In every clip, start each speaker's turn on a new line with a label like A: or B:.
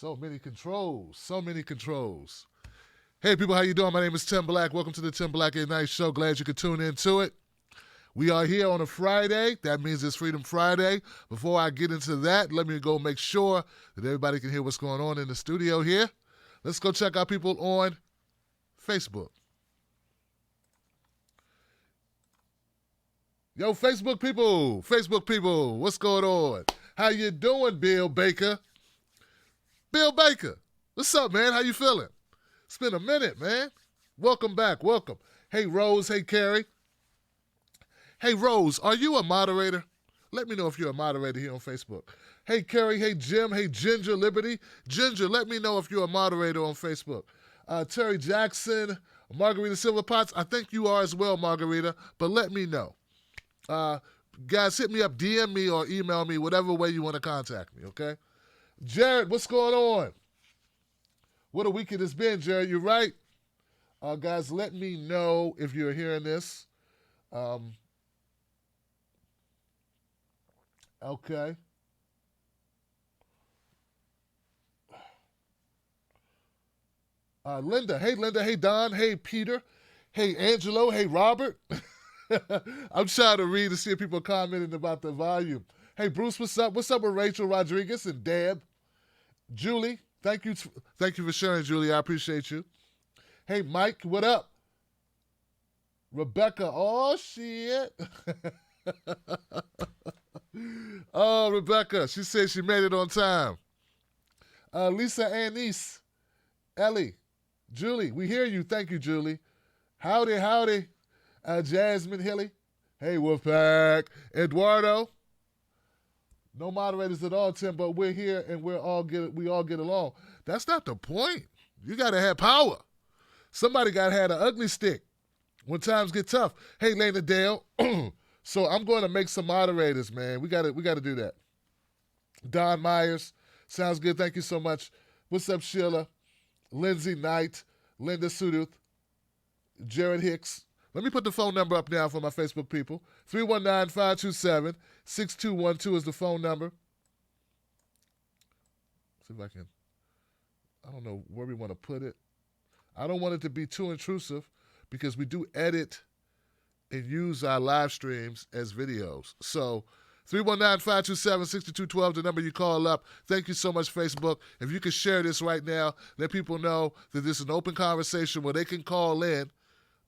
A: So many controls. So many controls. Hey people, how you doing? My name is Tim Black. Welcome to the Tim Black at Night Show. Glad you could tune into it. We are here on a Friday. That means it's Freedom Friday. Before I get into that, let me go make sure that everybody can hear what's going on in the studio here. Let's go check out people on Facebook. Yo, Facebook people, what's going on? How you doing, Bill Baker? Bill Baker, what's up, man? How you feeling? It's been a minute, man. Welcome back, welcome. Hey, Rose, hey, Carrie. Hey, Rose, are you a moderator? Let me know if you're a moderator here on Facebook. Hey, Carrie, hey, Jim, hey, Ginger Liberty. Ginger, let me know if you're a moderator on Facebook. Terry Jackson, Margarita Silver Potts, I think you are as well, Margarita, but let me know. Guys, hit me up, DM me or email me, whatever way you want to contact me, okay? Jared, what's going on? What a week it has been, Jared, you right? Guys, let me know if you're hearing this. Okay. Linda, hey Don, hey Peter, hey Angelo, hey Robert. I'm trying to read to see if people are commenting about the volume. Hey Bruce, what's up? What's up with Rachel Rodriguez and Deb? Julie, thank you for sharing, Julie. I appreciate you. Hey Mike, what up? Rebecca, oh shit. Oh, Rebecca, she said she made it on time. Lisa Anise, Ellie, Julie, we hear you. Thank you, Julie. Howdy. Jasmine Hilly. Hey, Wolfpack. Eduardo. No moderators at all, Tim, but we're here and we all get along. That's not the point. You got to have power. Somebody got to have an ugly stick when times get tough. Hey, Lena Dale. So I'm going to make some moderators, man. We got to do that. Don Myers. Sounds good. Thank you so much. What's up, Sheila? Lindsay Knight. Linda Suduth. Jared Hicks. Let me put the phone number up now for my Facebook people. 319-527-6212 is the phone number. See if I can. I don't know where we want to put it. I don't want it to be too intrusive because we do edit and use our live streams as videos. So 319-527-6212, the number you call up. Thank you so much, Facebook. If you could share this right now, let people know that this is an open conversation where they can call in,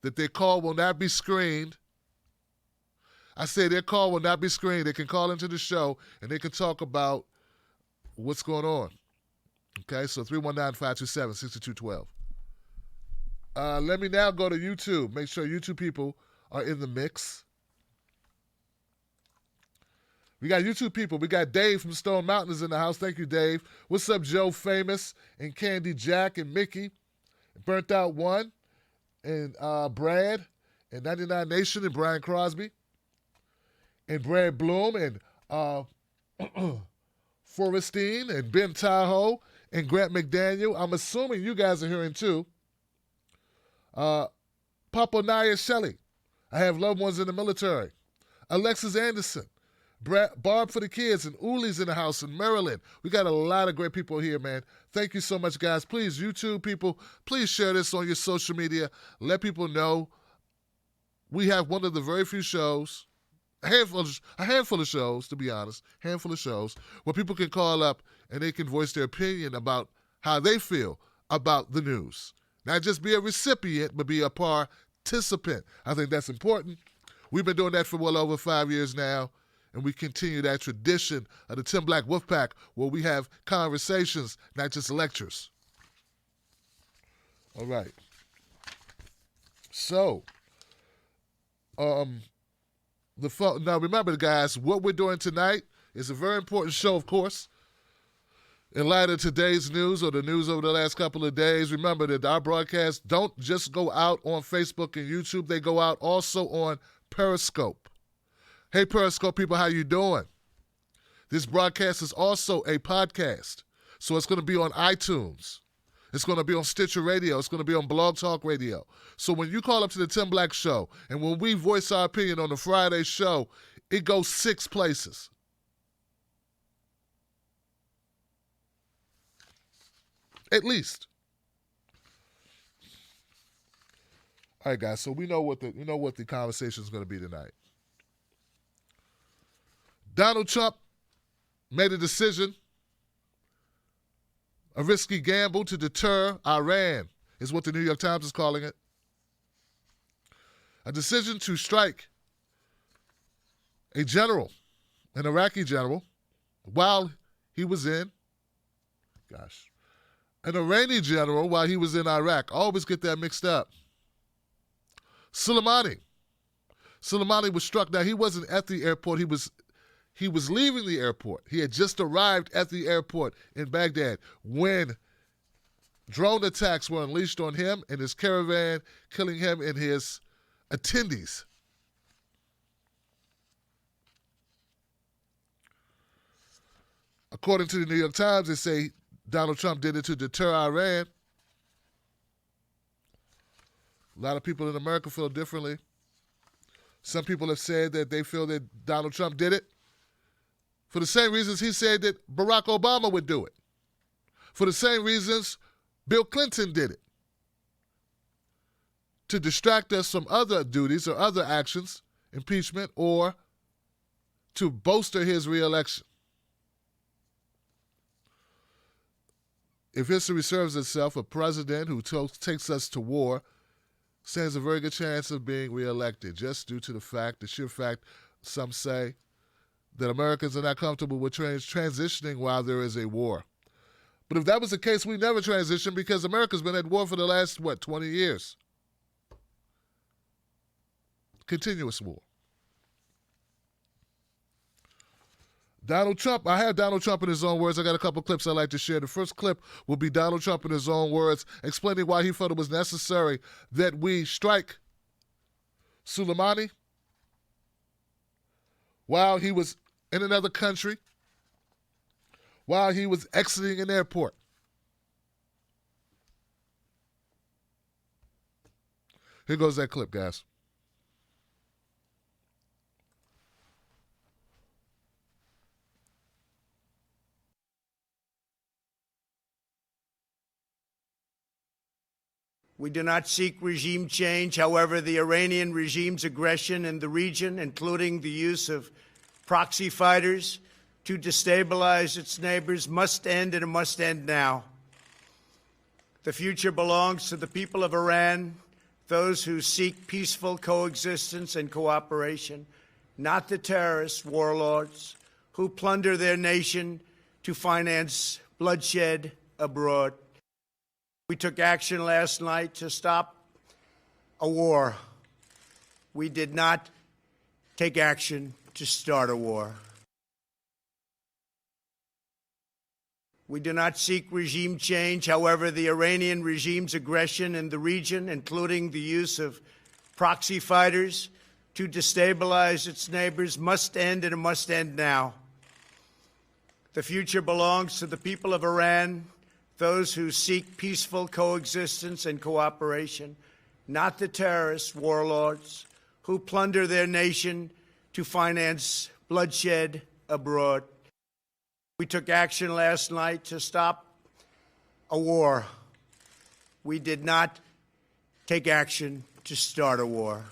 A: that their call will not be screened. I say their call will not be screened. They can call into the show, and they can talk about what's going on. Okay, so 319-527-6212. Let me now go to YouTube. Make sure YouTube people are in the mix. We got YouTube people. We got Dave from Stone Mountain is in the house. Thank you, Dave. What's up, Joe Famous and Candy Jack and Mickey? Burnt Out One and Brad and 99 Nation and Brian Crosby and Brad Bloom and Forrestine and Ben Tahoe and Grant McDaniel. I'm assuming you guys are hearing too. Papa Naya Shelley. I have loved ones in the military. Alexis Anderson. Barb for the kids and Uli's in the house in Maryland. We got a lot of great people here, man. Thank you so much, guys. Please, YouTube people, please share this on your social media. Let people know we have one of the very few shows, a handful of shows, to be honest, handful of shows, where people can call up and they can voice their opinion about how they feel about the news. Not just be a recipient, but be a participant. I think that's important. We've been doing that for well over 5 years now. And we continue that tradition of the Tim Black Wolfpack where we have conversations, not just lectures. All right. So, now remember, guys, what we're doing tonight is a very important show, of course. In light of today's news or the news over the last couple of days, remember that our broadcasts don't just go out on Facebook and YouTube. They go out also on Periscope. Hey, Periscope people, how you doing? This broadcast is also a podcast, so it's going to be on iTunes. It's going to be on Stitcher Radio. It's going to be on Blog Talk Radio. So when you call up to the Tim Black Show, and when we voice our opinion on the Friday show, it goes 6 places. At least. All right, guys. So we know what the conversation is going to be tonight. Donald Trump made a decision, a risky gamble to deter Iran, is what the New York Times is calling it. A decision to strike a general, an Iraqi general, while he was in, an Iranian general while he was in Iraq. I always get that mixed up. Soleimani was struck. Now, he wasn't at the airport. He was leaving the airport. He had just arrived at the airport in Baghdad when drone attacks were unleashed on him and his caravan, killing him and his attendees. According to the New York Times, they say Donald Trump did it to deter Iran. A lot of people in America feel differently. Some people have said that they feel that Donald Trump did it for the same reasons he said that Barack Obama would do it. For the same reasons Bill Clinton did it. To distract us from other duties or other actions, impeachment, or to bolster his reelection. If history serves itself, a president who takes us to war stands a very good chance of being reelected, just due to the sheer fact, some say, that Americans are not comfortable with transitioning while there is a war. But if that was the case, we never transition because America's been at war for the last, 20 years. Continuous war. Donald Trump, I have Donald Trump in his own words. I got a couple clips I'd like to share. The first clip will be Donald Trump in his own words explaining why he felt it was necessary that we strike Soleimani while he was in another country, while he was exiting an airport. Here goes that clip, guys.
B: We do not seek regime change. However, the Iranian regime's aggression in the region, including the use of proxy fighters to destabilize its neighbors, must end, and it must end now. The future belongs to the people of Iran, those who seek peaceful coexistence and cooperation, not the terrorist warlords who plunder their nation to finance bloodshed abroad. We took action last night to stop a war. We did not take action to start a war. We do not seek regime change. However, the Iranian regime's aggression in the region, including the use of proxy fighters to destabilize its neighbors, must end, and it must end now. The future belongs to the people of Iran, those who seek peaceful coexistence and cooperation, not the terrorist warlords who plunder their nation to finance bloodshed abroad. We took action last night to stop a war. We did not take action to start a war.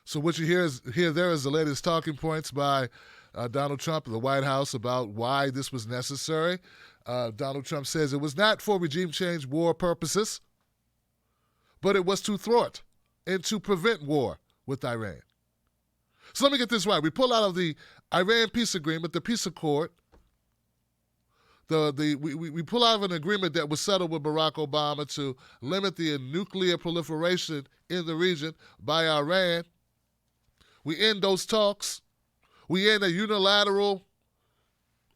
A: So what you hear there is the latest talking points by Donald Trump of the White House about why this was necessary. Donald Trump says it was not for regime change war purposes, but it was to thwart and to prevent war with Iran. So let me get this right. We pull out of the Iran peace agreement, the peace accord. We pull out of an agreement that was settled with Barack Obama to limit the nuclear proliferation in the region by Iran. We end those talks. We end a unilateral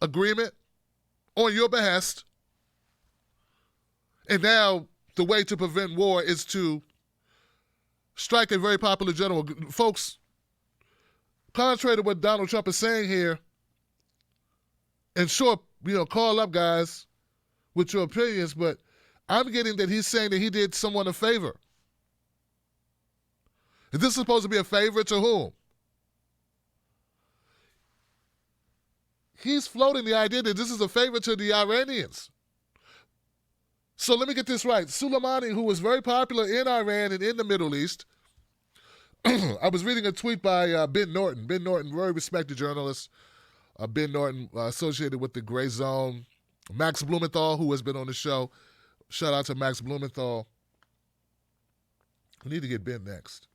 A: agreement on your behest. And now the way to prevent war is to strike a very popular general. Folks, contrary to what Donald Trump is saying here, and sure, call up guys with your opinions, but I'm getting that he's saying that he did someone a favor. Is this supposed to be a favor to whom? He's floating the idea that this is a favor to the Iranians. So let me get this right. Soleimani, who was very popular in Iran and in the Middle East, I was reading a tweet by Ben Norton. Ben Norton, very respected journalist. Ben Norton, associated with the Gray Zone. Max Blumenthal, who has been on the show. Shout out to Max Blumenthal. We need to get Ben next.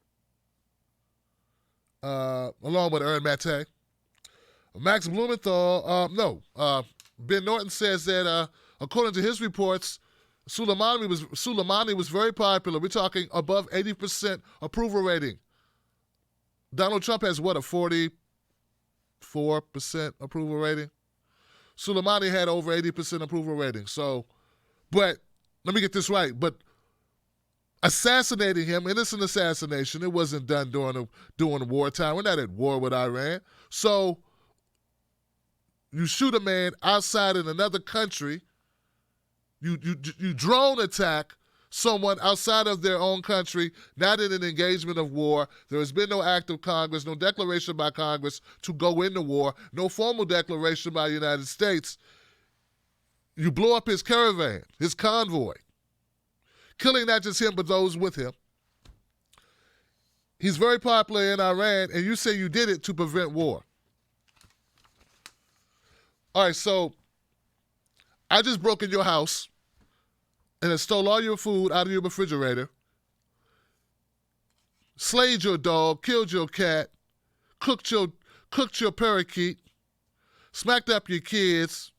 A: Along with Aaron Mate. Max Blumenthal, Ben Norton says that according to his reports, Soleimani was very popular. We're talking above 80% approval rating. Donald Trump has what, a 44% approval rating? Soleimani had over 80% approval rating. So, but let me get this right. But assassinating him, innocent assassination, it wasn't done during wartime. We're not at war with Iran. So you shoot a man outside in another country. You drone attack someone outside of their own country, not in an engagement of war. There has been no act of Congress, no declaration by Congress to go into war, no formal declaration by the United States. You blow up his caravan, his convoy, killing not just him but those with him. He's very popular in Iran, and you say you did it to prevent war. All right, so I just broke in your house and it stole all your food out of your refrigerator, slayed your dog, killed your cat, cooked your parakeet, smacked up your kids,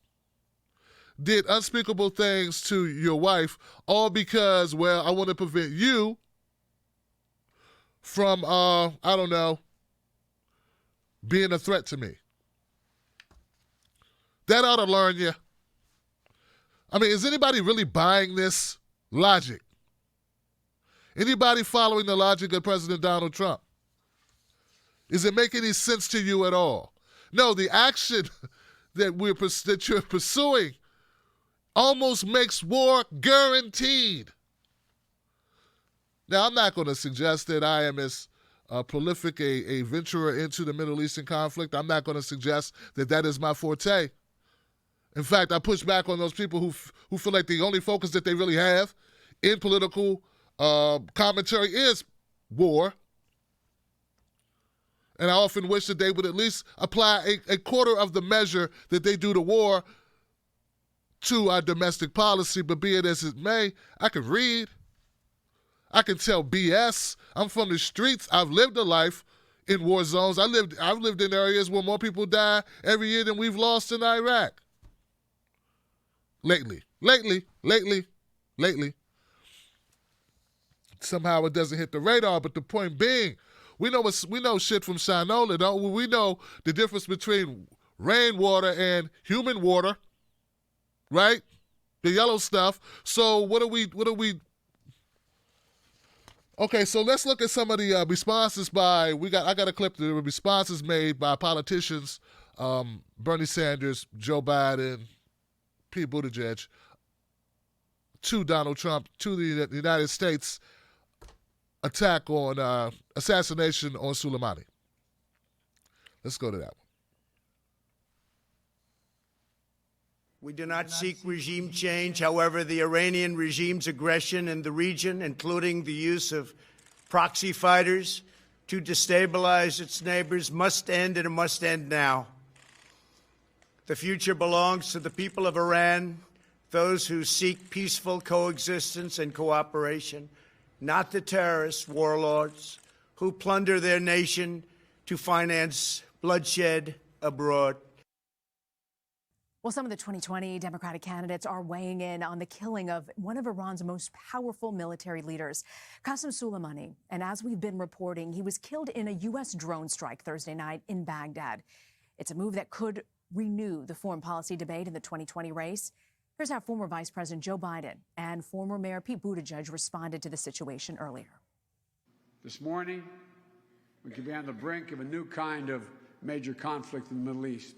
A: did unspeakable things to your wife, all because, well, I want to prevent you from, being a threat to me. That ought to learn you. I mean, is anybody really buying this logic? Anybody following the logic of President Donald Trump? Does it make any sense to you at all? No, the action that you're pursuing almost makes war guaranteed. Now, I'm not going to suggest that I am as prolific a venturer into the Middle Eastern conflict. I'm not going to suggest that that is my forte. In fact, I push back on those people who feel like the only focus that they really have in political commentary is war. And I often wish that they would at least apply a quarter of the measure that they do to war to our domestic policy. But be it as it may, I can read. I can tell BS. I'm from the streets. I've lived a life in war zones. I've lived in areas where more people die every year than we've lost in Iraq. Lately. Somehow it doesn't hit the radar, but the point being, we know shit from Shinola, don't we? We know the difference between rainwater and human water, right? The yellow stuff. So what are we? Okay, so let's look at some of the responses I got a clip of the responses made by politicians, Bernie Sanders, Joe Biden, Pete Buttigieg, to Donald Trump, to the United States attack on assassination on Soleimani. Let's go to that one.
B: We do not seek regime change. However, the Iranian regime's aggression in the region, including the use of proxy fighters to destabilize its neighbors, must end, and it must end now. The future belongs to the people of Iran, those who seek peaceful coexistence and cooperation, not the terrorist warlords who plunder their nation to finance bloodshed abroad.
C: Well, some of the 2020 Democratic candidates are weighing in on the killing of one of Iran's most powerful military leaders, Qasem Soleimani. And as we've been reporting, he was killed in a U.S. drone strike Thursday night in Baghdad. It's a move that could renew the foreign policy debate in the 2020 race. Here's how former Vice President Joe Biden and former Mayor Pete Buttigieg responded to the situation earlier.
D: This morning, we could be on the brink of a new kind of major conflict in the Middle East.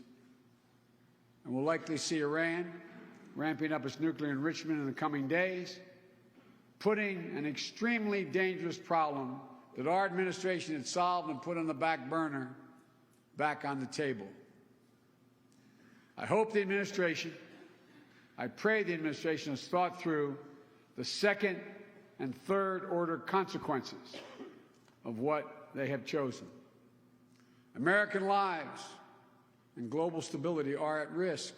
D: And we'll likely see Iran ramping up its nuclear enrichment in the coming days, putting an extremely dangerous problem that our administration had solved and put on the back burner back on the table. I hope the administration, I pray the administration has thought through the second and third order consequences of what they have chosen. American lives and global stability are at risk.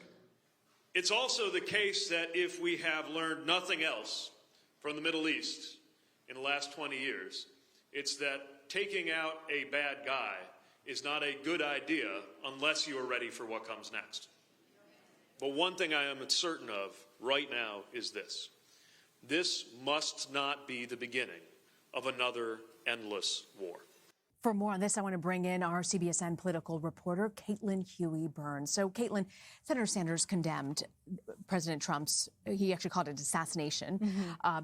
E: It's also the case that if we have learned nothing else from the Middle East in the last 20 years, it's that taking out a bad guy is not a good idea unless you are ready for what comes next. But one thing I am certain of right now is this. This must not be the beginning of another endless war.
C: For more on this, I want to bring in our CBSN political reporter, Caitlin Huey Burns. So, Caitlin, Senator Sanders condemned President Trump's, he actually called it assassination,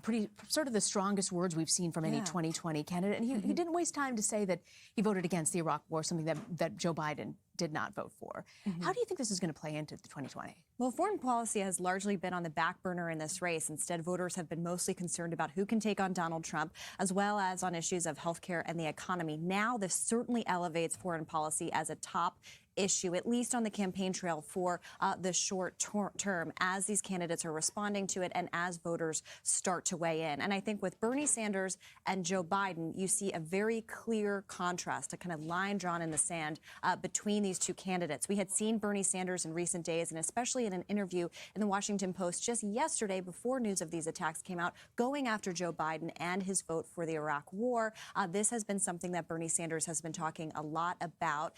C: pretty sort of the strongest words we've seen from any 2020 candidate. And he didn't waste time to say that he voted against the Iraq war, something that Joe Biden did not vote for. How do you think this is going to play into the 2020?
F: Well, foreign policy has largely been on the back burner in this race. Instead, voters have been mostly concerned about who can take on Donald Trump, as well as on issues of healthcare and the economy. Now, this certainly elevates foreign policy as a top issue, at least on the campaign trail for the short term, as these candidates are responding to it and as voters start to weigh in. And I think with Bernie Sanders and Joe Biden, you see a very clear contrast, a kind of line drawn in the sand between these two candidates. We had seen Bernie Sanders in recent days, and especially in an interview in the Washington Post just yesterday before news of these attacks came out, going after Joe Biden and his vote for the Iraq war. This has been something that Bernie Sanders has been talking a lot about.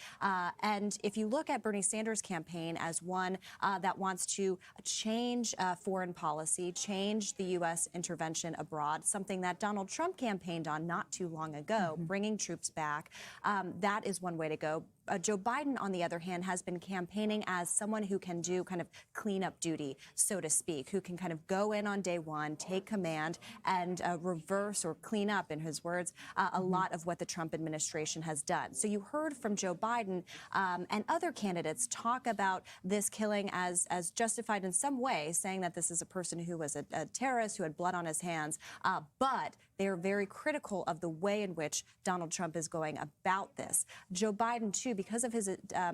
F: And if you look at Bernie Sanders' campaign as one that wants to change foreign policy, change the U.S. intervention abroad, something that Donald Trump campaigned on not too long ago, bringing troops back, that is one way to go. Joe Biden, on the other hand, has been campaigning as someone who can do kind of cleanup duty, so to speak, who can kind of go in on day one, take command, and reverse or clean up, in his words, a lot of what the Trump administration has done. So you heard from Joe Biden and other candidates talk about this killing as justified in some way, saying that this is a person who was a terrorist, who had blood on his hands, but they are very critical of the way in which Donald Trump is going about this. Joe Biden, too, because of his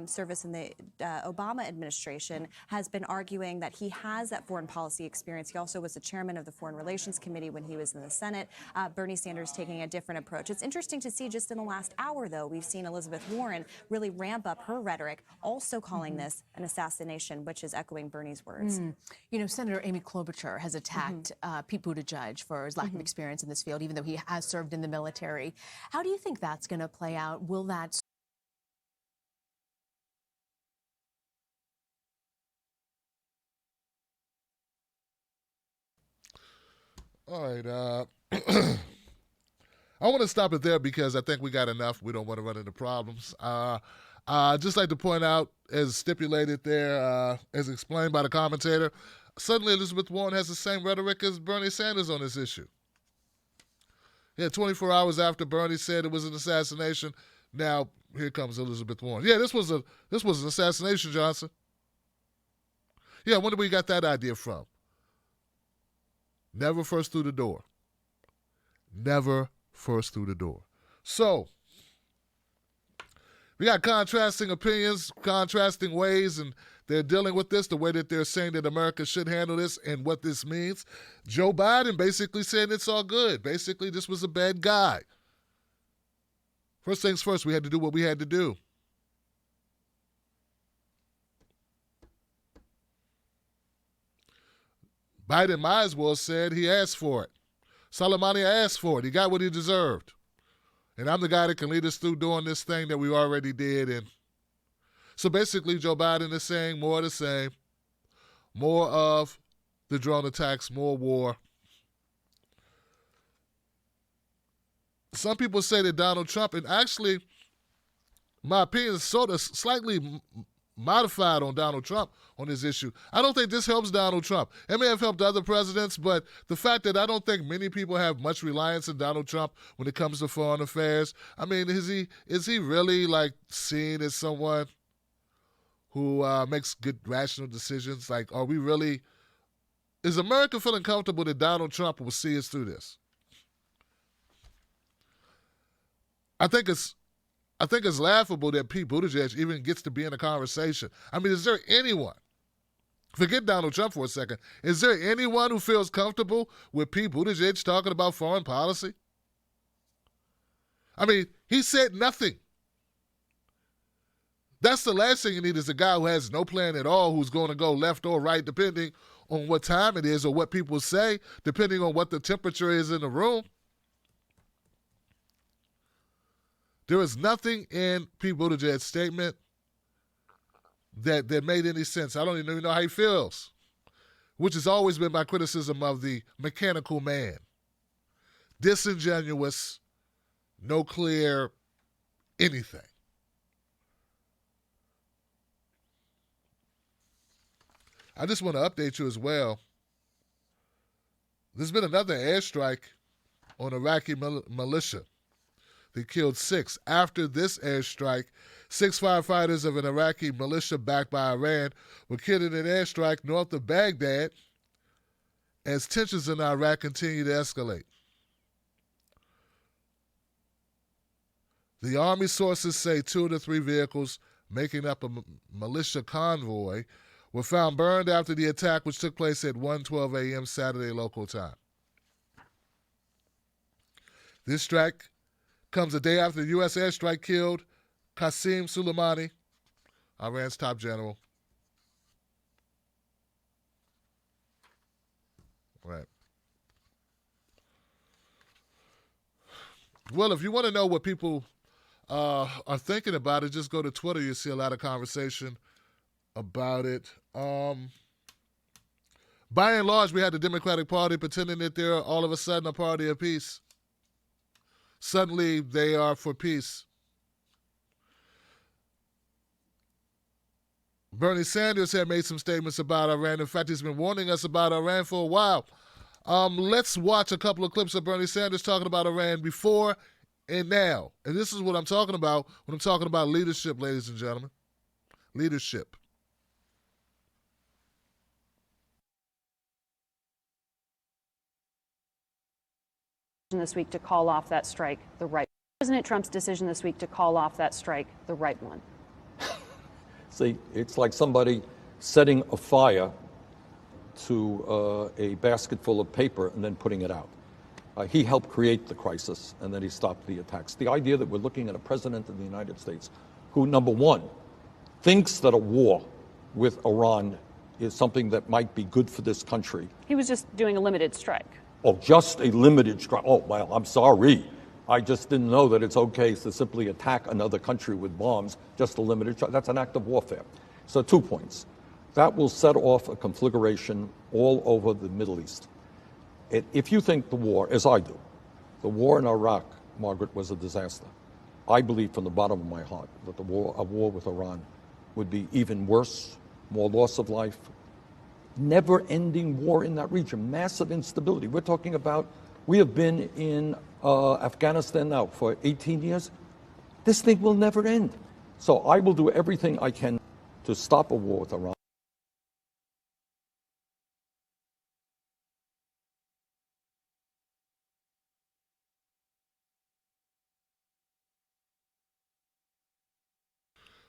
F: service in the Obama administration, has been arguing that he has that foreign policy experience. He also was the chairman of the Foreign Relations Committee when he was in the Senate. Bernie Sanders taking a different approach. It's interesting to see just in the last hour, though, we've seen Elizabeth Warren really ramp up her rhetoric, also calling this an assassination, which is echoing Bernie's words.
C: You know, Senator Amy Klobuchar has attacked Pete Buttigieg for his lack of experience in this field, even though he has served in the military. How do you think that's going to play out? Will that
A: All right. I want to stop it there because I think we got enough. We don't want to run into problems. I'd just like to point out, as stipulated there, as explained by the commentator, suddenly Elizabeth Warren has the same rhetoric as Bernie Sanders on this issue. Yeah, 24 hours after Bernie said it was an assassination, now here comes Elizabeth Warren. Yeah, this was an assassination, Johnson. Yeah, when did we got that idea from? Never first through the door. Never first through the door. So, we got contrasting opinions, contrasting ways, and they're dealing with this, the way that they're saying that America should handle this and what this means. Joe Biden basically saying it's all good. Basically, this was a bad guy. First things first, we had to do what we had to do. Biden might as well said he asked for it. Soleimani asked for it. He got what he deserved. And I'm the guy that can lead us through doing this thing that we already did. And so basically, Joe Biden is saying more of the same. More of the drone attacks, more war. Some people say that Donald Trump, and actually, my opinion is sort of slightly modified on Donald Trump on this issue. I don't think this helps Donald Trump. It may have helped other presidents, but the fact that I don't think many people have much reliance on Donald Trump when it comes to foreign affairs. I mean, is he really like seen as someone who makes good rational decisions? Like, are we really? Is America feeling comfortable that Donald Trump will see us through this? I think it's laughable that Pete Buttigieg even gets to be in a conversation. I mean, is there anyone, forget Donald Trump for a second, is there anyone who feels comfortable with Pete Buttigieg talking about foreign policy? I mean, he said nothing. That's the last thing you need, is a guy who has no plan at all, who's going to go left or right depending on what time it is or what people say, depending on what the temperature is in the room. There is nothing in Pete Buttigieg's statement that made any sense. I don't even know how he feels, which has always been my criticism of the mechanical man. Disingenuous, no clear anything. I just want to update you as well. There's been another airstrike on Iraqi militia. They killed 6. After this airstrike, 6 firefighters of an Iraqi militia backed by Iran were killed in an airstrike north of Baghdad as tensions in Iraq continue to escalate. The Army sources say 2 of the 3 vehicles making up a militia convoy were found burned after the attack, which took place at 1:12 a.m. Saturday local time. This strike comes a day after the U.S. airstrike killed Qasem Soleimani, Iran's top general. Right. Well, if you want to know what people are thinking about it, just go to Twitter. You'll see a lot of conversation about it. By and large, we had the Democratic Party pretending that they're all of a sudden a party of peace. Suddenly, they are for peace. Bernie Sanders had made some statements about Iran. In fact, he's been warning us about Iran for a while. Let's watch a couple of clips of Bernie Sanders talking about Iran before and now. And this is what I'm talking about when I'm talking about leadership, ladies and gentlemen. Leadership.
G: This week to call off that strike, the right. President Trump's decision this week to call off that strike, the right one.
H: See, it's like somebody setting a fire to a basket full of paper and then putting it out. He helped create the crisis, and then he stopped the attacks. The idea that we're looking at a president of the United States who, number one, thinks that a war with Iran is something that might be good for this country.
G: He was just doing a limited strike.
H: Oh, just a limited strike. Oh, well, I'm sorry. I just didn't know that it's okay to simply attack another country with bombs, just a limited strike. That's an act of warfare. So 2 points. That will set off a conflagration all over the Middle East. If you think the war, as I do, the war in Iraq, Margaret, was a disaster, I believe from the bottom of my heart that a war with Iran would be even worse, more loss of life, never-ending war in that region, massive instability. We're talking about, we have been in Afghanistan now for 18 years. This thing will never end. So I will do everything I can to stop a war with Iran.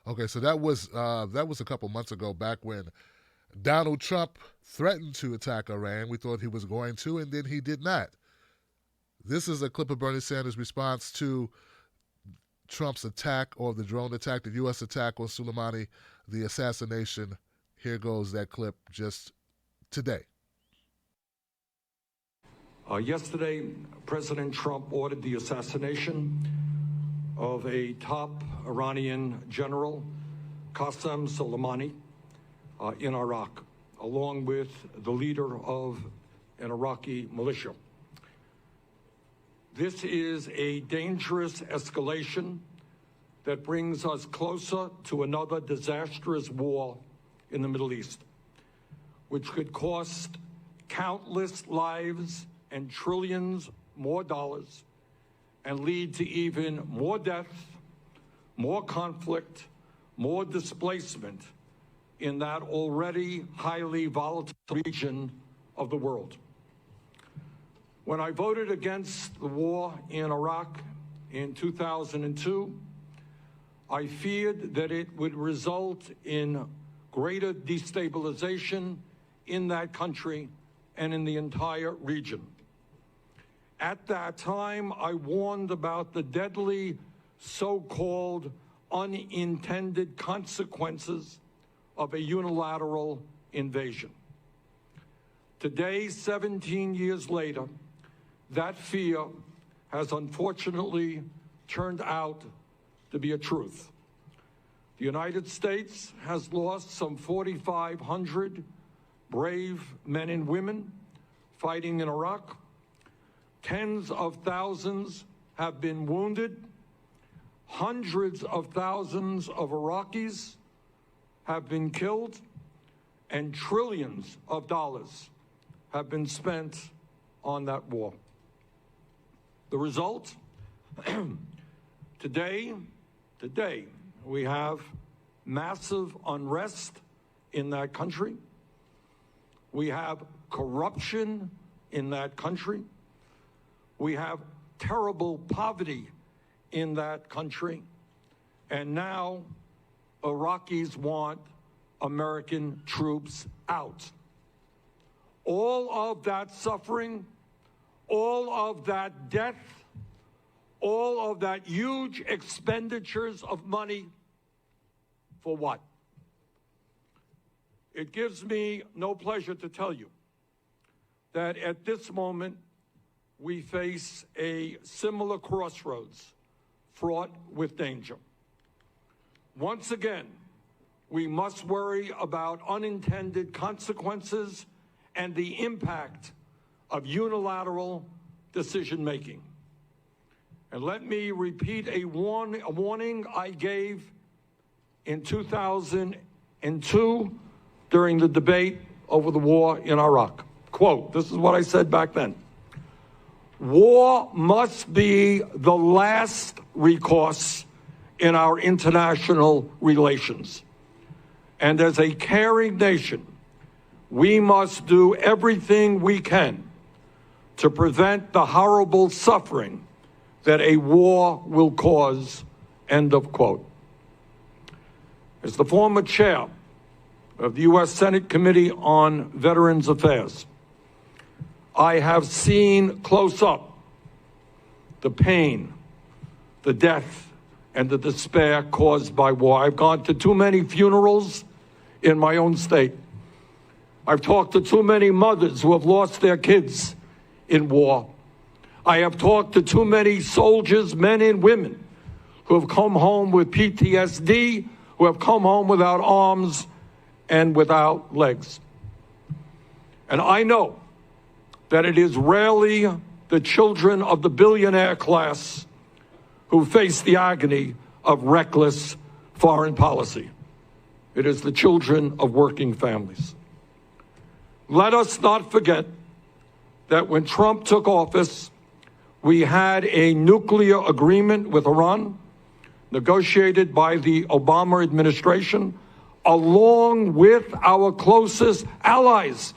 A: Okay, so that was a couple months ago, back when Donald Trump threatened to attack Iran. We thought he was going to, and then he did not. This is a clip of Bernie Sanders' response to Trump's attack, or the drone attack, the U.S. attack on Soleimani, the assassination. Here goes that clip just today.
H: Yesterday, President Trump ordered the assassination of a top Iranian general, Qasem Soleimani, in Iraq, along with the leader of an Iraqi militia. This is a dangerous escalation that brings us closer to another disastrous war in the Middle East, which could cost countless lives and trillions more dollars and lead to even more death, more conflict, more displacement in that already highly volatile region of the world. When I voted against the war in Iraq in 2002, I feared that it would result in greater destabilization in that country and in the entire region. At that time, I warned about the deadly so-called unintended consequences of a unilateral invasion. Today, 17 years later, that fear has unfortunately turned out to be a truth. The United States has lost some 4,500 brave men and women fighting in Iraq. Tens of thousands have been wounded. Hundreds of thousands of Iraqis have been killed, and trillions of dollars have been spent on that war. The result? Today, we have massive unrest in that country. We have corruption in that country. We have terrible poverty in that country. And now Iraqis want American troops out. All of that suffering, all of that death, all of that huge expenditures of money, for what? It gives me no pleasure to tell you that at this moment, we face a similar crossroads fraught with danger. Once again, we must worry about unintended consequences and the impact of unilateral decision-making. And let me repeat a warning I gave in 2002 during the debate over the war in Iraq. Quote, this is what I said back then. War must be the last recourse in our international relations. And as a caring nation, we must do everything we can to prevent the horrible suffering that a war will cause, end of quote. As the former chair of the U.S. Senate Committee on Veterans Affairs, I have seen close up the pain, the death, and the despair caused by war. I've gone to too many funerals in my own state. I've talked to too many mothers who have lost their kids in war. I have talked to too many soldiers, men and women, who have come home with PTSD, who have come home without arms and without legs. And I know that it is rarely the children of the billionaire class who face the agony of reckless foreign policy. It is the children of working families. Let us not forget that when Trump took office, we had a nuclear agreement with Iran, negotiated by the Obama administration, along with our closest allies.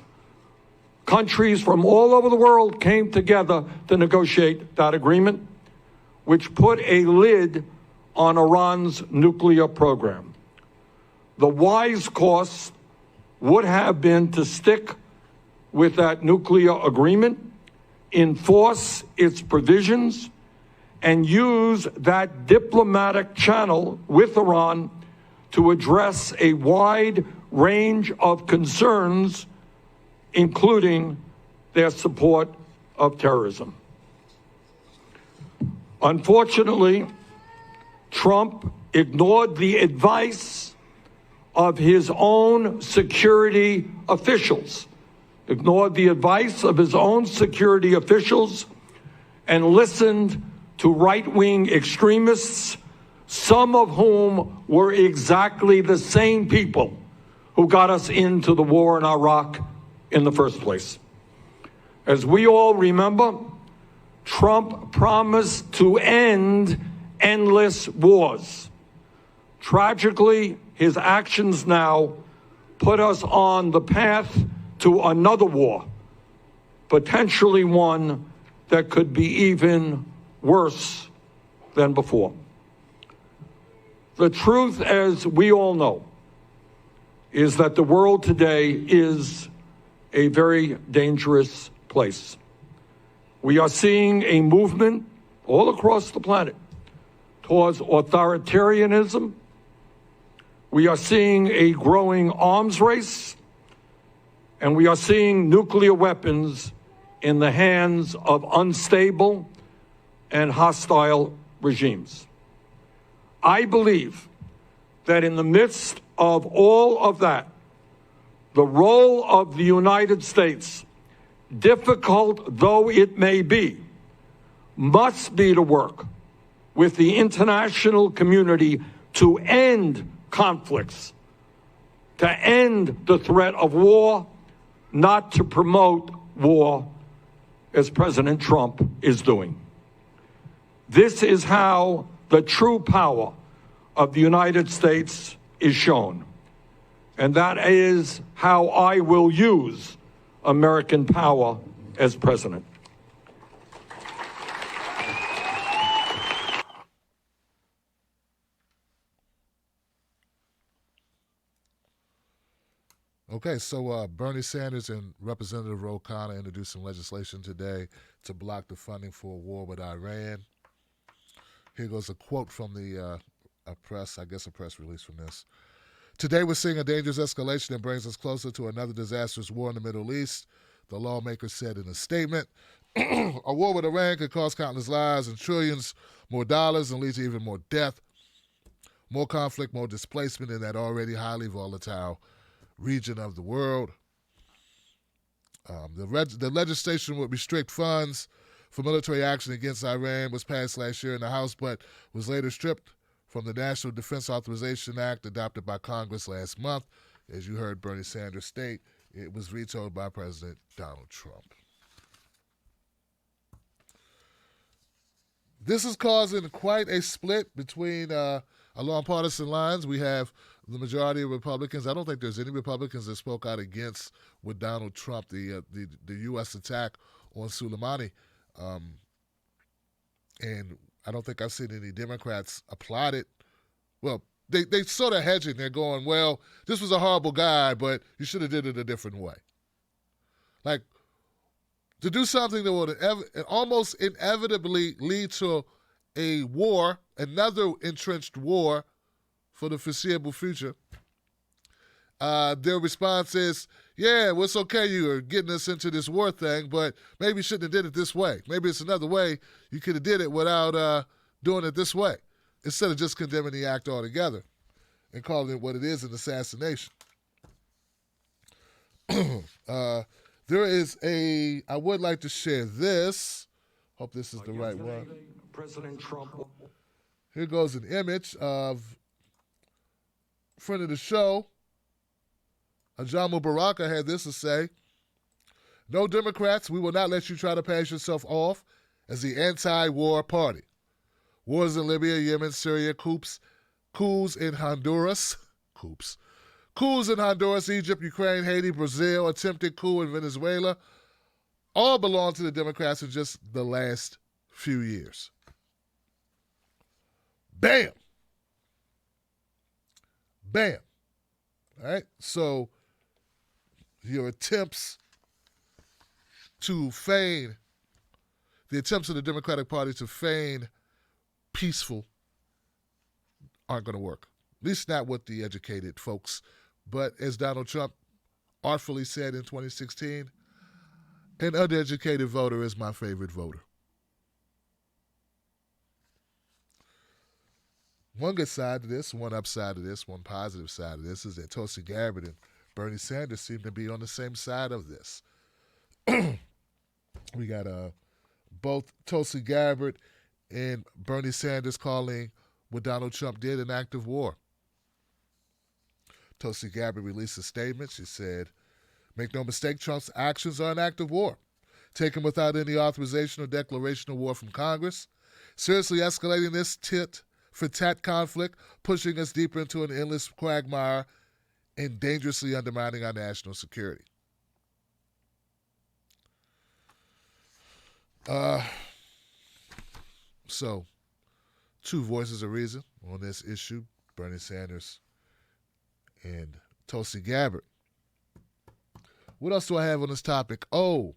H: Countries from all over the world came together to negotiate that agreement, which put a lid on Iran's nuclear program. The wise course would have been to stick with that nuclear agreement, enforce its provisions, and use that diplomatic channel with Iran to address a wide range of concerns, including their support of terrorism. Unfortunately, Trump ignored the advice of his own security officials, and listened to right-wing extremists, some of whom were exactly the same people who got us into the war in Iraq in the first place. As we all remember, Trump promised to end endless wars. Tragically, his actions now put us on the path to another war, potentially one that could be even worse than before. The truth, as we all know, is that the world today is a very dangerous place. We are seeing a movement all across the planet towards authoritarianism. We are seeing a growing arms race, and we are seeing nuclear weapons in the hands of unstable and hostile regimes. I believe that in the midst of all of that, the role of the United States, difficult though it may be, must be to work with the international community to end conflicts, to end the threat of war, not to promote war as President Trump is doing. This is how the true power of the United States is shown. And that is how I will use American power as president.
A: Okay, so Bernie Sanders and Representative Ro Khanna introduced some legislation today to block the funding for a war with Iran. Here goes a quote from the a press release from this. Today we're seeing a dangerous escalation that brings us closer to another disastrous war in the Middle East, the lawmakers said in a statement. A war with Iran could cost countless lives and trillions more dollars and lead to even more death, more conflict, more displacement in that already highly volatile region of the world. The legislation would restrict funds for military action against Iran was passed last year in the House, but was later stripped from the National Defense Authorization Act adopted by Congress last month. As you heard Bernie Sanders state, it was vetoed by President Donald Trump. This is causing quite a split between along partisan lines. We have the majority of Republicans. I don't think there's any Republicans that spoke out against with Donald Trump, the U.S. attack on Soleimani. And I don't think I've seen any Democrats applaud it. Well, they sort of hedging. They're going, well, this was a horrible guy, but you should have did it a different way. Like, to do something that would almost inevitably lead to a war, another entrenched war for the foreseeable future, their response is, yeah, well, it's okay you are getting us into this war thing, but maybe you shouldn't have did it this way. Maybe it's another way you could have did it without doing it this way, instead of just condemning the act altogether and calling it what it is, an assassination. There is I would like to share this. Hope this is the right one.
H: President Trump.
A: Here goes an image of a friend of the show, Ajamu Baraka, had this to say: "No Democrats, we will not let you try to pass yourself off as the anti-war party. Wars in Libya, Yemen, Syria, coups in Honduras, coups in Honduras, Egypt, Ukraine, Haiti, Brazil, attempted coup in Venezuela, all belong to the Democrats in just the last few years." Bam. Bam. All right. So your attempts to feign, the attempts of the Democratic Party to feign peaceful aren't going to work. At least not with the educated folks. But as Donald Trump artfully said in 2016, an uneducated voter is my favorite voter. One good side to this, one upside to this, one positive side of this is that Tulsi Gabbard and Bernie Sanders seem to be on the same side of this. We got both Tulsi Gabbard and Bernie Sanders calling what Donald Trump did an act of war. Tulsi Gabbard released a statement. She said, "Make no mistake, Trump's actions are an act of war, taken without any authorization or declaration of war from Congress, seriously escalating this tit-for-tat conflict, pushing us deeper into an endless quagmire, and dangerously undermining our national security." So two voices of reason on this issue, Bernie Sanders and Tulsi Gabbard. What else do I have on this topic? Oh,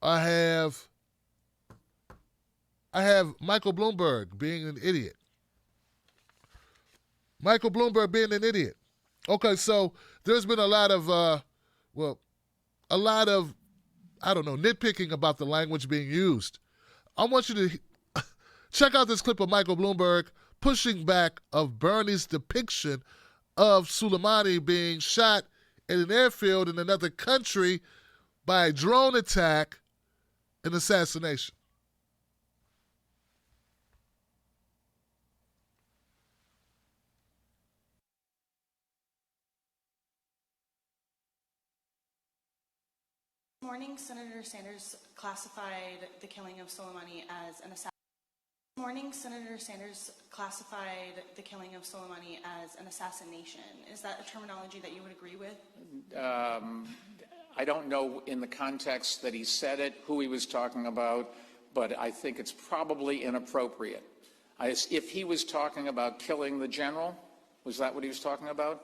A: I have Michael Bloomberg being an idiot. Michael Bloomberg being an idiot. Okay, so there's been a lot of nitpicking about the language being used. I want you to check out this clip of Michael Bloomberg pushing back of Bernie's depiction of Soleimani being shot at an airfield in another country by a drone attack and assassination.
I: This morning, Senator Sanders classified the killing of Soleimani as an assassination. This morning, Senator Sanders classified the killing of Soleimani as an assassination. Is that a terminology that you would agree with?
J: I don't know in the context that he said it, who he was talking about, but I think it's probably inappropriate. If he was talking about killing the general, was that what he was talking about?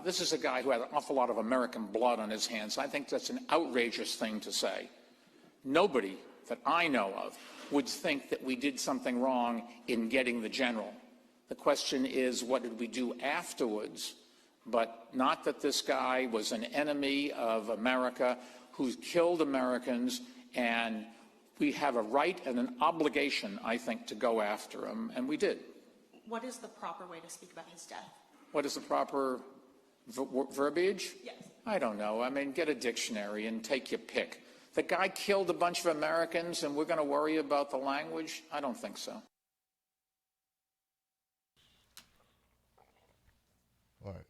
J: This is a guy who had an awful lot of American blood on his hands. I think that's an outrageous thing to say. Nobody that I know of would think that we did something wrong in getting the general. The question is, what did we do afterwards? But not that this guy was an enemy of America who killed Americans, and we have a right and an obligation, I think, to go after him, and we did.
I: What is the proper way to speak about his death?
J: What is the proper verbiage?
I: Yes.
J: I don't know. I mean, get a dictionary and take your pick. The guy killed a bunch of Americans, and we're going to worry about the language? I don't think so.
A: All right.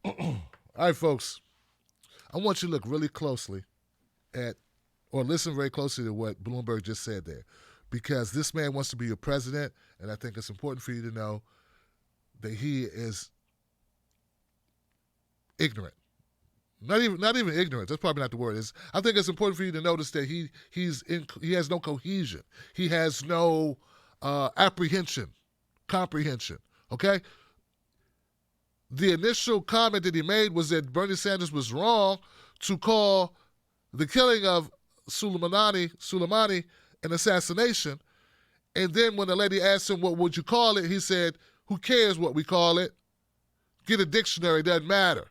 A: All right, folks. I want you to look really closely at, or listen very closely to what Bloomberg just said there, because this man wants to be your president, and I think it's important for you to know that he is ignorant. Not even ignorant. That's probably not the word. I think it's important for you to notice that he has no cohesion. He has no comprehension. Okay. The initial comment that he made was that Bernie Sanders was wrong to call the killing of Soleimani an assassination. And then when the lady asked him, what would you call it? He said, who cares what we call it? Get a dictionary, doesn't matter.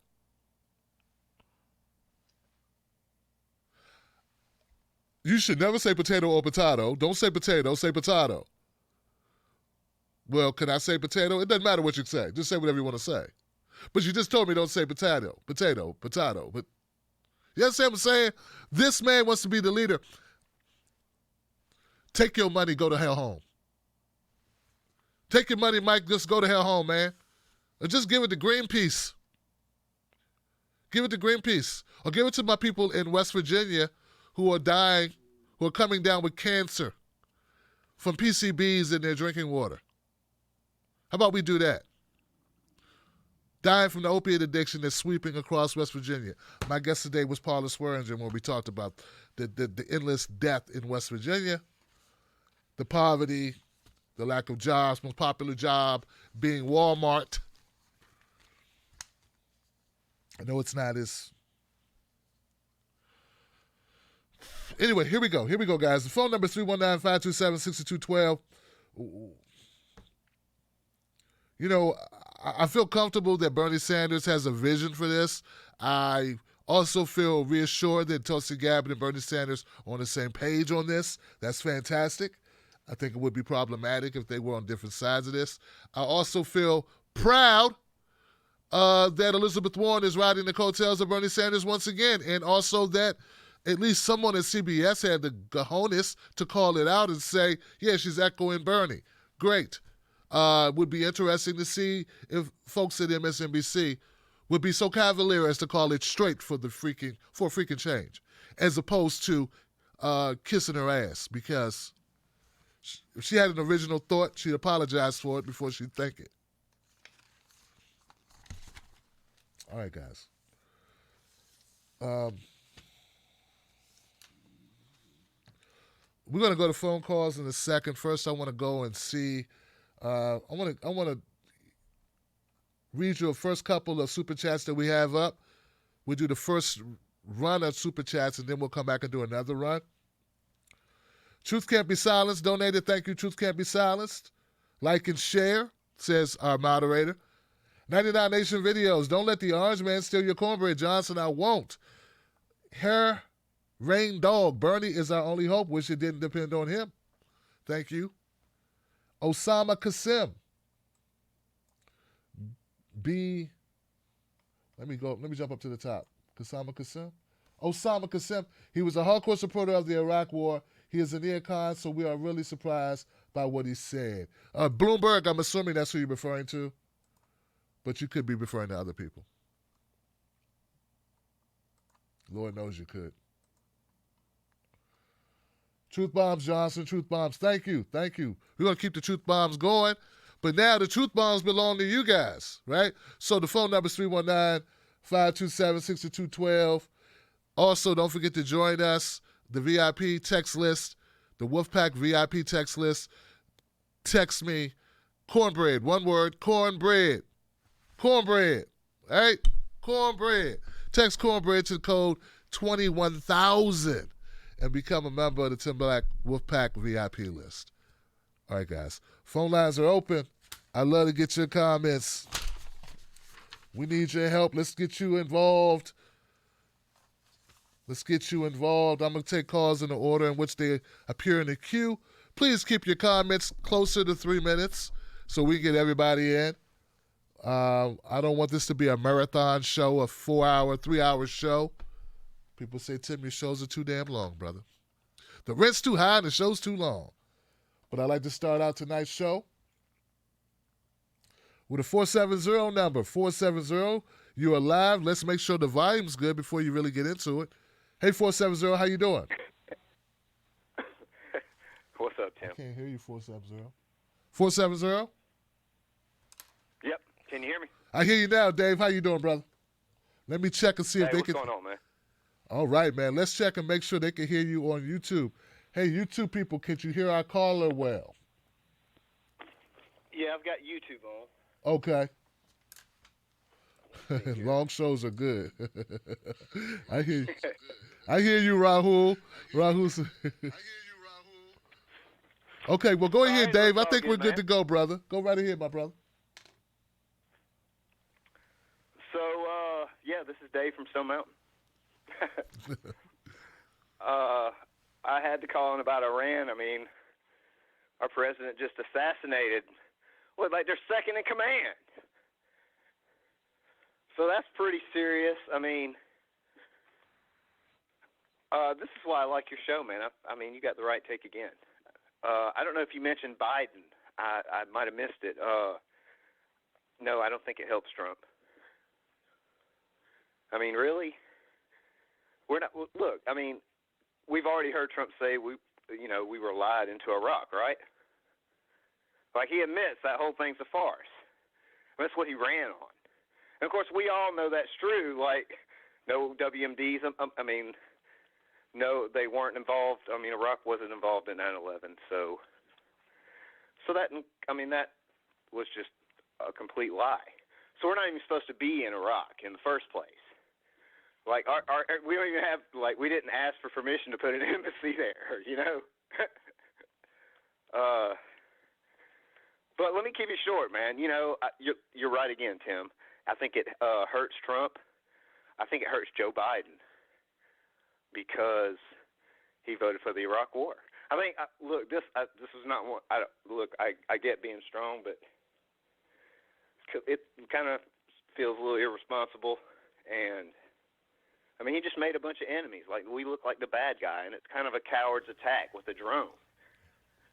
A: You should never say potato or potato. Don't say potato, say potato. Well, can I say potato? It doesn't matter what you say. Just say whatever you want to say. But you just told me don't say potato. But you understand what I'm saying? This man wants to be the leader. Take your money, go to hell home. Take your money, Mike, just go to hell home, man. Or just give it to Greenpeace. Give it to Greenpeace. Or give it to my people in West Virginia who are dying, who are coming down with cancer from PCBs in their drinking water. How about we do that? Dying from the opiate addiction that's sweeping across West Virginia. My guest today was Paula Swearingen when we talked about the endless death in West Virginia, the poverty, the lack of jobs, most popular job being Walmart. I know it's not as... Anyway, here we go, guys. The phone number is 319-527-6212. You know, I feel comfortable that Bernie Sanders has a vision for this. I also feel reassured that Tulsi Gabbard and Bernie Sanders are on the same page on this. That's fantastic. I think it would be problematic if they were on different sides of this. I also feel proud that Elizabeth Warren is riding the coattails of Bernie Sanders once again, and also that at least someone at CBS had the cojones to call it out and say, yeah, she's echoing Bernie. Great. Would be interesting to see if folks at MSNBC would be so cavalier as to call it straight for freaking change, as opposed to kissing her ass, because if she had an original thought, she'd apologize for it before she'd think it. All right, guys. We're going to go to phone calls in a second. First, I want to go and see. I want to read you the first couple of super chats that we have up. We'll do the first run of super chats, and then we'll come back and do another run. Truth Can't Be Silenced donated. Thank you, Truth Can't Be Silenced. Like and share, says our moderator. 99 Nation Videos. Don't let the orange man steal your cornbread, Johnson. I won't. Hair Rain Dog. Bernie is our only hope. Wish it didn't depend on him. Thank you. Osama Kasim. Let me jump up to the top. Osama Kasim. He was a hardcore supporter of the Iraq War. He is a neocon, so we are really surprised by what he said. Bloomberg, I'm assuming that's who you're referring to, but you could be referring to other people. Lord knows you could. Truth Bombs Johnson, Truth Bombs, thank you. We're going to keep the Truth Bombs going, but now the Truth Bombs belong to you guys, right? So the phone number is 319-527-6212. Also, don't forget to join us, the VIP text list, the Wolfpack VIP text list. Text me, cornbread, one word, cornbread, all right? Cornbread. Text cornbread to the code 21,000 and become a member of the Tim Black Wolfpack VIP list. All right, guys. Phone lines are open. I'd love to get your comments. We need your help. Let's get you involved. I'm going to take calls in the order in which they appear in the queue. Please keep your comments closer to 3 minutes so we get everybody in. I don't want this to be a marathon show, a 4-hour, 3-hour show. People say, Tim, your shows are too damn long, brother. The rent's too high and the show's too long. But I'd like to start out tonight's show with a 470 number. 470, you're live. Let's make sure the volume's good before you really get into it. Hey, 470, how you doing?
K: What's up, Tim?
A: I can't hear you, 470. 470?
K: Yep. Can you hear me?
A: I hear you now, Dave. How you doing, brother? Let me check and see if they can.
K: What's going on, man?
A: All right, man. Let's check and make sure they can hear you on YouTube. Hey, YouTube people, can you hear our caller well?
K: Yeah, I've got YouTube on.
A: Okay. Long shows are good. I hear you, Rahul. Okay, well, go ahead, Dave. I think we're good to go, brother. Go right ahead, my brother.
K: So, this is Dave from Stone Mountain. I had to call in about Iran. I mean, our president just assassinated, their second in command. So that's pretty serious. I mean, this is why I like your show, man. I mean, you got the right take again. I don't know if you mentioned Biden. I might have missed it. No, I don't think it helps Trump. I mean, really? We're not. Look, I mean, we've already heard Trump say we were lied into Iraq, right? Like, he admits that whole thing's a farce. That's what he ran on. And of course, we all know that's true. Like, no WMDs. No, they weren't involved. I mean, Iraq wasn't involved in 9/11. So that was just a complete lie. So we're not even supposed to be in Iraq in the first place. Like, we don't even have, we didn't ask for permission to put an embassy there, you know? But let me keep it short, man. You know, you're right again, Tim. I think it hurts Trump. I think it hurts Joe Biden because he voted for the Iraq War. I mean, this is not one. I get being strong, but it kind of feels a little irresponsible. And I mean, he just made a bunch of enemies. Like, we look like the bad guy, and it's kind of a coward's attack with a drone.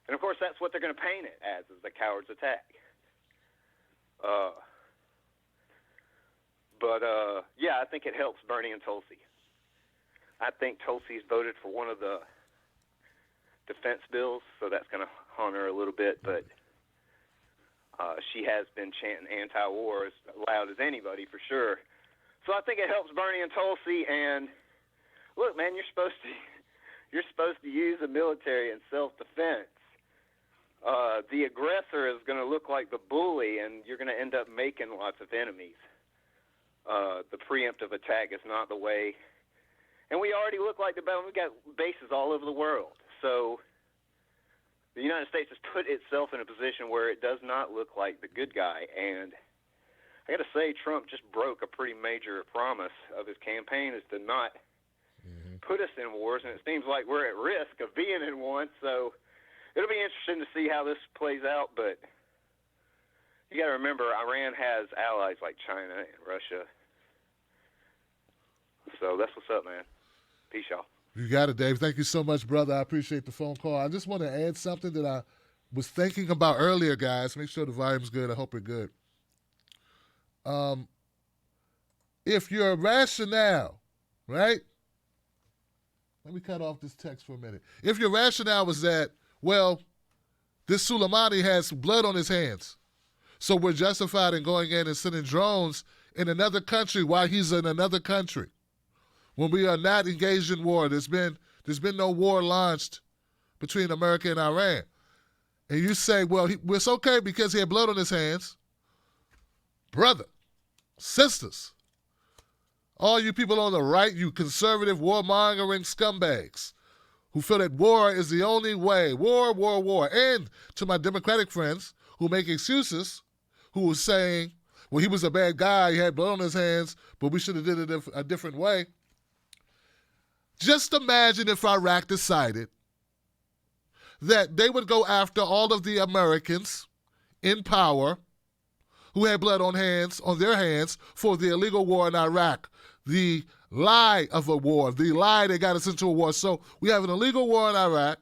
K: And of course, that's what they're going to paint it as, is the coward's attack. I think it helps Bernie and Tulsi. I think Tulsi's voted for one of the defense bills, so that's going to haunt her a little bit, but she has been chanting anti-war as loud as anybody, for sure. So I think it helps Bernie and Tulsi. And look, man, you're supposed to use the military and self-defense, the aggressor is going to look like the bully, and you're going to end up making lots of enemies. The preemptive attack is not the way. And we already look like the bad. We've got bases all over the world. So the United States has put itself in a position where it does not look like the good guy. And I got to say, Trump just broke a pretty major promise of his campaign, is to not put us in wars. And it seems like we're at risk of being in one. So it'll be interesting to see how this plays out. But you got to remember, Iran has allies like China and Russia. So that's what's up, man. Peace, y'all.
A: You got it, Dave. Thank you so much, brother. I appreciate the phone call. I just want to add something that I was thinking about earlier, guys. Make sure the volume's good. I hope it's good. If your rationale, right? Let me cut off this text for a minute. If your rationale was that, well, this Soleimani has blood on his hands, so we're justified in going in and sending drones in another country while he's in another country, when we are not engaged in war. There's been no war launched between America and Iran. And you say, well, it's okay because he had blood on his hands. Brother, sisters, all you people on the right, you conservative warmongering scumbags who feel that war is the only way, war. And to my Democratic friends who make excuses, who are saying, well, he was a bad guy, he had blood on his hands, but we should have did it a different way. Just imagine if Iraq decided that they would go after all of the Americans in power who had blood on their hands for the illegal war in Iraq, the lie of a war, the lie that got us into a war. So we have an illegal war in Iraq,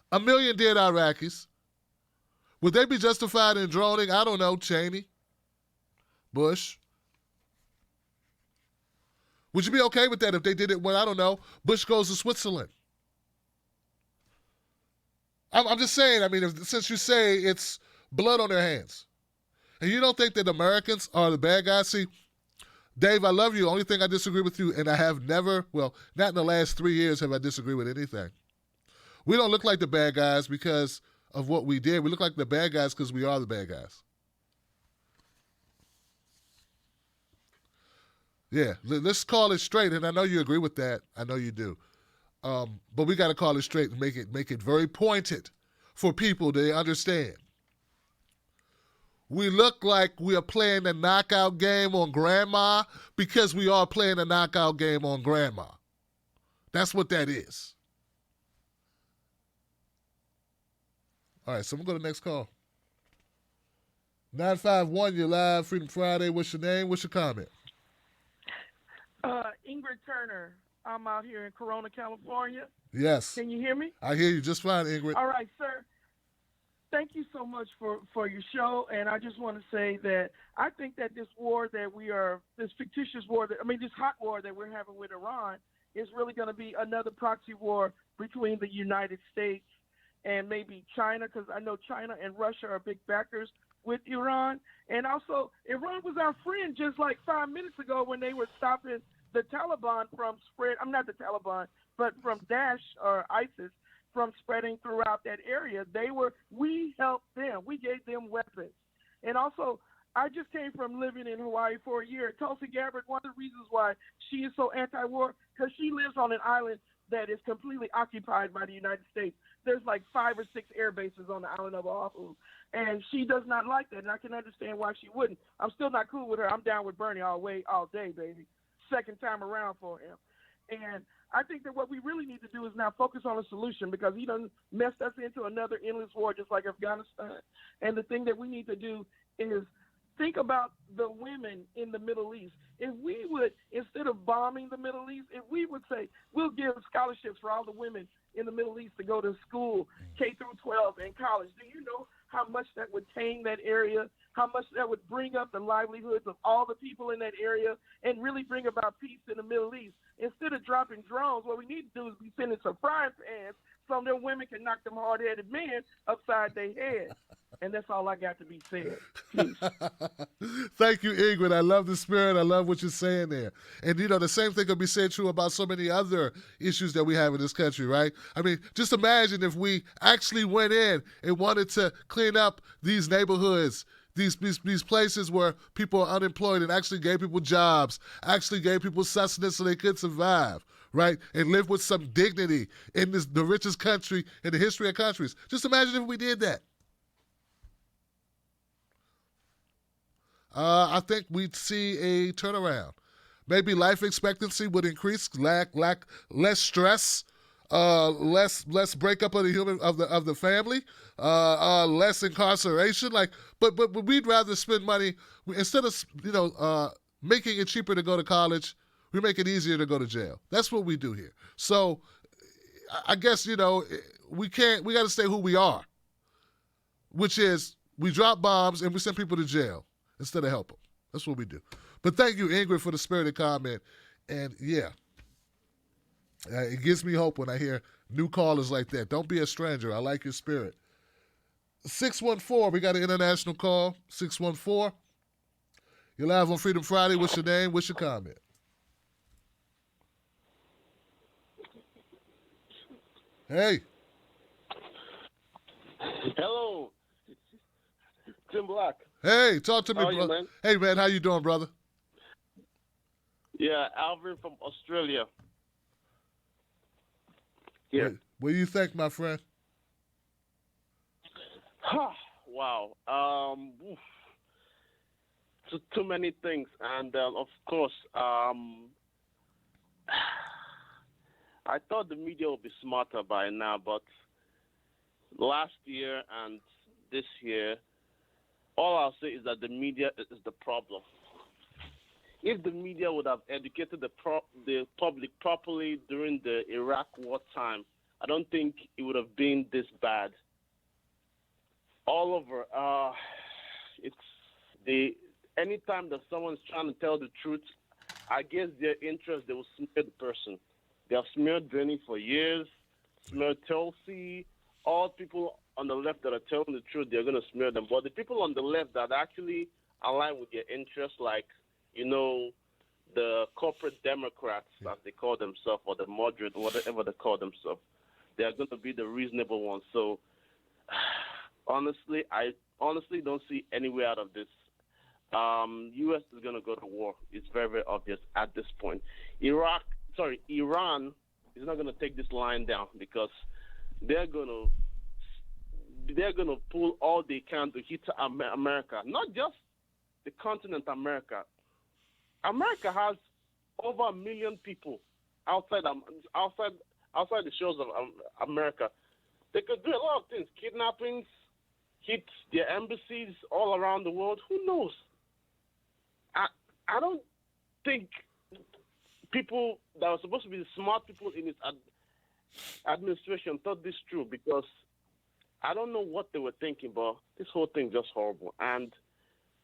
A: 1 million dead Iraqis. Would they be justified in droning, I don't know, Cheney, Bush? Would you be okay with that if they did it when, I don't know, Bush goes to Switzerland? I'm just saying, I mean, since you say it's blood on their hands, and you don't think that Americans are the bad guys. See, Dave, I love you. Only thing I disagree with you, and I have never, well, not in the last 3 years have I disagreed with anything. We don't look like the bad guys because of what we did. We look like the bad guys because we are the bad guys. Yeah, let's call it straight, and I know you agree with that. I know you do. But we got to call it straight and make it very pointed for people to understand. We look like we are playing a knockout game on grandma because we are playing a knockout game on grandma. That's what that is. All right, so I'm going to go to the next call. 951, you're live, Freedom Friday. What's your name? What's your comment?
L: Ingrid Turner. I'm out here in Corona, California.
A: Yes.
L: Can you hear me?
A: I hear you just fine, Ingrid.
L: All right, sir. Thank you so much for your show. And I just want to say that I think that this war that this fictitious war, this hot war that we're having with Iran is really going to be another proxy war between the United States and maybe China, because I know China and Russia are big backers with Iran. And also, Iran was our friend just like 5 minutes ago when they were stopping the Taliban from from Daesh or ISIS from spreading throughout that area. We helped them. We gave them weapons. And also, I just came from living in Hawaii for a year. Tulsi Gabbard, one of the reasons why she is so anti-war, because she lives on an island that is completely occupied by the United States. There's like 5 or 6 air bases on the island of Oahu, and she does not like that, and I can understand why she wouldn't. I'm still not cool with her. I'm down with Bernie all day, baby. Second time around for him. And I think that what we really need to do is now focus on a solution, because he done messed us into another endless war just like Afghanistan. And the thing that we need to do is think about the women in the Middle East. If we would, instead of bombing the Middle East, if we would say, we'll give scholarships for all the women in the Middle East to go to school, K through 12 and college, do you know how much that would tame that area, how much that would bring up the livelihoods of all the people in that area and really bring about peace in the Middle East? Instead of dropping drones, what we need to do is be sending some frying pans so them women can knock them hard-headed men upside their head. And that's all I got to be said.
A: Thank you, Ingrid. I love the spirit. I love what you're saying there. And, the same thing could be said true about so many other issues that we have in this country, right? I mean, just imagine if we actually went in and wanted to clean up these neighborhoods, these places where people are unemployed, and actually gave people jobs, actually gave people sustenance so they could survive, right? And live with some dignity in the richest country in the history of countries. Just imagine if we did that. I think we'd see a turnaround. Maybe life expectancy would increase, less stress, less breakup of the family, less incarceration. But we'd rather spend money instead of making it cheaper to go to college. We make it easier to go to jail. That's what we do here. So I guess we got to stay who we are, which is we drop bombs and we send people to jail instead of help them. That's what we do. But thank you, Ingrid, for the spirited comment. And yeah, it gives me hope when I hear new callers like that. Don't be a stranger. I like your spirit. 614, we got an international call. 614. You're live on Freedom Friday. What's your name? What's your comment? Hey.
M: Hello. Tim Black.
A: Hey, talk to me,
M: How are you,
A: brother.
M: man?
A: Hey, man, how you doing, brother?
M: Yeah, Alvin from Australia. Yeah.
A: What do you think, my friend?
M: Wow. Too many things, and of course, I thought the media would be smarter by now, but last year and this year, all I'll say is that the media is the problem. If the media would have educated the public properly during the Iraq war time, I don't think it would have been this bad. All over, anytime that someone's trying to tell the truth, I guess their interest, they will smear the person. They have smeared Bernie for years, smeared Tulsi, all people on the left that are telling the truth, they're going to smear them. But the people on the left that actually align with their interests, like, the corporate Democrats, as they call themselves, or the moderate, whatever they call themselves, they are going to be the reasonable ones. So, honestly, I don't see any way out of this. U.S. is going to go to war. It's very, very obvious at this point. Iran is not going to take this line down because they're going to pull all they can to hit America, not just the continent America. America has over 1 million people outside the shores of America. They could do a lot of things, kidnappings, hit their embassies all around the world. Who knows? I don't think people that are supposed to be the smart people in its administration thought this through, because I don't know what they were thinking, but this whole thing is just horrible. And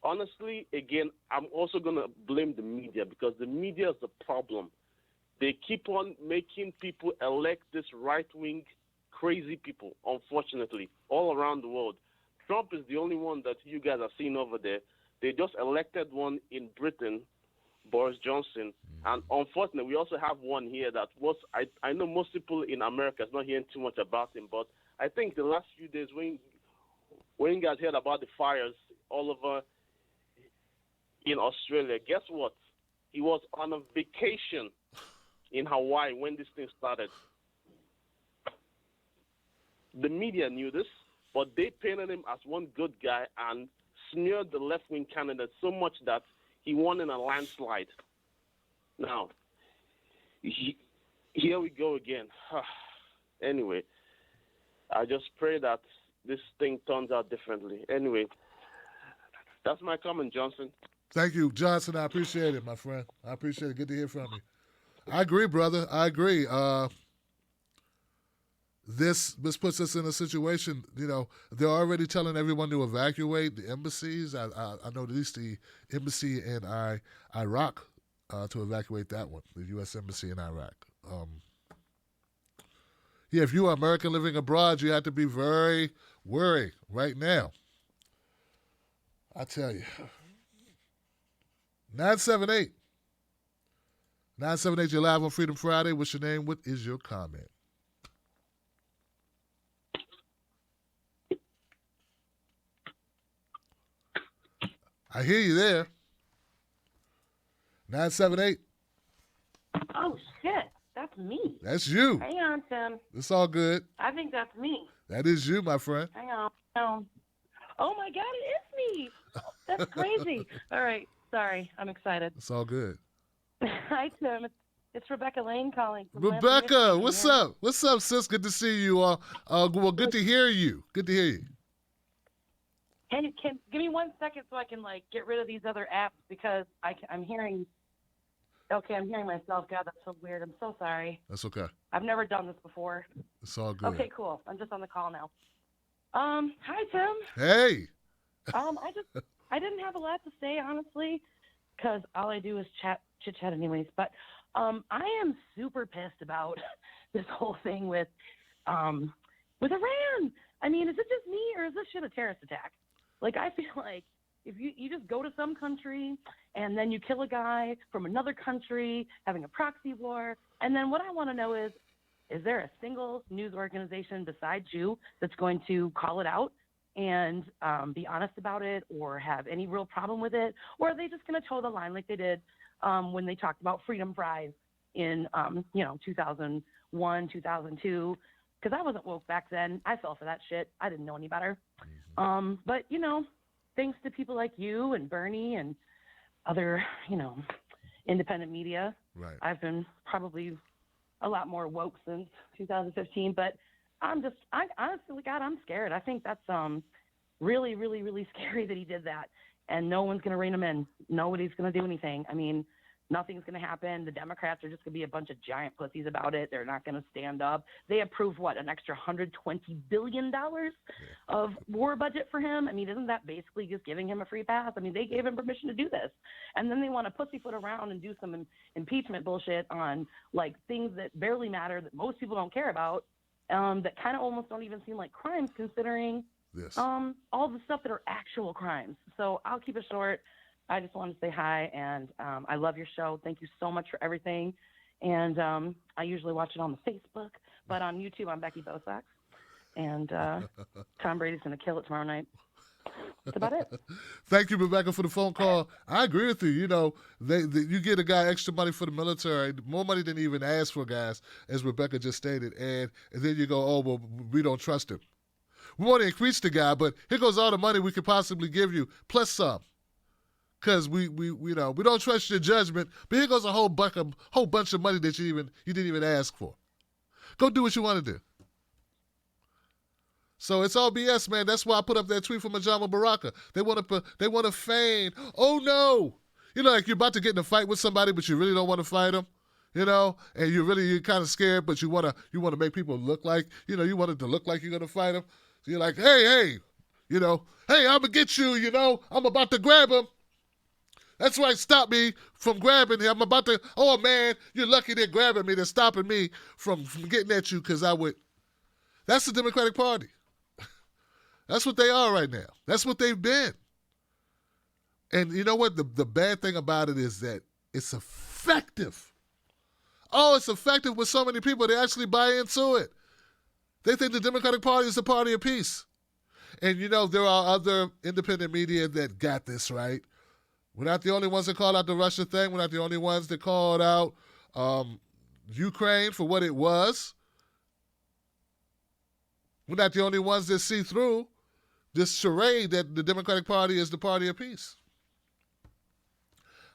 M: honestly, again, I'm also going to blame the media, because the media is the problem. They keep on making people elect this right-wing crazy people, unfortunately, all around the world. Trump is the only one that you guys are seeing over there. They just elected one in Britain, Boris Johnson. And unfortunately, we also have one here that I know most people in America is not hearing too much about him, but I think the last few days when you guys heard about the fires all over in Australia, guess what? He was on a vacation in Hawaii when this thing started. The media knew this, but they painted him as one good guy and smeared the left-wing candidate so much that he won in a landslide. Now, here we go again. Anyway, I just pray that this thing turns out differently. Anyway, that's my comment, Johnson.
A: Thank you, Johnson. I appreciate it, my friend. I appreciate it. Good to hear from you. I agree, brother. I agree. This puts us in a situation, they're already telling everyone to evacuate the embassies. I know at least the embassy in Iraq to evacuate that one, the U.S. Embassy in Iraq. If you are American living abroad, you have to be very worried right now. I tell you. 978. 978, you're live on Freedom Friday. What's your name? What is your comment? I hear you there. 978.
N: Oh, shit. That's me.
A: That's you.
N: Hang on, Tim.
A: It's all good.
N: I think that's me.
A: That is you, my friend.
N: Hang on. Oh, my God, it is me. That's crazy. All right. Sorry. I'm excited.
A: It's all good.
N: Hi, Tim. It's Rebecca Lane calling. From
A: Rebecca,
N: Lansing,
A: what's
N: Michigan.
A: up? What's up, sis? Good to see you. Well, good to hear you. Good to hear you.
N: Can give me 1 second so I can get rid of these other apps because I'm hearing. Okay, I'm hearing myself. God, that's so weird. I'm so sorry.
A: That's okay.
N: I've never done this before.
A: It's all good.
N: Okay, cool. I'm just on the call now. Hi, Tim.
A: Hey.
N: I didn't have a lot to say, honestly, because all I do is chit chat anyways. But I am super pissed about this whole thing with Iran. I mean, is it just me or is this shit a terrorist attack? I feel like if you just go to some country and then you kill a guy from another country having a proxy war, and then what I want to know is there a single news organization besides you that's going to call it out and be honest about it or have any real problem with it? Or are they just going to toe the line like they did when they talked about freedom fries in, 2001, 2002? Because I wasn't woke back then. I fell for that shit. I didn't know any better. But, thanks to people like you and Bernie and other, independent media,
A: right.
N: I've been probably a lot more woke since 2015. But I honestly, God, I'm scared. I think that's really, really, really scary that he did that. And no one's going to rein him in. Nobody's going to do anything. I mean, nothing's going to happen. The Democrats are just going to be a bunch of giant pussies about it. They're not going to stand up. They approved, an extra $120 billion of war budget for him? I mean, isn't that basically just giving him a free pass? I mean, they gave him permission to do this. And then they want to pussyfoot around and do some impeachment bullshit on, things that barely matter, that most people don't care about, that kind of almost don't even seem like crimes considering all the stuff that are actual crimes. So I'll keep it short. I just wanted to say hi, and I love your show. Thank you so much for everything. And I usually watch it on the Facebook, but on YouTube, I'm Becky Bosax. And Tom Brady's going to kill it tomorrow night. That's about it.
A: Thank you, Rebecca, for the phone call. I agree with you. You get a guy extra money for the military, more money than he even asked for, guys, as Rebecca just stated. And then you go, oh, well, we don't trust him. We want to increase the guy, but here goes all the money we could possibly give you, plus some. Because we don't trust your judgment, but here goes a whole bunch of money that you didn't even ask for. Go do what you want to do. So it's all BS, man. That's why I put up that tweet from Majama Baraka. They want to feign. Oh no, you're about to get in a fight with somebody, but you really don't want to fight them. And you're kind of scared, but you want to make people look like you want it to look like you're gonna fight them. So you're like, hey, hey, I'm gonna get you. I'm about to grab him. That's right, stop me from grabbing him. I'm about to, oh man, you're lucky they're grabbing me. They're stopping me from getting at you because I would. That's the Democratic Party. That's what they are right now. That's what they've been. And you know what? The bad thing about it is that it's effective. Oh, it's effective with so many people. They actually buy into it. They think the Democratic Party is the party of peace. And there are other independent media that got this right. We're not the only ones that called out the Russia thing. We're not the only ones that called out Ukraine for what it was. We're not the only ones that see through this charade that the Democratic Party is the party of peace.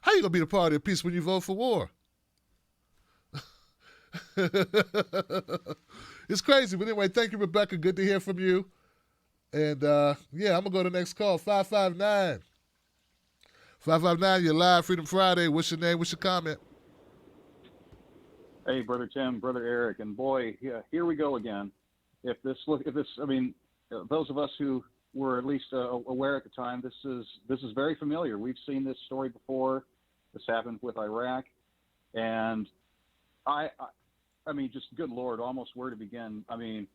A: How you going to be the party of peace when you vote for war? It's crazy. But anyway, thank you, Rebecca. Good to hear from you. And, I'm going to go to the next call, 559. 559, you're live, Freedom Friday. What's your name? What's your comment?
O: Hey, Brother Tim, Brother Eric, and boy, here we go again. Those of us who were at least aware at the time, this is very familiar. We've seen this story before. This happened with Iraq, and I mean, just good Lord, almost where to begin. I mean,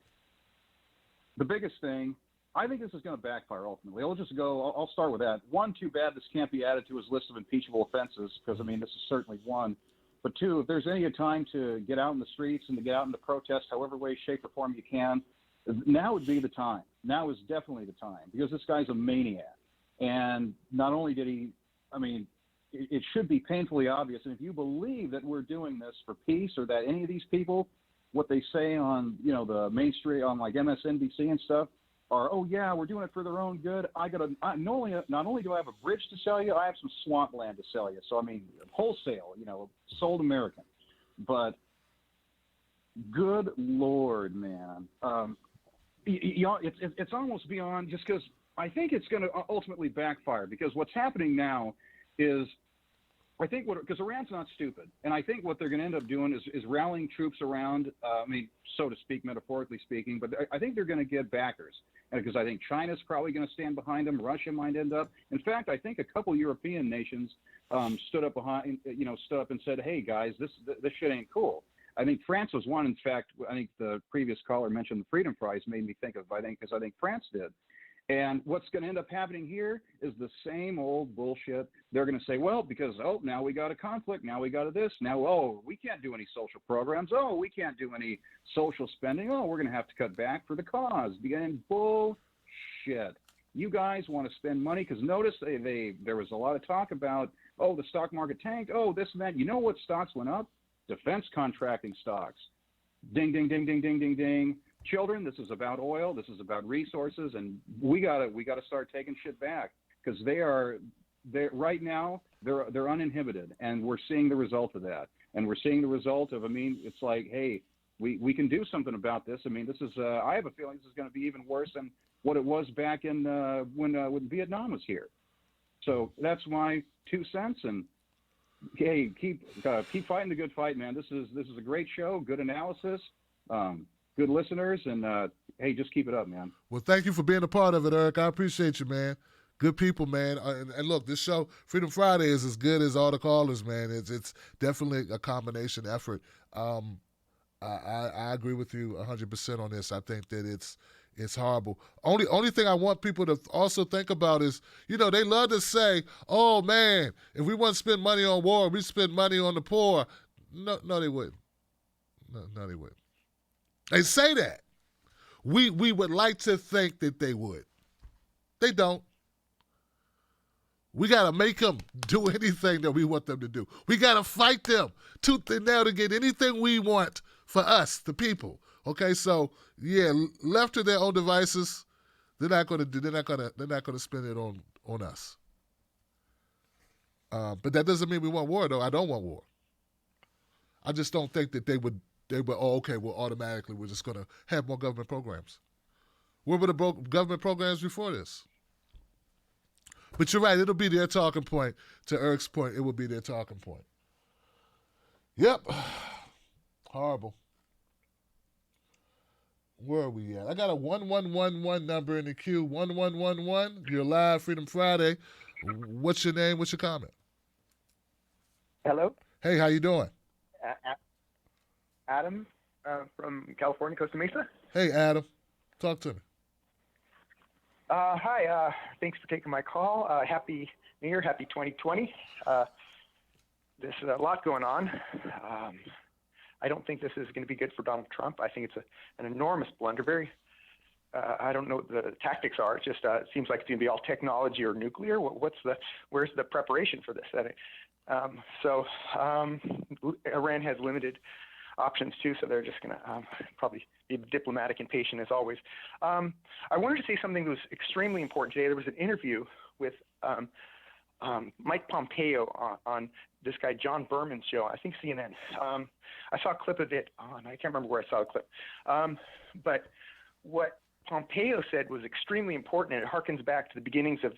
O: the biggest thing I think this is going to backfire ultimately. I'll start with that. One, too bad this can't be added to his list of impeachable offenses because, I mean, this is certainly one. But two, if there's any time to get out in the streets and to get out into protest, however way, shape, or form you can, now would be the time. Now is definitely the time because this guy's a maniac. And not only did he, I mean, it should be painfully obvious. And if you believe that we're doing this for peace or that any of these people, what they say on, the mainstream, on like MSNBC and stuff, are, oh yeah, we're doing it for their own good. Not only do I have a bridge to sell you, I have some swampland to sell you. So I mean, wholesale, sold American. But good Lord, man, it's almost beyond just because I think it's going to ultimately backfire because what's happening now is. I think because Iran's not stupid, and I think what they're going to end up doing is rallying troops around, so to speak, metaphorically speaking, but I think they're going to get backers, and because I think China's probably going to stand behind them, Russia might end up. In fact, I think a couple European nations stood up and said, hey guys, this shit ain't cool. I think France was one. In fact, I think the previous caller mentioned the Freedom Prize made me think of, because I think France did. And what's going to end up happening here is the same old bullshit. They're going to say, well, because, now we got a conflict. Now we got this. Now, we can't do any social programs. We can't do any social spending. We're going to have to cut back for the cause. Beginning bullshit. You guys want to spend money because notice there was a lot of talk about, the stock market tanked. This and that. You know what stocks went up? Defense contracting stocks. Ding, ding, ding, ding, ding, ding, ding. Children, this is about oil. This is about resources, and we gotta start taking shit back because they're right now they're uninhibited, and we're seeing the result of that. And we're seeing the result of. It's like, hey, we can do something about this. This is. I have a feeling this is going to be even worse than what it was back in when Vietnam was here. So that's my 2 cents. And hey, keep fighting the good fight, man. This is a great show. Good analysis. Good listeners, and hey, just keep it up, man.
A: Well, thank you for being a part of it, Eric. I appreciate you, man. Good people, man. And look, this show, Freedom Friday, is as good as all the callers, man. It's definitely a combination effort. I agree with you 100% on this. I think that it's horrible. Only thing I want people to also think about is, they love to say, oh, man, if we want to spend money on war, we spend money on the poor. No, they wouldn't. No, they wouldn't. They say that. We would like to think that they would. They don't. We got to make them do anything that we want them to do. We got to fight them tooth and nail to get anything we want for us, the people. Okay, so yeah, left to their own devices, they're not going to spend it on us. But that doesn't mean we want war, though. I don't want war. I just don't think that they would, automatically we're just going to have more government programs. Where were the government programs before this? But you're right, it'll be their talking point. To Eric's point, it will be their talking point. Yep. Horrible. Where are we at? I got a 1111 number in the queue. 1111. You're live, Freedom Friday. What's your name? What's your comment?
P: Hello.
A: Hey, how you doing?
P: Adam from California, Costa Mesa.
A: Hey, Adam. Talk to me.
P: Hi. Thanks for taking my call. Happy New Year. Happy 2020. There's a lot going on. I don't think this is going to be good for Donald Trump. I think it's an enormous blunder. I don't know what the tactics are. It just it seems like it's going to be all technology or nuclear. Where's the preparation for this? Iran has limited options too, so they're just going to probably be diplomatic and patient as always. I wanted to say something that was extremely important today. There was an interview with Mike Pompeo on this guy John Berman's show, I think CNN. I saw a clip of it on, I can't remember where I saw the clip. But what Pompeo said was extremely important, and it harkens back to the beginnings of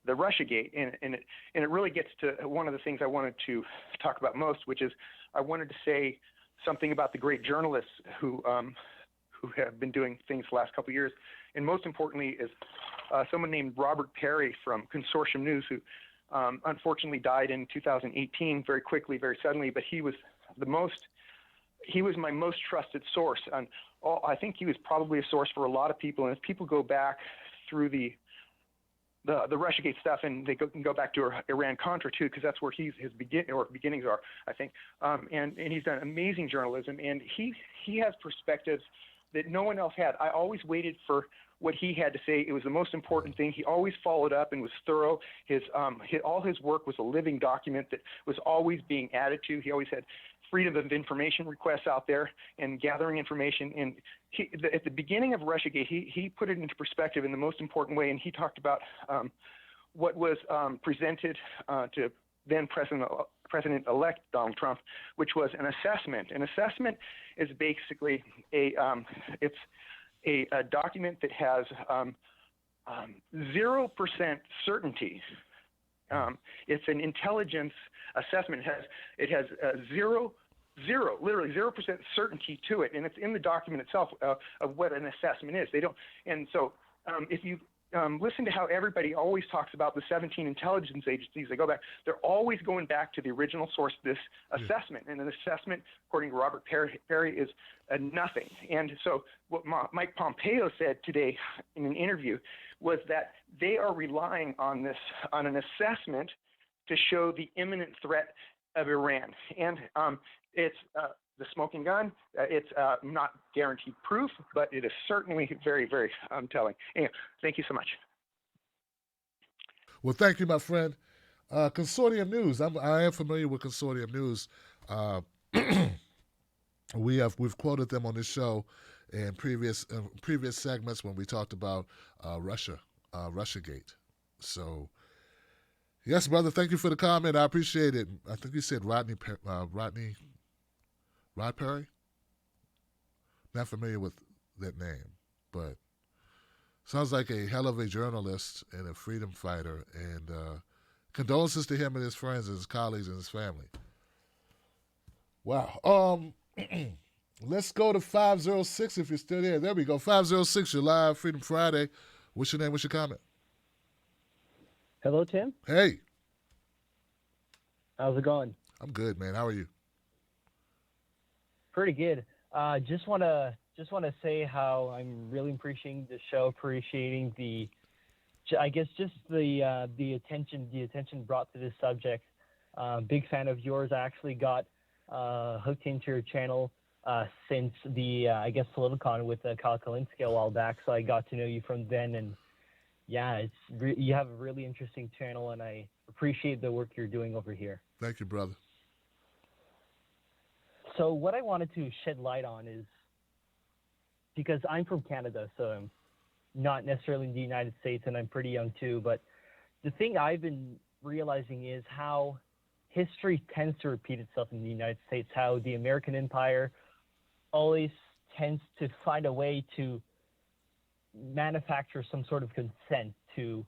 P: the Russiagate, and it really gets to one of the things I wanted to talk about most, which is I wanted to say something about the great journalists who have been doing things the last couple of years, and most importantly is someone named Robert Perry from Consortium News, who unfortunately died in 2018 very quickly, very suddenly, but he was the most he was my most trusted source. And I think he was probably a source for a lot of people. And if people go back through the Russiagate stuff, and they can go back to Iran-Contra too, because that's where his beginnings are, I think. And he's done amazing journalism, and he has perspectives that no one else had. I always waited for what he had to say. It was the most important thing. He always followed up and was thorough. All his work was a living document that was always being added to. He always had freedom of information requests out there and gathering information. And at the beginning of Russiagate, he put it into perspective in the most important way, and he talked about what was presented to then President-elect Donald Trump, which was an assessment. An assessment is basically a document that has 0% certainty. It's an intelligence assessment. It has literally 0% certainty to it, and it's in the document itself of what an assessment is. They don't, and so if you listen to how everybody always talks about the 17 intelligence agencies, they go back. They're always going back to the original source of this assessment, and an assessment, according to Robert Perry, is nothing. And so what Mike Pompeo said today in an interview was that they are relying on an assessment to show the imminent threat of Iran. And it's the smoking gun. It's not guaranteed proof, but it is certainly very, very telling. Anyway, thank you so much.
A: Well, thank you, my friend. Consortium News. I am familiar with Consortium News. We've quoted them on this show in previous segments when we talked about Russiagate. So, yes, brother. Thank you for the comment. I appreciate it. I think you said Rod Perry? Not familiar with that name, but sounds like a hell of a journalist and a freedom fighter. And condolences to him and his friends and his colleagues and his family. Wow. Let's go to 506 if you're still there. There we go. 506, you're live, Freedom Friday. What's your name? What's your comment?
Q: Hello, Tim.
A: Hey.
Q: How's it going?
A: I'm good, man. How are you?
Q: Pretty good. Just want to say how I'm really appreciating the show, appreciating the attention brought to this subject. Big fan of yours. I actually got hooked into your channel since the Politicon with Kyle Kulinski a while back, so I got to know you from then. And yeah, you have a really interesting channel, and I appreciate the work you're doing over here.
A: Thank you, brother.
Q: So what I wanted to shed light on is, because I'm from Canada, so I'm not necessarily in the United States, and I'm pretty young too, but the thing I've been realizing is how history tends to repeat itself in the United States, how the American empire always tends to find a way to manufacture some sort of consent to,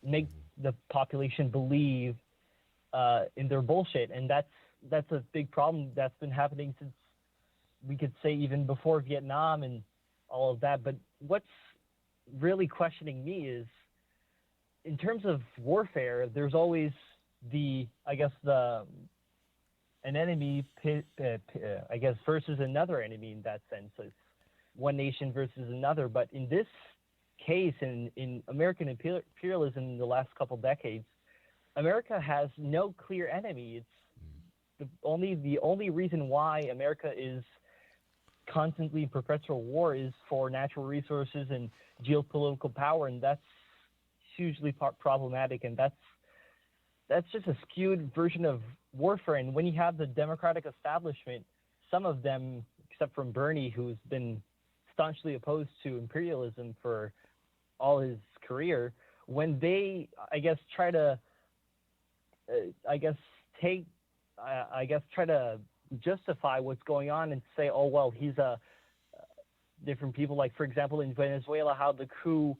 Q: make the population believe in their bullshit. And that's a big problem that's been happening since, we could say, even before Vietnam and all of that. But what's really questioning me is, in terms of warfare, there's always an enemy, versus another enemy in that sense. So it's one nation versus another. But in this case, in American imperialism in the last couple decades, America has no clear enemy. It's the only reason why America is constantly in perpetual war is for natural resources and geopolitical power, and that's hugely problematic. And that's just a skewed version of warfare. And when you have the Democratic establishment, some of them, except from Bernie, who's been staunchly opposed to imperialism for all his career, when they, try to justify what's going on and say, oh, well, he's different people, like, for example, in Venezuela, how the coup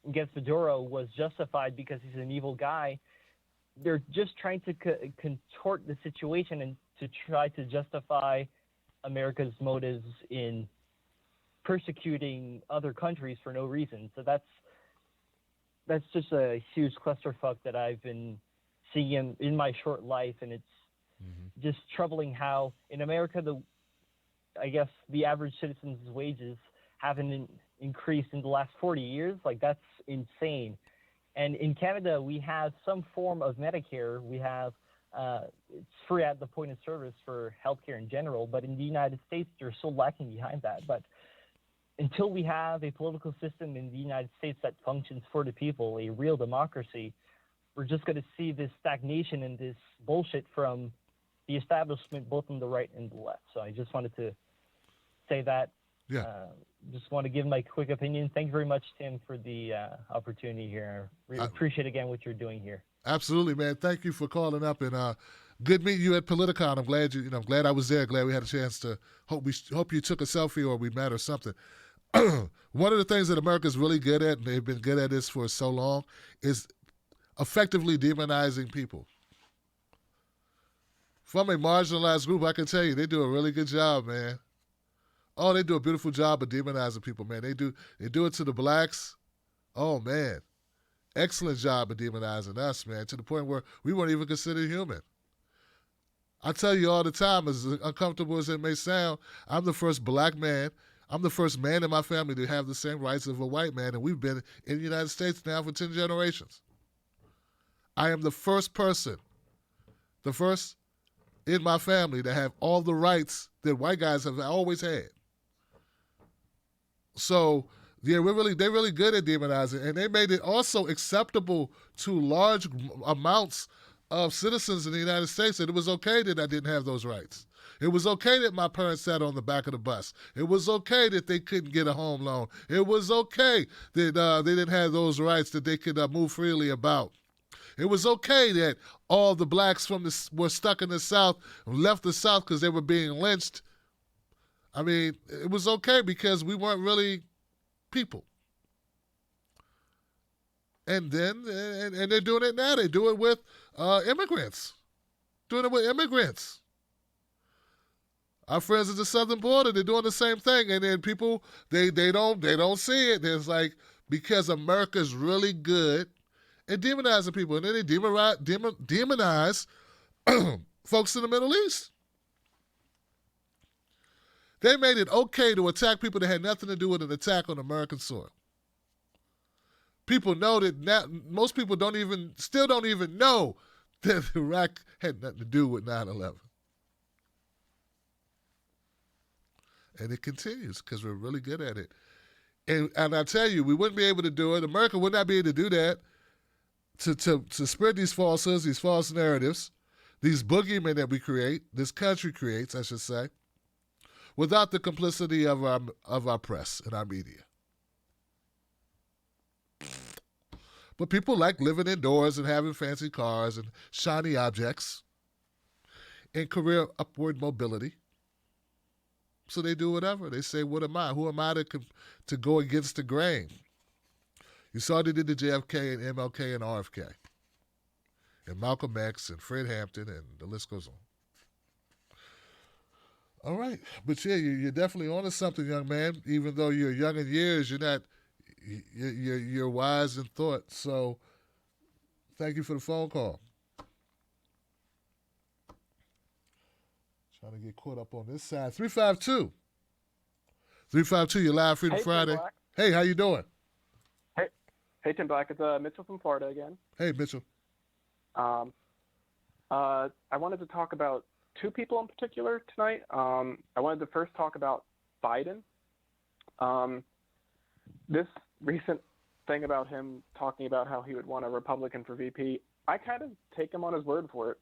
Q: against Maduro was justified because he's an evil guy. They're just trying to contort the situation and to try to justify America's motives in persecuting other countries for no reason. So that's just a huge clusterfuck that I've been seeing in my short life, and just troubling how in America, I guess the average citizen's wages haven't increased in the last 40 years. Like, that's insane. And in Canada, we have some form of Medicare. We have it's free at the point of service for healthcare in general, but in the United States, they're so lacking behind that. But until we have a political system in the United States that functions for the people, a real democracy, we're just going to see this stagnation and this bullshit from the establishment, both on the right and the left. So I just wanted to say that.
A: Yeah.
Q: Just want to give my quick opinion. Thank you very much, Tim, for the opportunity here. Really appreciate again what you're doing here.
A: Absolutely, man. Thank you for calling up, and good meeting you at Politicon. I'm glad I'm glad I was there. Glad we had a chance to hope you took a selfie or we met or something. One of the things that America's really good at, and they've been good at this for so long, is effectively demonizing people. From a marginalized group, I can tell you they do a really good job, man. Oh, they do a beautiful job of demonizing people, man. They do it to the blacks. Oh, man. Excellent job of demonizing us, man, to the point where we weren't even considered human. I tell you all the time, as uncomfortable as it may sound, I'm the first black man. I'm the first man in my family to have the same rights of a white man, and we've been in the United States now for 10 generations. I am the first person, the first in my family to have all the rights that white guys have always had. So, yeah, they're really good at demonizing, and they made it also acceptable to large amounts of citizens in the United States that it was okay that I didn't have those rights. It was okay that my parents sat on the back of the bus. It was okay that they couldn't get a home loan. It was okay that they didn't have those rights, that they could move freely about. It was okay that all the blacks were stuck in the South, left the South because they were being lynched. I mean, it was okay because we weren't really people. And then, and they're doing it now. They do it with immigrants. Doing it with immigrants. Our friends at the southern border, they're doing the same thing. And then people, they don't see it. It's like, because America's really good at demonizing people. And then they demonize folks in the Middle East. They made it okay to attack people that had nothing to do with an attack on American soil. People know that most people still don't even know that Iraq had nothing to do with 9/11. And it continues because we're really good at it. And I tell you, we wouldn't be able to do it. America would not be able to do that, to spread these falsehoods, these false narratives, these boogeymen that we create, this country creates, I should say, without the complicity of our press and our media. But people like living indoors and having fancy cars and shiny objects and career upward mobility. So they do whatever. They say, what am I? Who am I to go against the grain? You saw they did the JFK and MLK and RFK and Malcolm X and Fred Hampton, and the list goes on. All right. But yeah, you're definitely onto something, young man. Even though you're young in years, you're wise in thought. So thank you for the phone call. Trying to get caught up on this side. 352. You're live, Freedom Friday. Hey, how you doing?
R: Hey, Tim Black. It's Mitchell from Florida again.
A: Hey, Mitchell.
R: I wanted to talk about two people in particular tonight. I wanted to first talk about Biden. This recent thing about him talking about how he would want a Republican for VP, I kind of take him on his word for it.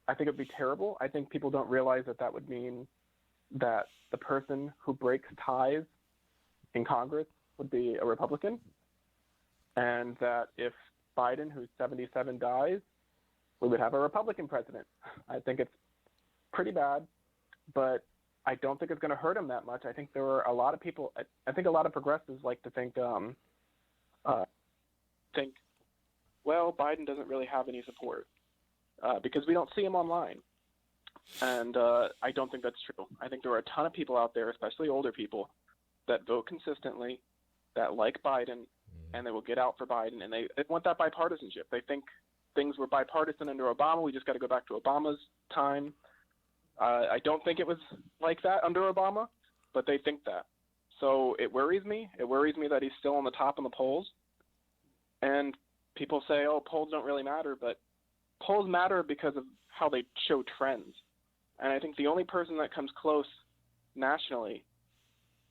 R: I think it would be terrible. I think people don't realize that would mean that the person who breaks ties in Congress would be a Republican, and that if Biden, who's 77, dies, we would have a Republican president. I think it's pretty bad, but I don't think it's going to hurt him that much. I think there are a lot of people, I think a lot of progressives like to think, well, Biden doesn't really have any support because we don't see him online. And I don't think that's true. I think there are a ton of people out there, especially older people, that vote consistently, that like Biden, and they will get out for Biden, and they want that bipartisanship. They think things were bipartisan under Obama. We just got to go back to Obama's time. I don't think it was like that under Obama, but they think that. So it worries me. It worries me that he's still on the top in the polls. And people say, oh, polls don't really matter, but polls matter because of how they show trends. And I think the only person that comes close nationally,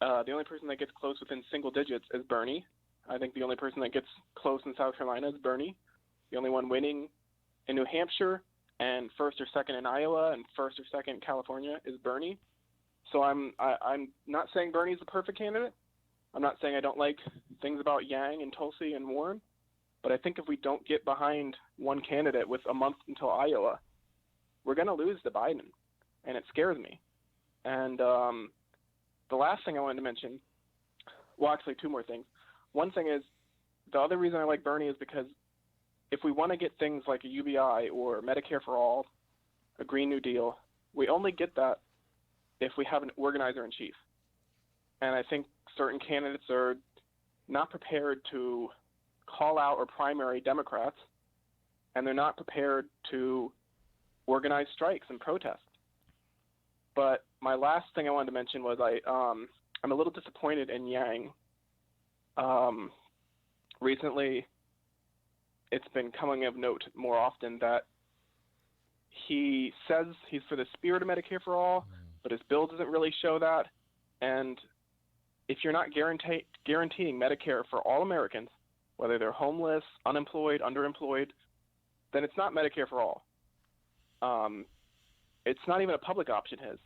R: the only person that gets close within single digits is Bernie. I think the only person that gets close in South Carolina is Bernie. The only one winning in New Hampshire and first or second in Iowa and first or second in California is Bernie. So I'm not saying Bernie's the perfect candidate. I'm not saying I don't like things about Yang and Tulsi and Warren. But I think if we don't get behind one candidate with a month until Iowa, we're going to lose to Biden. And it scares me. And the last thing I wanted to mention, well, actually two more things. One thing is, the other reason I like Bernie is because if we want to get things like a UBI or Medicare for All, a Green New Deal, we only get that if we have an organizer-in-chief. And I think certain candidates are not prepared to call out or primary Democrats, and they're not prepared to organize strikes and protests. But my last thing I wanted to mention was I'm a little disappointed in Yang. Recently, it's been coming of note more often that he says he's for the spirit of Medicare for All, but his bill doesn't really show that. And if you're not guaranteeing Medicare for all Americans, whether they're homeless, unemployed, underemployed, then it's not Medicare for all. It's not even a public option, his.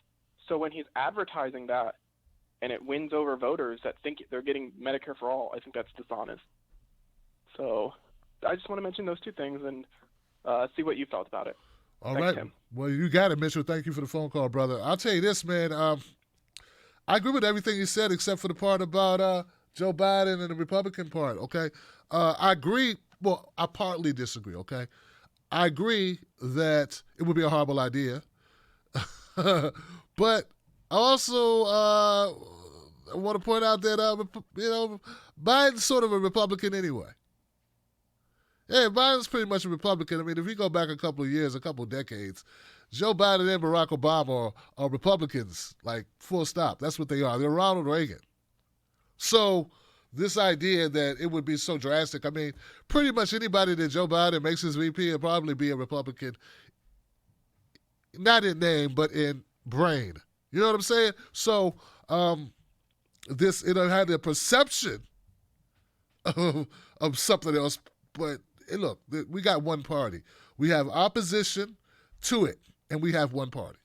R: So when he's advertising that and it wins over voters that think they're getting Medicare for all, I think that's dishonest. So I just want to mention those two things and see what you felt about it.
A: All
R: Thanks,
A: right.
R: Tim.
A: Well, you got it, Mitchell. Thank you for the phone call, brother. I'll tell you this, man. I agree with everything you said except for the part about Joe Biden and the Republican part, okay? I agree. Well, I partly disagree, okay? I agree that it would be a horrible idea. But I also want to point out that, Biden's sort of a Republican anyway. Yeah, Biden's pretty much a Republican. I mean, if you go back a couple of years, a couple of decades, Joe Biden and Barack Obama are Republicans, like full stop. That's what they are. They're Ronald Reagan. So this idea that it would be so drastic, I mean, pretty much anybody that Joe Biden makes his VP will probably be a Republican, not in name, but in brain. You know what I'm saying? So it had the perception of something else, but look, we got one party. We have opposition to it, and we have one party.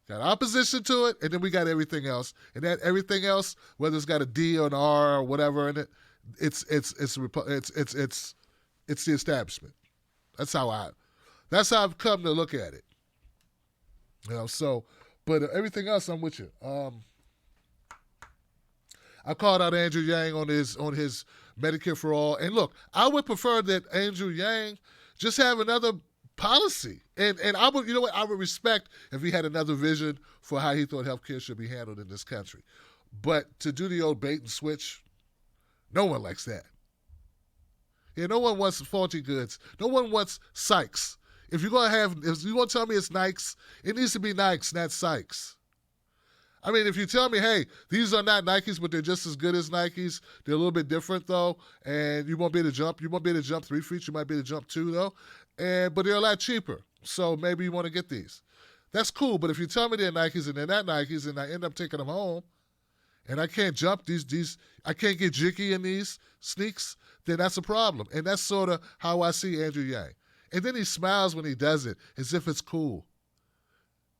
A: Got opposition to it, and then we got everything else. And that everything else, whether it's got a D or an R or whatever in it, it's the establishment. That's how I've come to look at it. But everything else, I'm with you. I called out Andrew Yang on his Medicare for All, and look, I would prefer that Andrew Yang just have another policy, and I would, I would respect if he had another vision for how he thought healthcare should be handled in this country. But to do the old bait and switch, no one likes that. Yeah, no one wants faulty goods. No one wants Sykes. If you want to tell me it's Nikes, it needs to be Nikes, not Sykes. I mean, if you tell me, hey, these are not Nikes, but they're just as good as Nikes, they're a little bit different, though, and you won't be able to jump. You won't be able to jump 3 feet. You might be able to jump 2, though, but they're a lot cheaper, so maybe you want to get these. That's cool, but if you tell me they're Nikes and they're not Nikes and I end up taking them home and I can't jump I can't get jiggy in these sneaks, then that's a problem. And that's sort of how I see Andrew Yang. And then he smiles when he does it as if it's cool.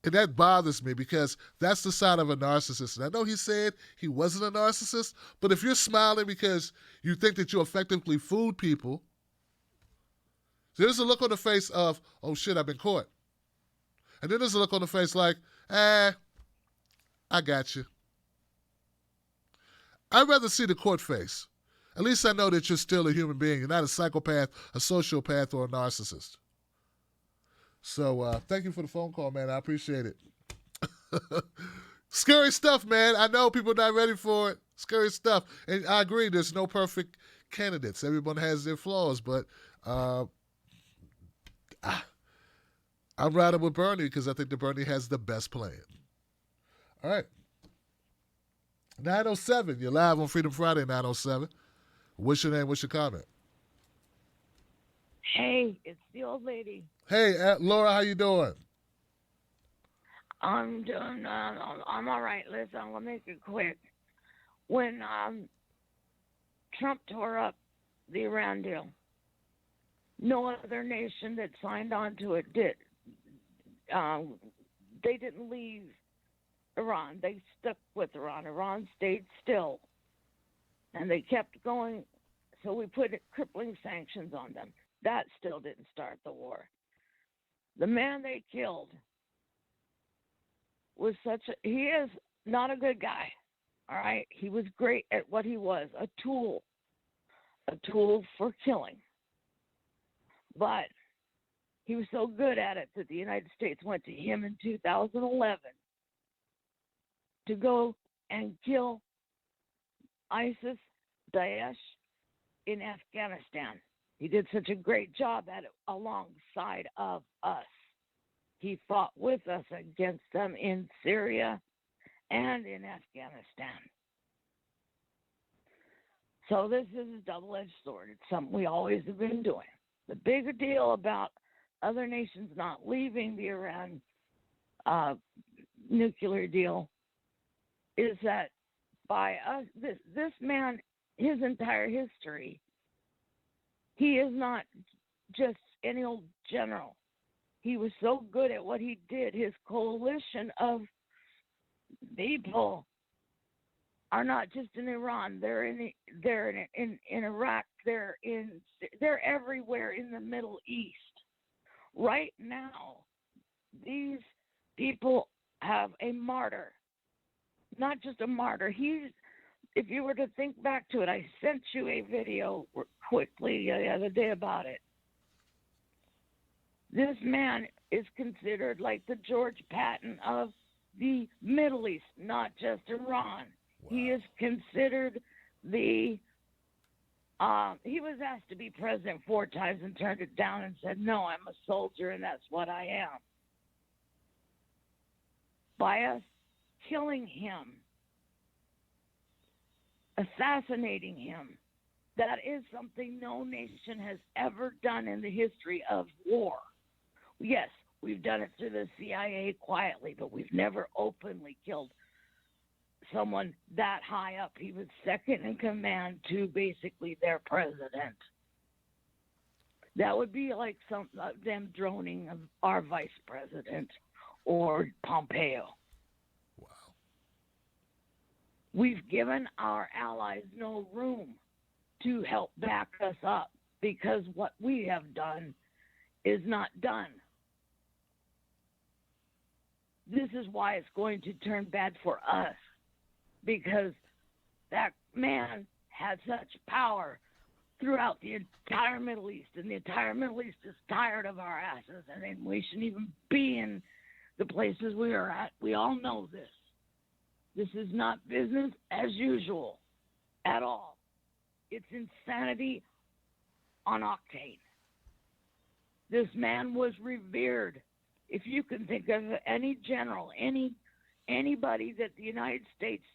A: And that bothers me because that's the side of a narcissist. And I know he said he wasn't a narcissist, but if you're smiling because you think that you effectively fooled people, there's a look on the face of, oh shit, I've been caught. And then there's a look on the face like, I got you. I'd rather see the court face. At least I know that you're still a human being. You're not a psychopath, a sociopath, or a narcissist. So thank you for the phone call, man. I appreciate it. Scary stuff, man. I know people are not ready for it. Scary stuff. And I agree, there's no perfect candidates. Everyone has their flaws, but I'm riding with Bernie because I think that Bernie has the best plan. All right. 907, you're live on Freedom Friday, 907. What's your name? What's your comment?
S: Hey, it's the old lady.
A: Hey, Laura, how you doing?
S: I'm doing. I'm all right. Listen, I'm gonna make it quick. When Trump tore up the Iran deal, no other nation that signed on to it did. They didn't leave Iran. They stuck with Iran. Iran stayed still, and they kept going. So we put crippling sanctions on them. That still didn't start the war. The man they killed was he is not a good guy, all right? He was great at what he was, a tool for killing. But he was so good at it that the United States went to him in 2011 to go and kill ISIS, Daesh in Afghanistan. He did such a great job at it alongside of us. He fought with us against them in Syria and in Afghanistan. So this is a double-edged sword. It's something we always have been doing. The bigger deal about other nations not leaving the Iran nuclear deal is that by us, this man, his entire history, he is not just any old general. He was so good at what he did. His coalition of people are not just in Iran. They're in Iraq. They're everywhere in the Middle East. Right now, these people have a martyr. Not just a martyr. If you were to think back to it, I sent you a video quickly the other day about it. This man is considered like the George Patton of the Middle East, not just Iran. Wow. He is considered he was asked to be president 4 times and turned it down and said, no, I'm a soldier and that's what I am. By us killing him, assassinating him, that is something no nation has ever done in the history of war. Yes, we've done it through the CIA quietly, but we've never openly killed someone that high up. He was second in command to basically their president. That would be like them droning our vice president or Pompeo.
A: Wow.
S: We've given our allies no room to help back us up because what we have done is not done. This is why it's going to turn bad for us, because that man had such power throughout the entire Middle East, and the entire Middle East is tired of our asses, and we shouldn't even be in the places we are at. We all know this. This is not business as usual at all. It's insanity on octane. This man was revered. If you can think of any general, anybody that the United States,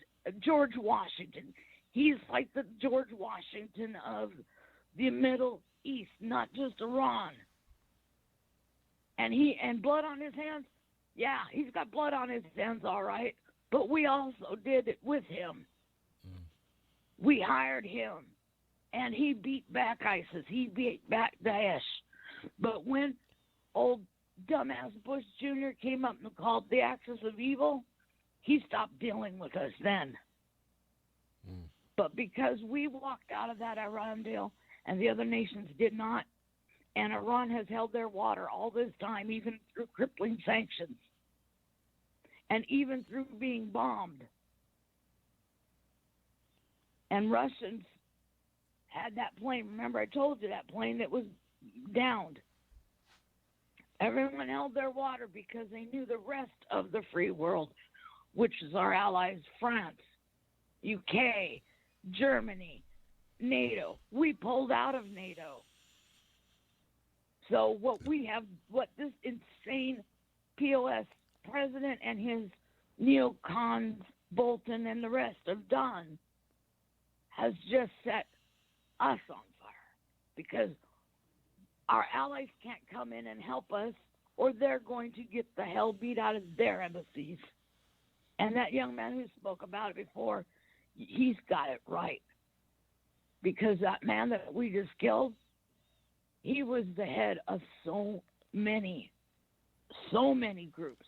S: George Washington, he's like the George Washington of the Middle East, not just Iran. And blood on his hands? Yeah, he's got blood on his hands, all right. But we also did it with him. We hired him, and he beat back ISIS. He beat back Daesh. But when old dumbass Bush Jr. came up and called the axis of evil, he stopped dealing with us then. But because we walked out of that Iran deal and the other nations did not, and Iran has held their water all this time, even through crippling sanctions, and even through being bombed. And Russians had that plane. Remember, I told you that plane that was downed. Everyone held their water because they knew the rest of the free world, which is our allies, France, UK, Germany, NATO. We pulled out of NATO. So what this insane POS president and his neocons, Bolton and the rest have done has just set us on fire, because our allies can't come in and help us, or they're going to get the hell beat out of their embassies. And that young man who spoke about it before, he's got it right. Because that man that we just killed, he was the head of so many groups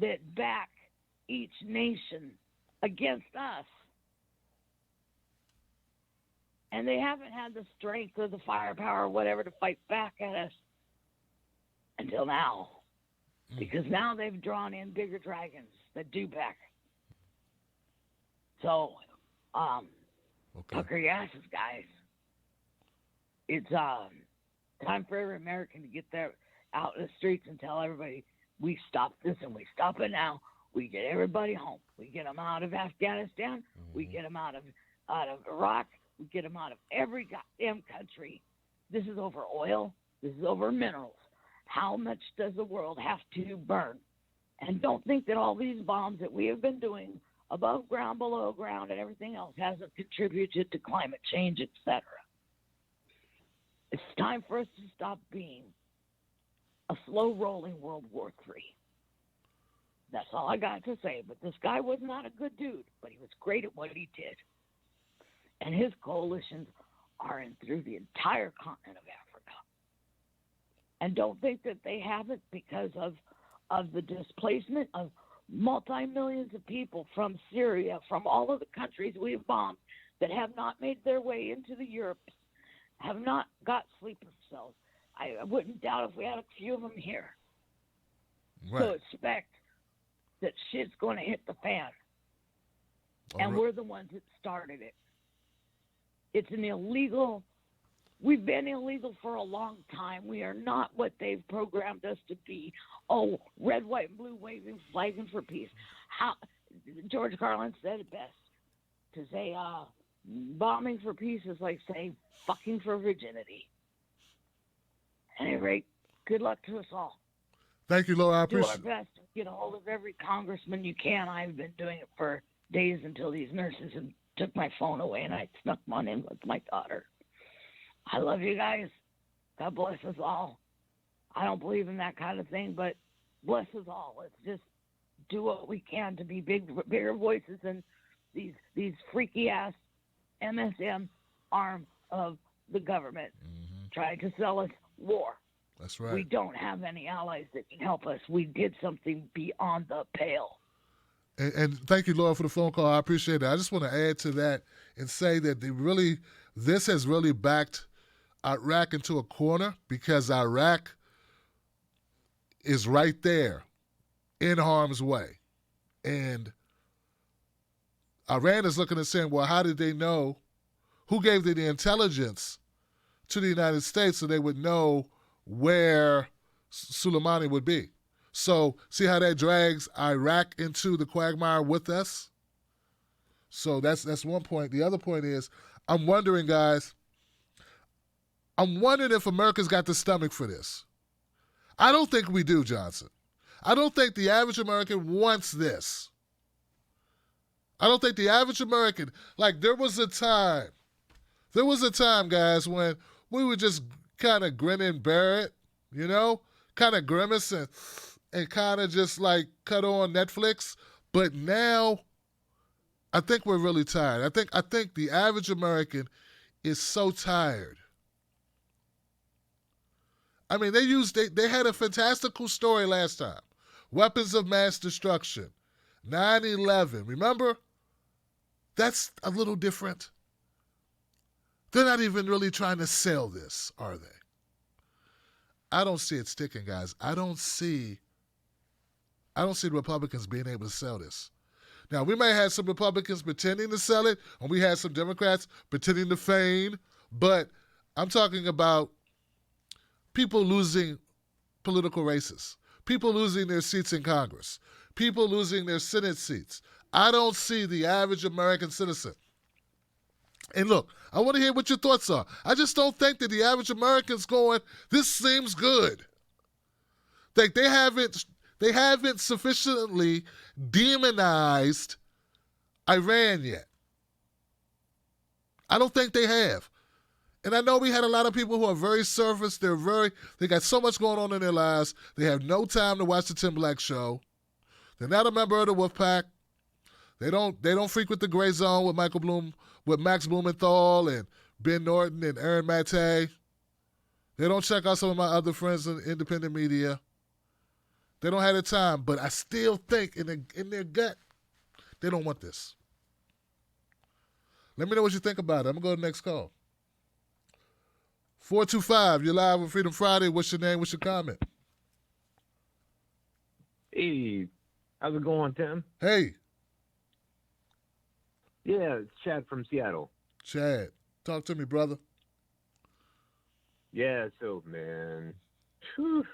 S: that back each nation against us. And they haven't had the strength or the firepower or whatever to fight back at us until now. Because now they've drawn in bigger dragons that do back. So, pucker your asses, guys. It's time for every American to get there out in the streets and tell everybody, we stop this and we stop it now. We get everybody home. We get them out of Afghanistan. We get them out of Iraq. We get them out of every goddamn country. This is over oil. This is over minerals. How much does the world have to burn? And don't think that all these bombs that we have been doing above ground, below ground, and everything else hasn't contributed to climate change, etc. It's time for us to stop being a slow-rolling World War III. That's all I got to say. But this guy was not a good dude, but he was great at what he did. And his coalitions are in through the entire continent of Africa. And don't think that they haven't because of the displacement of multi-millions of people from Syria, from all of the countries we've bombed that have not made their way into the Europe, have not got sleeper cells. I wouldn't doubt if we had a few of them here. Right. So expect that shit's going to hit the fan. And we're the ones that started it. It's an illegal. We've been illegal for a long time. We are not what they've programmed us to be. Oh, red, white, and blue, waving, flagging for peace. How George Carlin said it best. To say bombing for peace is like saying fucking for virginity. At any rate, good luck to us all.
A: Thank you, Laura. I appreciate it.
S: Do our best to get a hold of every congressman you can. I've been doing it for days until these nurses took my phone away and I snuck one in with my daughter. I love you guys. God bless us all. I don't believe in that kind of thing, but bless us all. Let's just do what we can to be bigger voices than these freaky ass MSM arm of the government trying to sell us war.
A: That's right.
S: We don't have any allies that can help us. We did something beyond the pale.
A: And thank you, Laura, for the phone call. I appreciate it. I just want to add to that and say that this has really backed Iraq into a corner, because Iraq is right there in harm's way. And Iran is looking and saying, well, how did they know? Who gave them the intelligence to the United States so they would know where Soleimani would be? So see how that drags Iraq into the quagmire with us? So that's one point. The other point is, I'm wondering, guys, if America's got the stomach for this. I don't think we do, Johnson. I don't think the average American wants this. I don't think the average American, like there was a time, guys, when we would just kind of grin and bear it, kind of grimace and kind of just like cut on Netflix. But now I think we're really tired. I think the average American is so tired. I mean, they had a fantastical story last time. Weapons of mass destruction, 9/11. Remember? That's a little different. They're not even really trying to sell this, are they? I don't see it sticking, guys. I don't see the Republicans being able to sell this. Now, we may have some Republicans pretending to sell it, and we had some Democrats pretending to feign, but I'm talking about people losing political races, people losing their seats in Congress, people losing their Senate seats. I don't see the average American citizen And look, I want to hear what your thoughts are. I just don't think that the average American's going, this seems good. Like they haven't sufficiently demonized Iran yet. I don't think they have. And I know we had a lot of people who are very surface. They got so much going on in their lives. They have no time to watch the Tim Black Show. They're not a member of the Wolfpack. They don't frequent the Gray Zone with Max Blumenthal and Ben Norton and Aaron Mate. They don't check out some of my other friends in independent media. They don't have the time, but I still think in their gut, they don't want this. Let me know what you think about it. I'm going to go to the next call. 425, you're live with Freedom Friday. What's your name? What's your comment?
T: Hey, how's it going, Tim?
A: Hey.
T: Yeah, it's Chad from Seattle.
A: Chad, talk to me, brother.
T: Yeah, so, man, whew,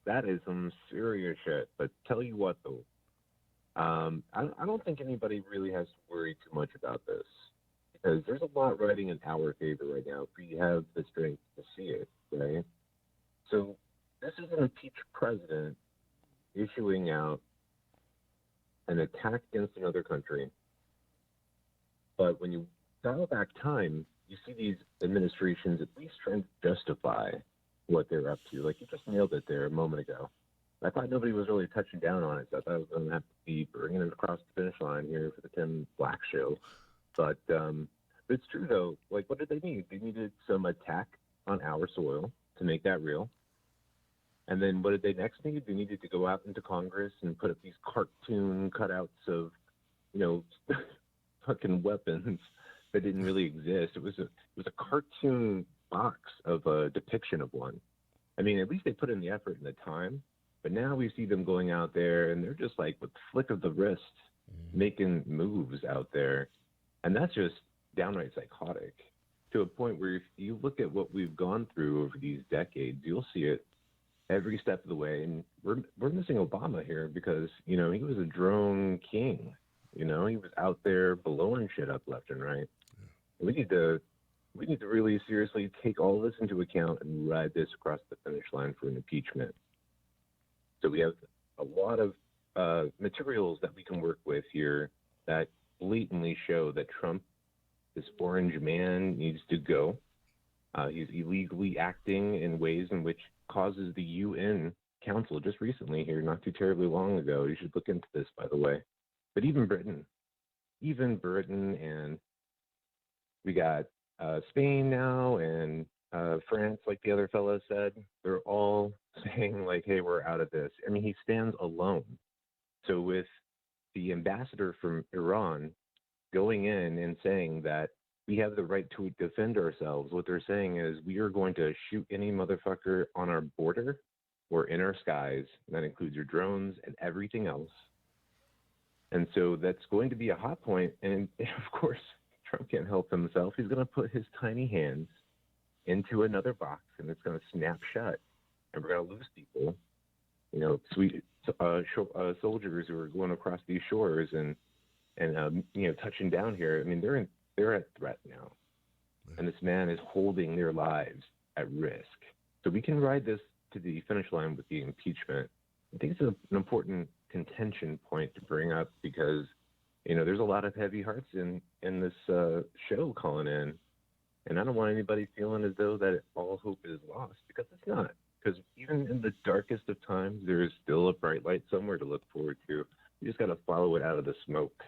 T: that is some serious shit. But tell you what, though, I don't think anybody really has to worry too much about this. Because there's a lot riding in our favor right now if we have the strength to see it, right? So this is an impeached president issuing out an attack against another country. But when you dial back time, you see these administrations at least trying to justify what they're up to. Like you just nailed it there a moment ago. I thought nobody was really touching down on it, so I thought I was going to have to be bringing it across the finish line here for the Tim Black Show. But it's true, though. Like, what did they need? They needed some attack on our soil to make that real. And then what did they next need? They needed to go out into Congress and put up these cartoon cutouts of, fucking weapons that didn't really exist. It was a cartoon box of a depiction of one. I mean, at least they put in the effort and the time. But now we see them going out there, and they're just like, with the flick of the wrist, making moves out there. And that's just downright psychotic to a point where if you look at what we've gone through over these decades, you'll see it every step of the way. And we're missing Obama here because, he was a drone king. He was out there blowing shit up left and right. Yeah. We need to really seriously take all this into account and ride this across the finish line for an impeachment. So we have a lot of materials that we can work with here that blatantly show that Trump, this orange man, needs to go. He's illegally acting in ways in which causes the UN Council just recently here, not too terribly long ago. You should look into this, by the way. But even Britain, and we got Spain now and France, like the other fellow said, they're all saying like, hey, we're out of this. I mean, he stands alone. So with the ambassador from Iran going in and saying that we have the right to defend ourselves, what they're saying is we are going to shoot any motherfucker on our border or in our skies. And that includes your drones and everything else. And so that's going to be a hot point. And of course, Trump can't help himself. He's going to put his tiny hands into another box and it's going to snap shut. And we're going to lose people, sweet soldiers who are going across these shores and touching down here. I mean, they're at threat now. And this man is holding their lives at risk. So we can ride this to the finish line with the impeachment. I think it's an important contention point to bring up because, there's a lot of heavy hearts in this show calling in. And I don't want anybody feeling as though that all hope is lost because it's not. Because even in the darkest of times, there is still a bright light somewhere to look forward to. You just got to follow it out of the smoke.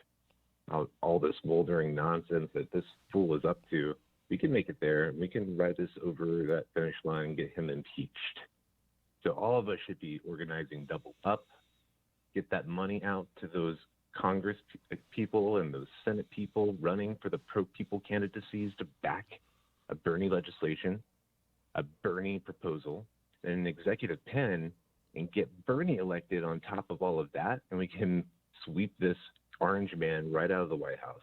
T: All this smoldering nonsense that this fool is up to, we can make it there. We can ride this over that finish line and get him impeached. So all of us should be organizing double up, get that money out to those Congress people and those Senate people running for the pro-people candidacies to back a Bernie legislation, a Bernie proposal, and an executive pen, and get Bernie elected on top of all of that, and we can sweep this orange man right out of the White House.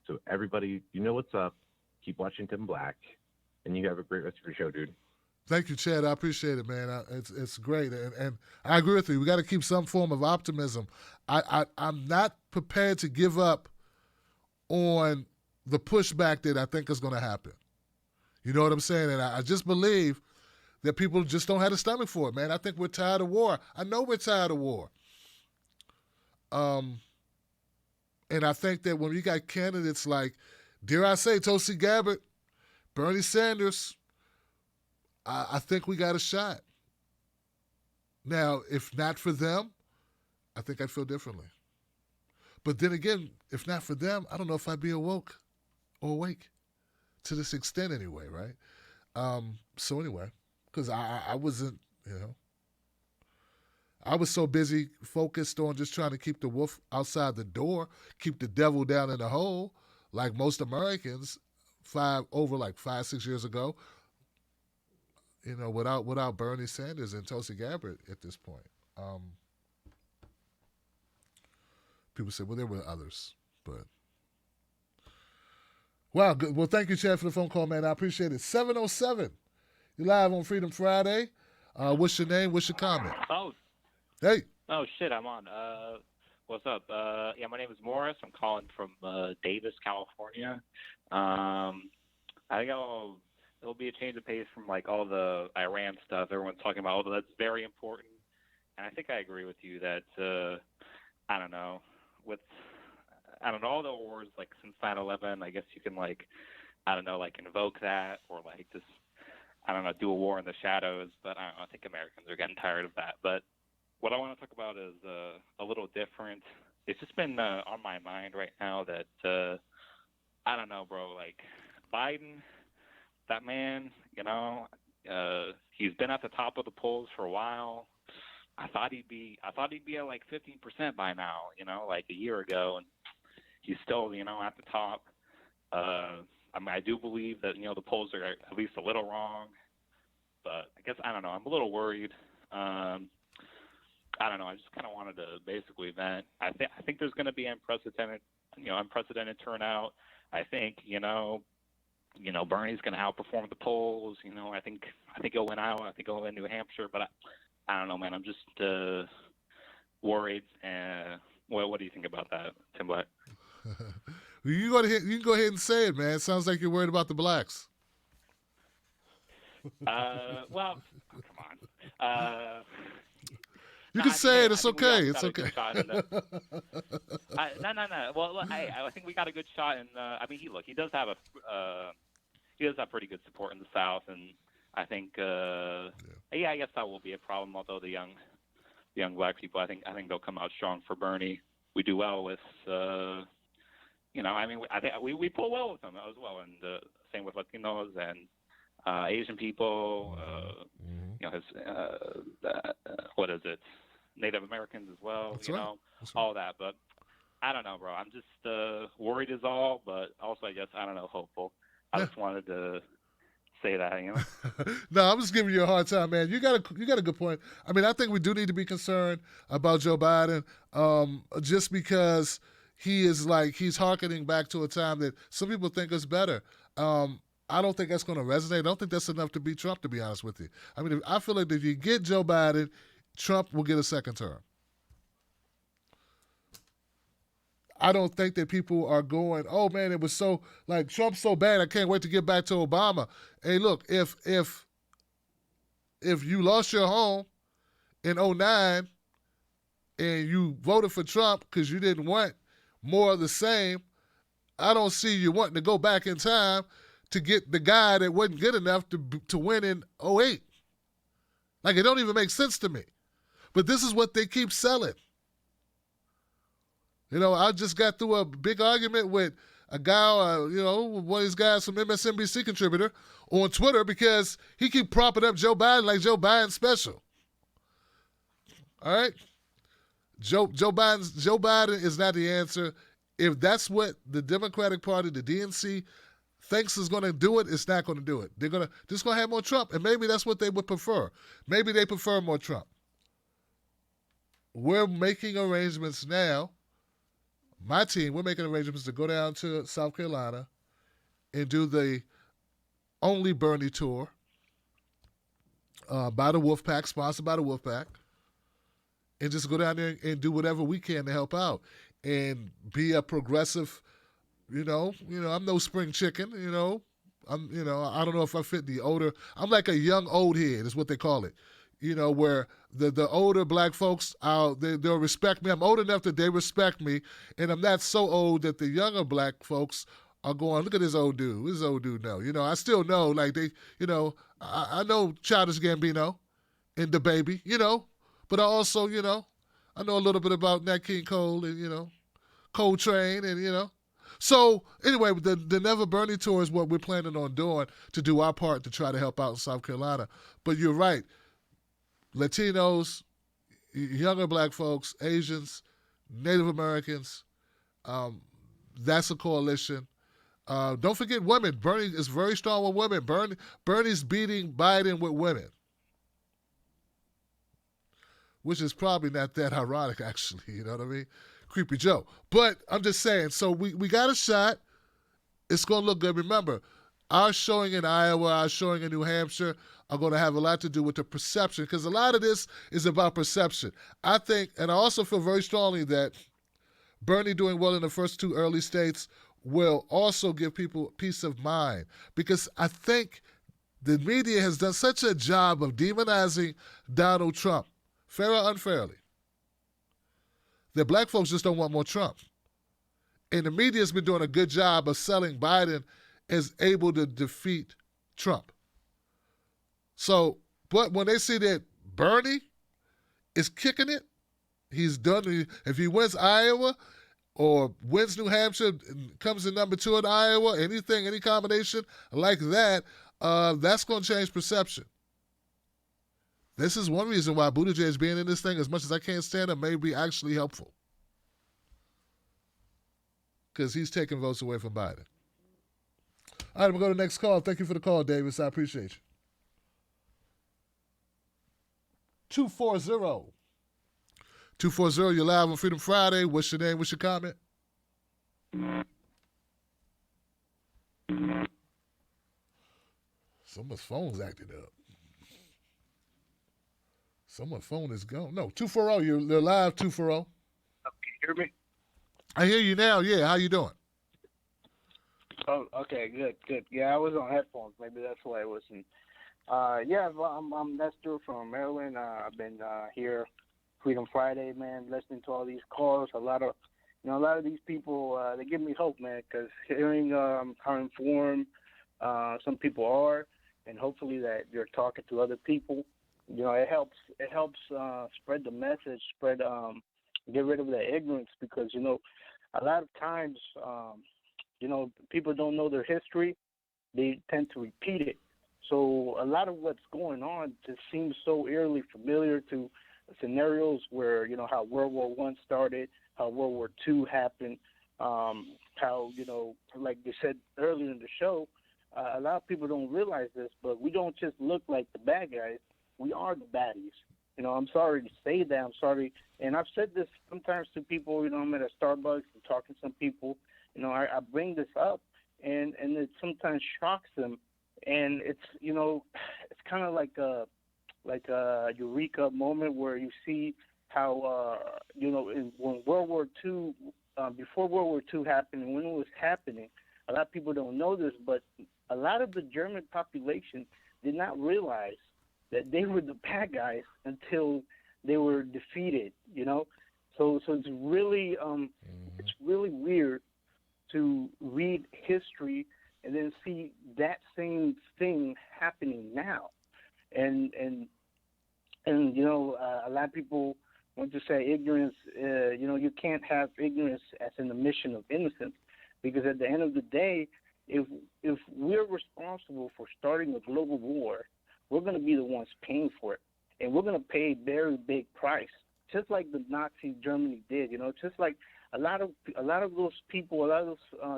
T: So everybody, you know what's up. Keep watching Tim Black, and you have a great rest of your show, dude.
A: Thank you, Chad. I appreciate it, man. It's great, and I agree with you. We got to keep some form of optimism. I'm not prepared to give up on the pushback that I think is going to happen. You know what I'm saying? And I just believe that people just don't have the stomach for it, man. I think we're tired of war. I know we're tired of war. And I think that when you got candidates like, dare I say, Tulsi Gabbard, Bernie Sanders, I think we got a shot. Now, if not for them, I think I'd feel differently. But then again, if not for them, I don't know if I'd be awoke or awake to this extent anyway, right? So anyway, because I wasn't, I was so busy focused on just trying to keep the wolf outside the door, keep the devil down in the hole, like most Americans 5-6 years ago, without Bernie Sanders and Tulsi Gabbard at this point. People say, well, there were others, but wow, good. Well, thank you, Chad, for the phone call, man. I appreciate it. 707, you live on Freedom Friday. What's your name? What's your comment?
U: Oh.
A: Hey.
U: Oh, shit, I'm on. What's up? Yeah, my name is Morris. I'm calling from Davis, California. I think it'll be a change of pace from like all the Iran stuff everyone's talking about, although that's very important. And I think I agree with you that, I don't know, all the wars like since 9/11, I guess you can invoke that or like just, do a war in the shadows. But I don't know, I think Americans are getting tired of that. But what I want to talk about is a little different. It's just been on my mind right now that, I don't know, bro, like Biden, that man, he's been at the top of the polls for a while. I thought he'd be at like 15% by now, like a year ago, and he's still, at the top. I do believe that, the polls are at least a little wrong, but I guess, I don't know, I'm a little worried. I don't know, I just kind of wanted to basically vent. I think there's going to be unprecedented turnout. I think, Bernie's going to outperform the polls. I think he'll win Iowa. I think he'll win New Hampshire, but I don't know, man. I'm just worried. What do you think about that, Tim Black?
A: You can go ahead and say it, man. It sounds like you're worried about the blacks.
U: Well, come on.
A: You can say it. It's okay. It's okay.
U: No. Well, I think we got a good shot. And he does have pretty good support in the South, and I think, I guess that will be a problem. Although the young black people, I think they'll come out strong for Bernie. We do well with, I think we pull well with them as well, and same with Latinos and Asian people. What is it? Native Americans as well.
A: That's right.
U: All that. But I don't know, bro. I'm just worried is all, but also I guess hopeful. I just wanted to say that,
A: No, I'm just giving you a hard time, man. You got a good point. I think we do need to be concerned about Joe Biden, just because he's hearkening back to a time that some people think is better. I don't think that's going to resonate. I don't think that's enough to beat Trump, to be honest with you. I feel like if you get Joe Biden, Trump will get a second term. I don't think that people are going, oh man, it was so, like, Trump's so bad, I can't wait to get back to Obama. Hey, look, if you lost your home in 2009 and you voted for Trump because you didn't want more of the same, I don't see you wanting to go back in time to get the guy that wasn't good enough to win in 2008. Like, it don't even make sense to me. But this is what they keep selling. I just got through a big argument with a guy, one of these guys from MSNBC contributor on Twitter because he keep propping up Joe Biden like Joe Biden's special. All right? Joe Biden is not the answer. If that's what the Democratic Party, the DNC, thinks is going to do it, it's not going to do it. They're going to have more Trump, and maybe that's what they would prefer. Maybe they prefer more Trump. We're making arrangements now. My team, we're making arrangements to go down to South Carolina and do the Only Bernie tour by the Wolfpack, sponsored by the Wolfpack, and just go down there and do whatever we can to help out and be a progressive I'm no spring chicken. I don't know if I fit the older. I'm like a young old head, is what they call it. Where the older black folks, they'll respect me. I'm old enough that they respect me, and I'm not so old that the younger black folks are going, look at this old dude. This old dude know. I still know, like they, I know Childish Gambino and the Baby, but I also, I know a little bit about Nat King Cole and, Coltrane and, So anyway, the Never Bernie Tour is what we're planning on doing to do our part to try to help out in South Carolina. But you're right. Latinos, younger black folks, Asians, Native Americans, that's a coalition. Don't forget women. Bernie is very strong with women. Bernie's beating Biden with women, which is probably not that ironic, actually. You know what I mean? Creepy Joe. But I'm just saying, so we got a shot. It's going to look good. Remember, our showing in Iowa, our showing in New Hampshire are going to have a lot to do with the perception, because a lot of this is about perception. I think, and I also feel very strongly that Bernie doing well in the first two early states will also give people peace of mind, because I think the media has done such a job of demonizing Donald Trump, fair or unfairly, that black folks just don't want more Trump. And the media has been doing a good job of selling Biden as able to defeat Trump. So, but when they see that Bernie is kicking it, he's done. If he wins Iowa or wins New Hampshire and comes in number 2 in Iowa, any combination like that, that's going to change perception. This is one reason why Buttigieg being in this thing, as much as I can't stand him, may be actually helpful. Because he's taking votes away from Biden. All right, we'll go to the next call. Thank you for the call, Davis. I appreciate you. 240. 240, you're live on Freedom Friday. What's your name? What's your comment? Someone's phone's acting up. Someone's phone is gone. No, 240, you're live, 240.
B: Okay, hear me?
A: I hear you now, yeah. How you doing?
B: Oh, okay, good. Yeah, I was on headphones. Maybe that's why I wasn't. I'm Nestor from Maryland. I've been here Freedom Friday, man, listening to all these calls. A lot of these people, they give me hope, man, because hearing how informed some people are, and hopefully that you're talking to other people, it helps spread the message, get rid of the ignorance, because a lot of times people don't know their history. They tend to repeat it. So a lot of what's going on just seems so eerily familiar to scenarios where, how World War I started, how World War II happened, how, like you said earlier in the show, a lot of people don't realize this, but we don't just look like the bad guys. We are the baddies. I'm sorry to say that. I'm sorry. And I've said this sometimes to people, I'm at a Starbucks and talking to some people, I bring this up and it sometimes shocks them. And it's, it's kind of like a eureka moment where you see how, when World War II, before World War II happened and when it was happening, a lot of people don't know this, but a lot of the German population did not realize that they were the bad guys until they were defeated, So it's really weird to read history and then see that same thing happening now. And a lot of people want to say ignorance, you can't have ignorance as an admission of innocence, because at the end of the day, if we're responsible for starting a global war, we're going to be the ones paying for it. And we're going to pay a very big price, just like the Nazi Germany did, just like a lot of those people,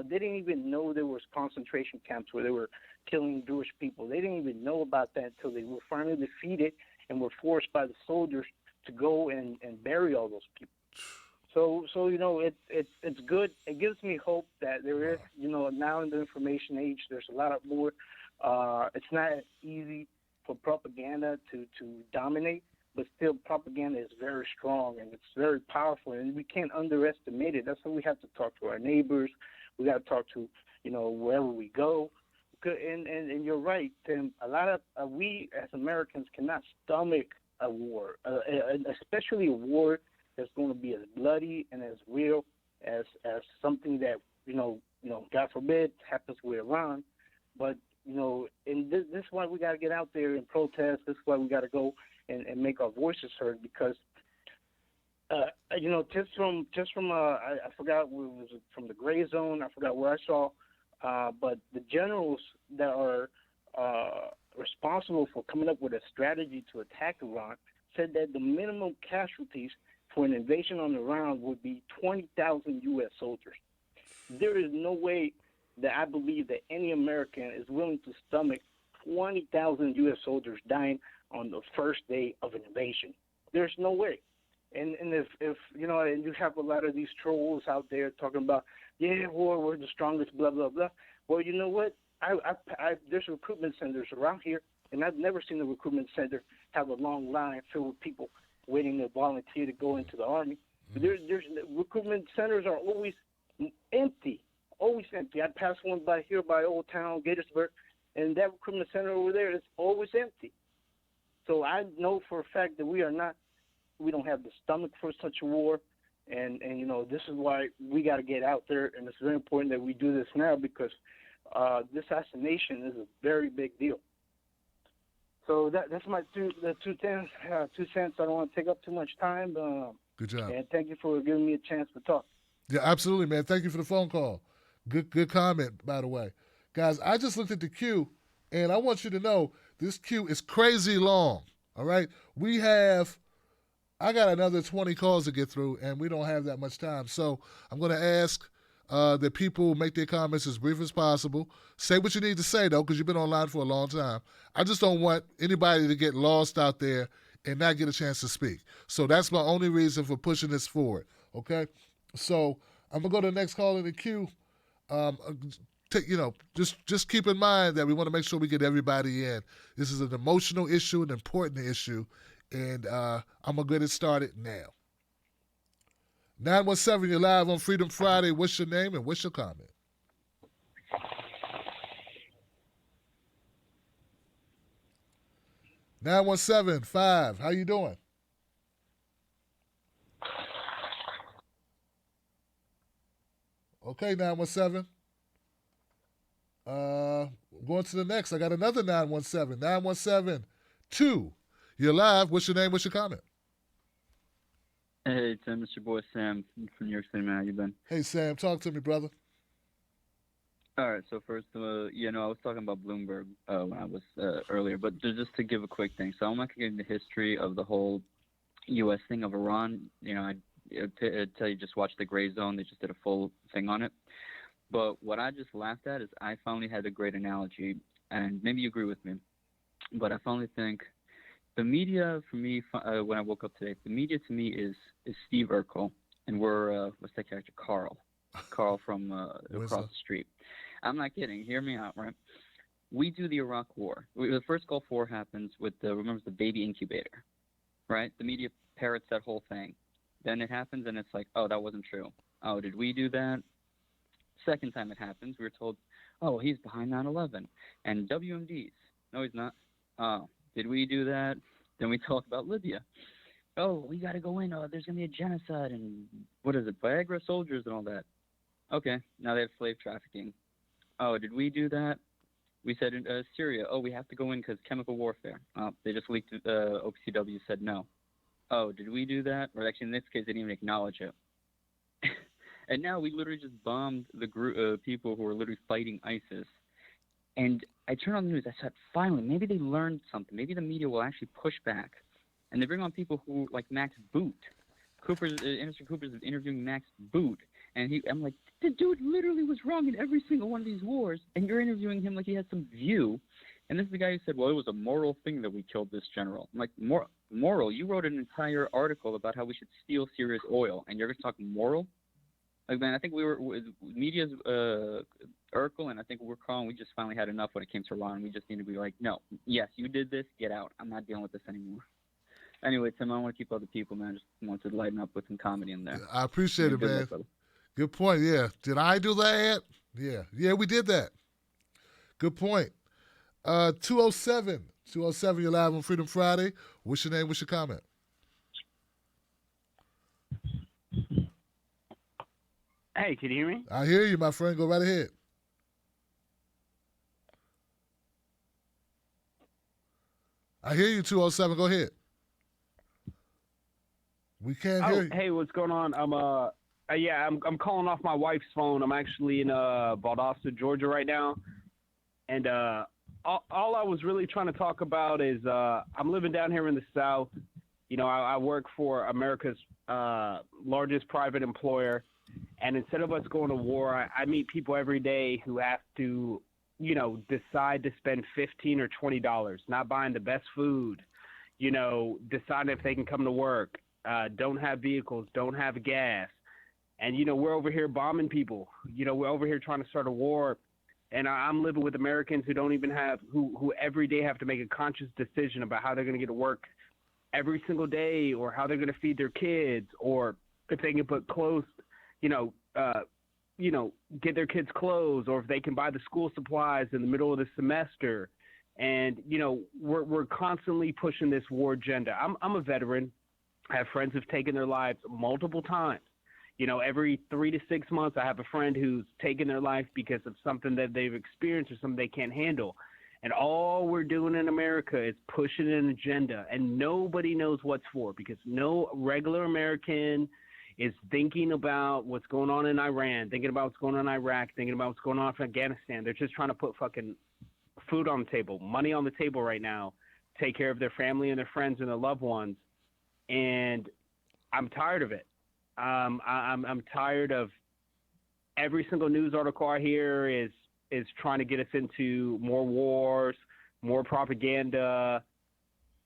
B: they didn't even know there was concentration camps where they were killing Jewish people. They didn't even know about that until they were finally defeated and were forced by the soldiers to go and bury all those people. So it's good. It gives me hope that there is, now in the information age, there's a lot of more. It's not easy for propaganda to dominate, but still propaganda is very strong and it's very powerful, and we can't underestimate it. That's why we have to talk to our neighbors. We got to talk to, wherever we go. And you're right, Tim. A lot of we as Americans cannot stomach a war, especially a war that's going to be as bloody and as real as something that God forbid happens with Iran. But and this is why we got to get out there and protest. This is why we got to go and make our voices heard, because just from I forgot where it was, from the gray zone. I forgot where I saw. But the generals that are responsible for coming up with a strategy to attack Iran said that the minimum casualties for an invasion on Iran would be 20,000 U.S. soldiers. There is no way that I believe that any American is willing to stomach 20,000 U.S. soldiers dying on the first day of an invasion. There's no way. And if and you have a lot of these trolls out there talking about, we're the strongest, blah, blah, blah. Well, you know what? There's recruitment centers around here, and I've never seen a recruitment center have a long line filled with people waiting to volunteer to go into the Army. There's recruitment centers are always empty, always empty. I passed one by here by Old Town, Gaithersburg, and that recruitment center over there is always empty. So I know for a fact that we don't have the stomach for such a war. And this is why we got to get out there, and it's very important that we do this now, because this assassination is a very big deal. So that's my two cents. I don't want to take up too much time.
A: Good job.
B: And thank you for giving me a chance to talk.
A: Yeah, absolutely, man. Thank you for the phone call. Good comment, by the way. Guys, I just looked at the queue, and I want you to know this queue is crazy long, all right? I got another 20 calls to get through, and we don't have that much time. So I'm going to ask that people make their comments as brief as possible. Say what you need to say, though, because you've been online for a long time. I just don't want anybody to get lost out there and not get a chance to speak. So that's my only reason for pushing this forward, okay? So I'm going to go to the next call in the queue. Just keep in mind that we want to make sure we get everybody in. This is an emotional issue, an important issue, and I'm going to get it started now. 917, you're live on Freedom Friday. What's your name and what's your comment? (917-5). How you doing? Okay, 917. Going to the next. I got another 917. 917-2. You're live. What's your name? What's your comment?
D: Hey, Tim. It's your boy Sam from New York City, man. How you been?
A: Hey, Sam. Talk to me, brother.
D: All right. So first, I was talking about Bloomberg when I was earlier, but just to give a quick thing. So I'm not going to get into the history of the whole U.S. thing of Iran. I'd tell you just watch The Gray Zone. They just did a full thing on it. But what I just laughed at is I finally had a great analogy, and maybe you agree with me, but I finally think the media, for me, when I woke up today, the media to me is Steve Urkel, and we're, what's that character, Carl from across the street. I'm not kidding. Hear me out, right? We do the Iraq War. The first Gulf War happens with remember the baby incubator, right? The media parrots that whole thing. Then it happens, and it's like, oh, that wasn't true. Oh, did we do that? Second time it happens, we were told, oh, he's behind 9/11. And WMDs. No, he's not. Oh, did we do that? Then we talk about Libya. Oh, we got to go in. Oh, there's going to be a genocide and what is it, Viagra soldiers and all that. Okay, now they have slave trafficking. Oh, did we do that? We said in Syria, oh, we have to go in because chemical warfare. They just leaked, OPCW said no. Oh, did we do that? Or actually, in this case, they didn't even acknowledge it. And now we literally just bombed the group people who were literally fighting ISIS. And I turned on the news. I said, finally, maybe they learned something. Maybe the media will actually push back. And they bring on people who, like Max Boot. Anderson Cooper's interviewing Max Boot. And I'm like, the dude literally was wrong in every single one of these wars. And you're interviewing him like he has some view. And this is the guy who said, well, it was a moral thing that we killed this general. I'm like, moral? You wrote an entire article about how we should steal Syria's oil. And you're going to talk moral? Like, man, I think we were with media's Urkel, and I think we're calling. We just finally had enough when it came to Iran. We just need to be like, no, yes, you did this. Get out. I'm not dealing with this anymore. Anyway, Tim, I don't want to keep other people, man. I just want to lighten up with some comedy in there.
A: I appreciate it, man. Good point. Yeah. Did I do that? Yeah, we did that. Good point. 207, you're live on Freedom Friday. What's your name? What's your comment?
E: Hey, can you hear me?
A: I hear you, my friend. Go right ahead. I hear you, 207. Go ahead. We can't hear you.
E: Hey, what's going on? I'm calling off my wife's phone. I'm actually in Valdosta, Georgia right now. And all I was really trying to talk about is I'm living down here in the South. You know, I work for America's largest private employer. And instead of us going to war, I meet people every day who have to, you know, decide to spend $15 or $20, not buying the best food, you know, deciding if they can come to work, don't have vehicles, don't have gas. And, you know, we're over here bombing people. You know, we're over here trying to start a war. And I'm living with Americans who don't even have, who every day have to make a conscious decision about how they're going to get to work every single day, or how they're going to feed their kids, or if they can put clothes, get their kids clothes, or if they can buy the school supplies in the middle of the semester. And, you know, we're constantly pushing this war agenda. I'm a veteran. I have friends who've taken their lives multiple times. You know, every 3 to 6 months, I have a friend who's taken their life because of something that they've experienced or something they can't handle. And all we're doing in America is pushing an agenda, and nobody knows what's for, because no regular American is thinking about what's going on in Iran, thinking about what's going on in Iraq, thinking about what's going on in Afghanistan. They're just trying to put fucking food on the table, money on the table right now, take care of their family and their friends and their loved ones. And I'm tired of it. I'm tired of every single news article I hear is trying to get us into more wars, more propaganda,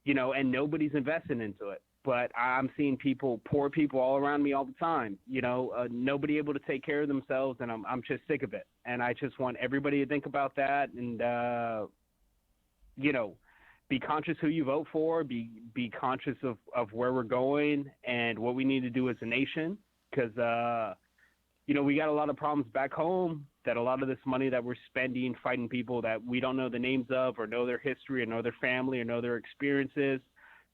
E: you know, and nobody's investing into it. But I'm seeing poor people all around me all the time, you know, nobody able to take care of themselves, and I'm just sick of it. And I just want everybody to think about that and, you know, be conscious who you vote for, be conscious of where we're going and what we need to do as a nation, because, you know, we got a lot of problems back home, that a lot of this money that we're spending fighting people that we don't know the names of, or know their history, or know their family, or know their experiences,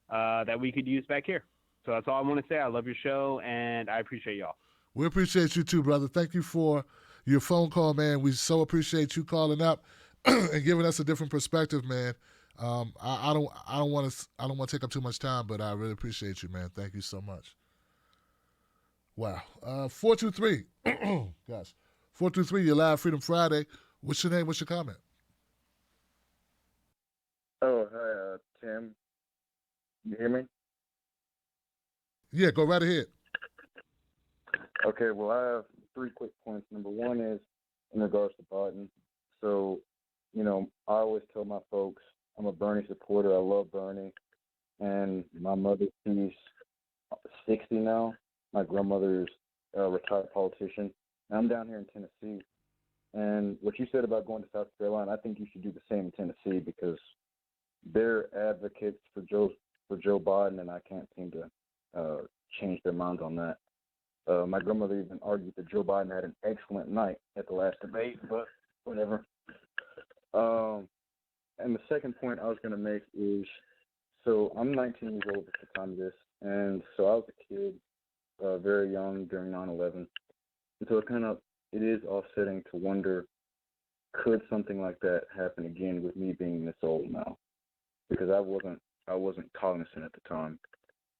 E: that we could use back here. So that's all I want to say. I love your show, and I appreciate y'all.
A: We appreciate you too, brother. Thank you for your phone call, man. We so appreciate you calling up and giving us a different perspective, man. I don't want to take up too much time, but I really appreciate you, man. Thank you so much. Wow. 423. Gosh. 423, you're live, Freedom Friday. What's your name? What's your comment?
V: Oh, hi, Tim. You hear me?
A: Yeah, go right ahead.
V: Okay, well, I have 3 quick points. Number one is in regards to Biden. So, you know, I always tell my folks I'm a Bernie supporter. I love Bernie. And my mother, she's 60 now. My grandmother is a retired politician. And I'm down here in Tennessee. And what you said about going to South Carolina, I think you should do the same in Tennessee, because they're advocates for Joe Biden, and I can't seem to change their minds on that. My grandmother even argued that Joe Biden had an excellent night at the last debate, but whatever. And the second point I was going to make is, so I'm 19 years old at the time of this, and so I was a kid, very young during 9/11. And so it is offsetting to wonder, could something like that happen again with me being this old now? Because I wasn't cognizant at the time.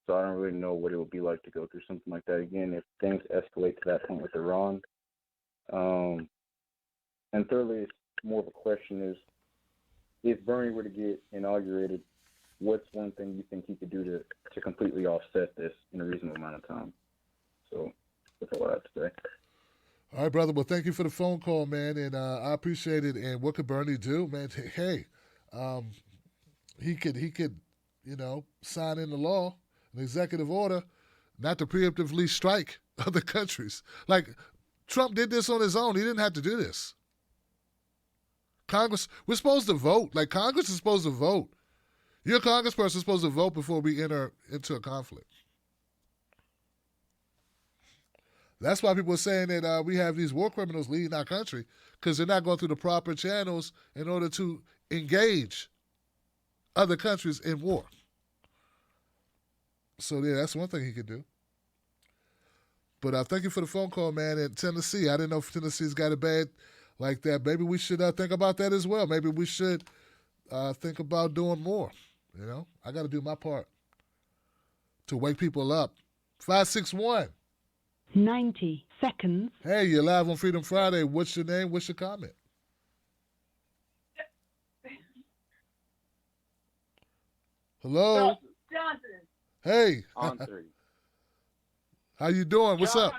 V: So I don't really know what it would be like to go through something like that again if things escalate to that point with Iran. And thirdly, it's more of a question is, if Bernie were to get inaugurated, what's one thing you think he could do to completely offset this in a reasonable amount of time? So that's all I have to say.
A: All right, brother. Well, thank you for the phone call, man, and I appreciate it. And what could Bernie do, man? Hey, he could, you know, sign in the law, an executive order, not to preemptively strike other countries. Like, Trump did this on his own. He didn't have to do this. Congress, we're supposed to vote. Like, Congress is supposed to vote. You're a congressperson supposed to vote before we enter into a conflict. That's why people are saying that we have these war criminals leading our country, because they're not going through the proper channels in order to engage other countries in war. So, yeah, that's one thing he could do. But thank you for the phone call, man. In Tennessee, I didn't know if Tennessee's got it bad like that. Maybe we should think about that as well. Maybe we should think about doing more. You know, I got to do my part to wake people up. 561.
C: 90 seconds.
A: Hey, you're live on Freedom Friday. What's your name? What's your comment? Hello?
C: Johnson.
A: Hey.
F: On 3.
A: How you doing? What's up?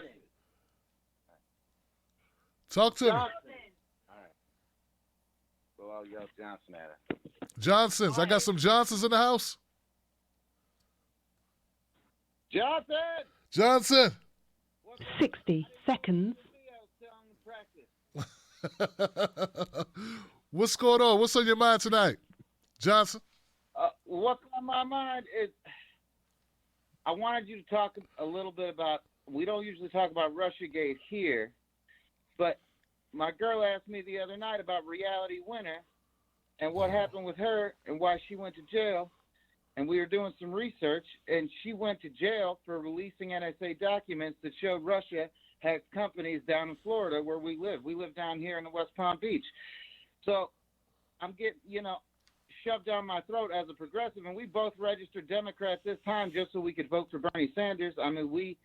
A: Talk to me.
F: All right. Well, I'll yell Johnson at her.
A: Johnsons. I got some Johnsons in the house.
F: Johnson!
A: Johnson.
C: 60 seconds.
A: What's going on? What's on your mind tonight, Johnson?
F: What's on my mind is I wanted you to talk a little bit about, we don't usually talk about Russiagate here, but my girl asked me the other night about Reality Winner and what happened with her and why she went to jail. And we were doing some research, and she went to jail for releasing NSA documents that showed Russia had companies down in Florida where we live. We live down here in the West Palm Beach. So I'm getting, shoved down my throat as a progressive, and we both registered Democrats this time just so we could vote for Bernie Sanders. I mean, we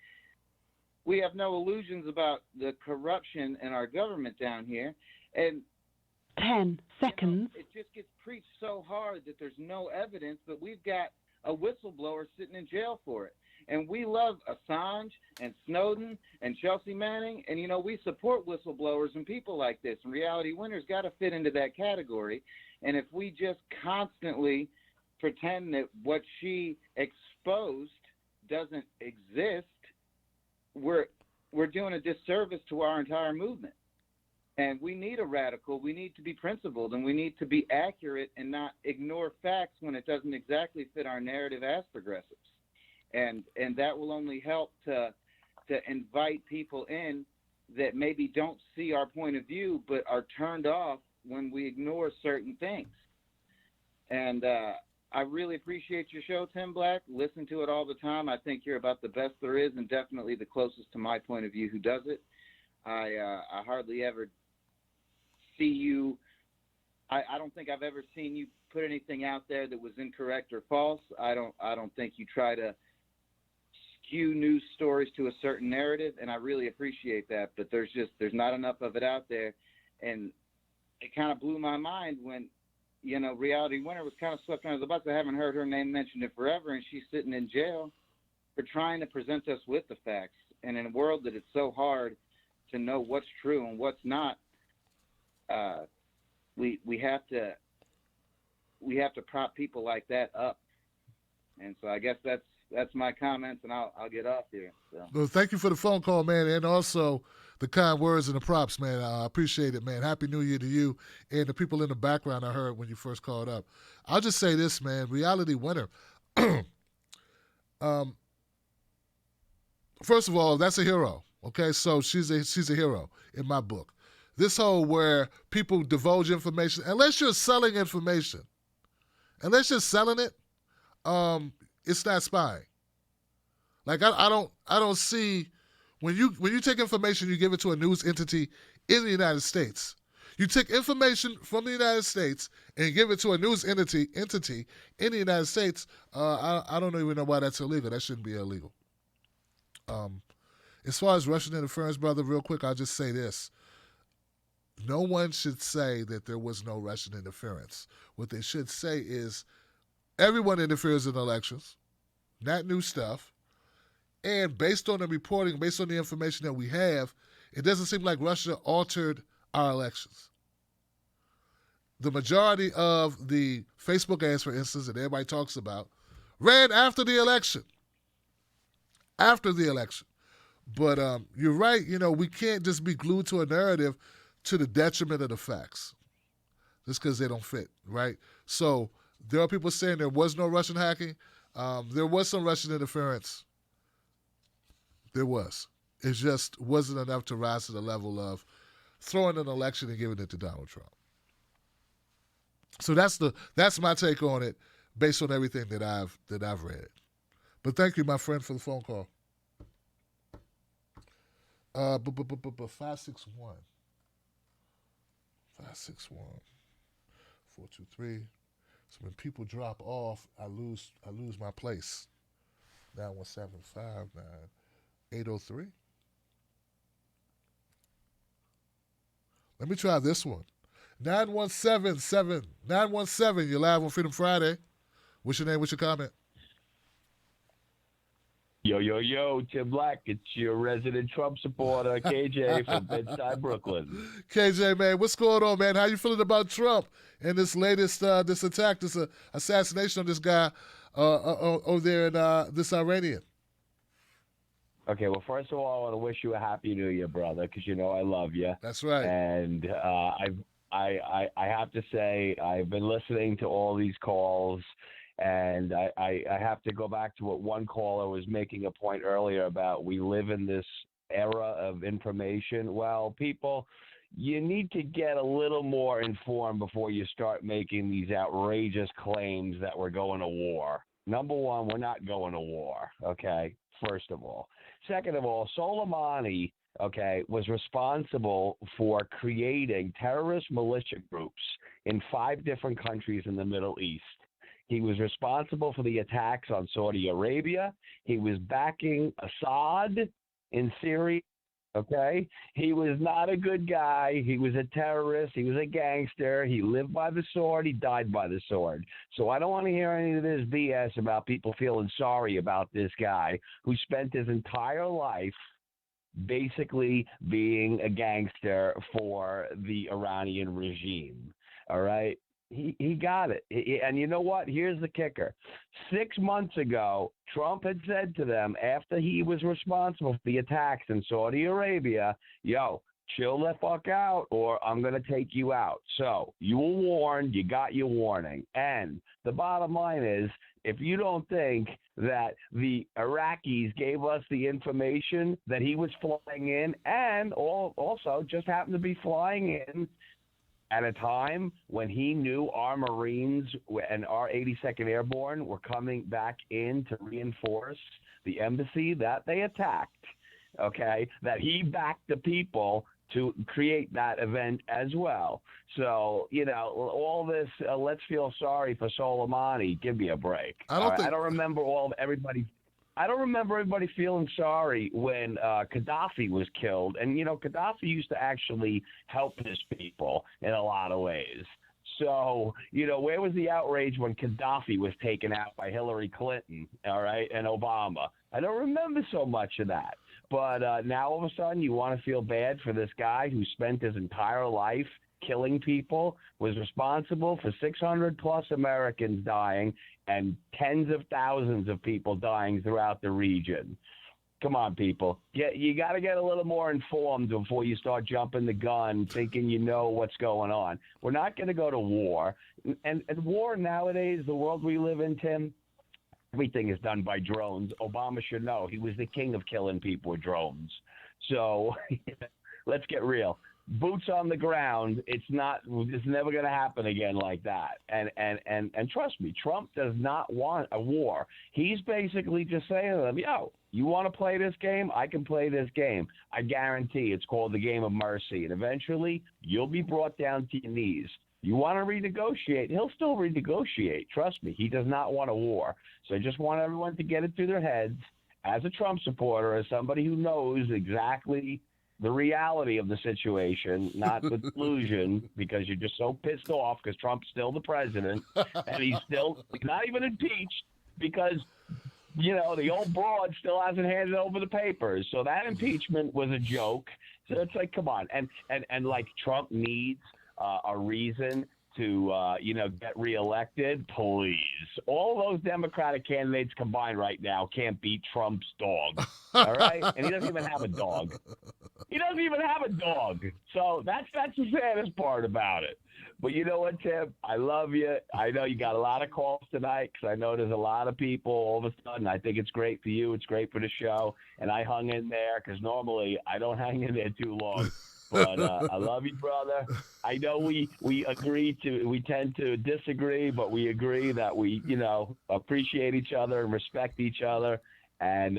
F: have no illusions about the corruption in our government down here. And
C: 10 seconds.
F: It just gets preached so hard that there's no evidence, but we've got a whistleblower sitting in jail for it. And we love Assange and Snowden and Chelsea Manning, and, we support whistleblowers and people like this. And Reality Winner's got to fit into that category. And if we just constantly pretend that what she exposed doesn't exist, we're doing a disservice to our entire movement. And we need a radical. We need to be principled, and we need to be accurate and not ignore facts when it doesn't exactly fit our narrative as progressives. And that will only help to invite people in that maybe don't see our point of view but are turned off when we ignore certain things. And I really appreciate your show, Tim Black. Listen to it all the time. I think you're about the best there is and definitely the closest to my point of view who does it. I hardly ever see you. I don't think I've ever seen you put anything out there that was incorrect or false. I don't think you try to skew news stories to a certain narrative, and I really appreciate that. But there's not enough of it out there, and it kind of blew my mind when Reality Winner was kind of swept under the bus. I haven't heard her name mentioned in forever, and she's sitting in jail for trying to present us with the facts. And in a world that it's so hard to know what's true and what's not, we have to prop people like that up. And so I guess that's my comments, and I'll get off here. So.
A: Well, thank you for the phone call, man, and also the kind words and the props, man. I appreciate it, man. Happy New Year to you and the people in the background I heard when you first called up. I'll just say this, man. Reality Winner. First of all, that's a hero. Okay, so she's a hero in my book. This whole where people divulge information, unless you're selling information, unless you're selling it, it's not spying. Like I don't see when you take information, you give it to a news entity in the United States. You take information from the United States and give it to a news entity in the United States. I don't even know why that's illegal. That shouldn't be illegal. As far as Russian interference, brother, real quick, I'll just say this. No one should say that there was no Russian interference. What they should say is everyone interferes in elections, not new stuff. And based on the reporting, based on the information that we have, it doesn't seem like Russia altered our elections. The majority of the Facebook ads, for instance, that everybody talks about, ran after the election. After the election. But you're right, we can't just be glued to a narrative to the detriment of the facts, just because they don't fit, right? So there are people saying there was no Russian hacking. There was some Russian interference. There was. It just wasn't enough to rise to the level of throwing an election and giving it to Donald Trump. So that's my take on it, based on everything that I've read. But thank you, my friend, for the phone call. 561. 423. So when people drop off, I lose my place. 91759 803. Let me try this one. 917, you're live on Freedom Friday. What's your name? What's your comment?
G: Yo, Tim Black. It's your resident Trump supporter, KJ from Bed-Stuy, Brooklyn.
A: KJ, man, what's going on, man? How you feeling about Trump and this latest this attack, this assassination of this guy over there in this Iranian?
G: Okay, well, first of all, I want to wish you a happy New Year, brother, because you know I love you.
A: That's right.
G: And I have to say, I've been listening to all these calls, and I have to go back to what one caller was making a point earlier about we live in this era of information. Well, people, you need to get a little more informed before you start making these outrageous claims that we're going to war. Number one, we're not going to war, okay, first of all. Second of all, Soleimani, okay, was responsible for creating terrorist militia groups in 5 different countries in the Middle East. He was responsible for the attacks on Saudi Arabia. He was backing Assad in Syria, okay? He was not a good guy. He was a terrorist. He was a gangster. He lived by the sword. He died by the sword. So I don't want to hear any of this BS about people feeling sorry about this guy who spent his entire life basically being a gangster for the Iranian regime, all right? He got it. And you know what? Here's the kicker. 6 months ago, Trump had said to them after he was responsible for the attacks in Saudi Arabia, yo, chill the fuck out or I'm going to take you out. So you were warned. You got your warning. And the bottom line is, if you don't think that the Iraqis gave us the information that he was flying in and also just happened to be flying in at a time when he knew our Marines and our 82nd Airborne were coming back in to reinforce the embassy that they attacked, okay, that he backed the people to create that event as well. So, you know, all this, let's feel sorry for Soleimani. Give me a break. I don't remember everybody feeling sorry when Gaddafi was killed. And, you know, Gaddafi used to actually help his people in a lot of ways. So, you know, where was the outrage when Gaddafi was taken out by Hillary Clinton, all right, and Obama? I don't remember so much of that. But now all of a sudden you want to feel bad for this guy who spent his entire life killing people, was responsible for 600 plus Americans dying and tens of thousands of people dying throughout the region. Come on, people. You got to get a little more informed before you start jumping the gun thinking you know what's going on. We're not going to go to war. And war nowadays, the world we live in, Tim, everything is done by drones. Obama should know. He was the king of killing people with drones. So let's get real. Boots on the ground, it's never going to happen again like that. And trust me, Trump does not want a war. He's basically just saying to them, yo, you want to play this game? I can play this game. I guarantee it's called the game of mercy. And eventually you'll be brought down to your knees. You want to renegotiate, he'll still renegotiate. Trust me, he does not want a war. So I just want everyone to get it through their heads. As a Trump supporter, as somebody who knows exactly the reality of the situation, not the delusion, because you're just so pissed off because Trump's still the president and he's not even impeached because, you know, the old broad still hasn't handed over the papers. So that impeachment was a joke. So it's like, come on. And like Trump needs a reason to get reelected, please. All those Democratic candidates combined right now can't beat Trump's dog. All right? And he doesn't even have a dog. He doesn't even have a dog. So that's the saddest part about it. But you know what, Tim? I love you. I know you got a lot of calls tonight because I know there's a lot of people all of a sudden. I think it's great for you. It's great for the show. And I hung in there because normally I don't hang in there too long. But I love you, brother. I know we tend to disagree, but we agree that we, appreciate each other and respect each other. And,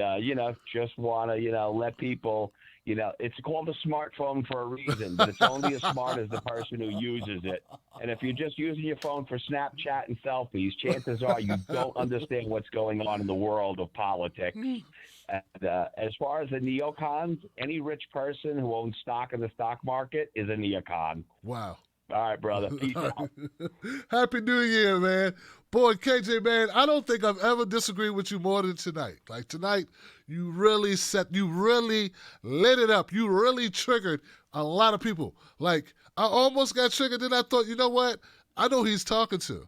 G: just want to, let people, it's called a smartphone for a reason, but it's only as smart as the person who uses it. And if you're just using your phone for Snapchat and selfies, chances are you don't understand what's going on in the world of politics. And as far as the neocons, any rich person who owns stock in the stock market is a neocon.
A: Wow.
G: All right, brother. Peace out.
A: Happy New Year, man. Boy, KJ, man, I don't think I've ever disagreed with you more than tonight. Like tonight, you really lit it up. You really triggered a lot of people. Like, I almost got triggered, then I thought, you know what? I know who he's talking to.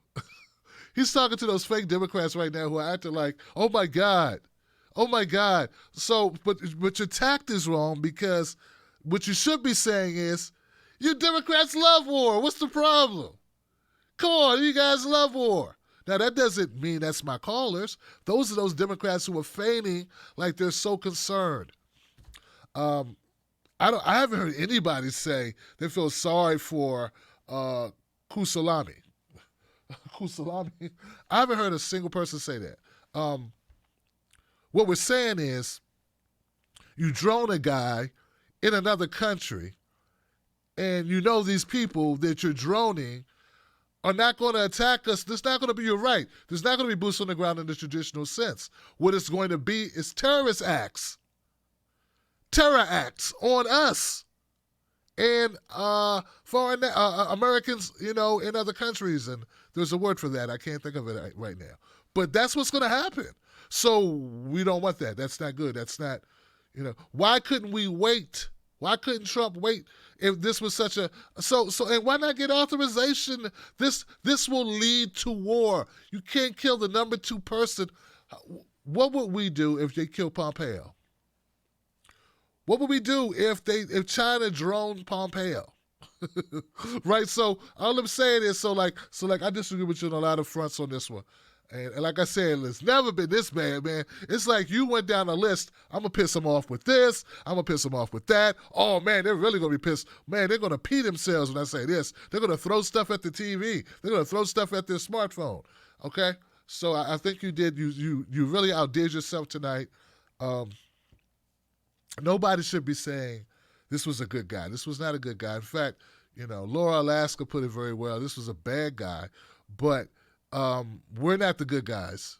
A: He's talking to those fake Democrats right now who are acting like, oh my God. So, but your tact is wrong because what you should be saying is, you Democrats love war. What's the problem? Come on, you guys love war. Now, that doesn't mean that's my callers. Those are those Democrats who are feigning like they're so concerned. I haven't heard anybody say they feel sorry for Kusalami. Kusalami? I haven't heard a single person say that. What we're saying is you drone a guy in another country and you know these people that you're droning are not going to attack us. There's not going to be, you're right, there's not going to be boots on the ground in the traditional sense. What it's going to be is terrorist acts. Terror acts on us and foreign Americans, in other countries. And there's a word for that. I can't think of it right now. But that's what's going to happen. So we don't want that. That's not good. That's not, why couldn't we wait? Why couldn't Trump wait if this was such a and why not get authorization? This will lead to war. You can't kill the number 2 person. What would we do if they killed Pompeo? What would we do if China droned Pompeo? Right? So all I'm saying is so like I disagree with you on a lot of fronts on this one. And like I said, it's never been this bad, man. It's like you went down a list. I'm going to piss them off with this. I'm going to piss them off with that. Oh, man, they're really going to be pissed. Man, they're going to pee themselves when I say this. They're going to throw stuff at the TV. They're going to throw stuff at their smartphone. Okay? So I think you did. You really outdid yourself tonight. Nobody should be saying this was a good guy. This was not a good guy. In fact, Laura Alaska put it very well. This was a bad guy. But we're not the good guys,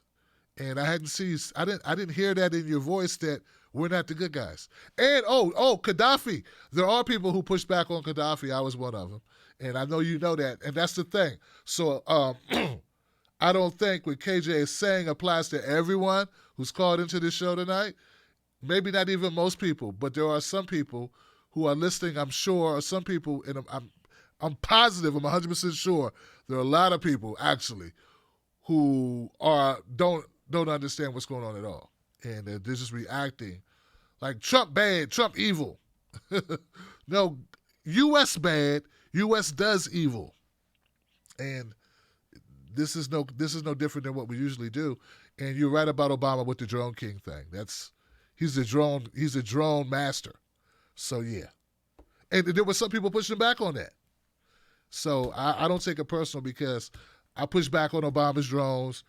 A: and I didn't hear that in your voice that we're not the good guys. And Gaddafi, there are people who push back on Gaddafi. I was one of them, and I know you know that, and that's the thing. So I don't think what KJ is saying applies to everyone who's called into this show tonight. Maybe not even most people, but there are some people who are listening. I'm sure, or some people, and I'm positive, I'm 100% sure there are a lot of people actually who don't understand what's going on at all. And they're just reacting like Trump bad, Trump evil. No, U.S. bad, U.S. does evil. And this is no different than what we usually do. And you're right about Obama with the drone king thing. He's a drone master. So yeah. And there were some people pushing back on that. So I don't take it personal because I push back on Obama's drones,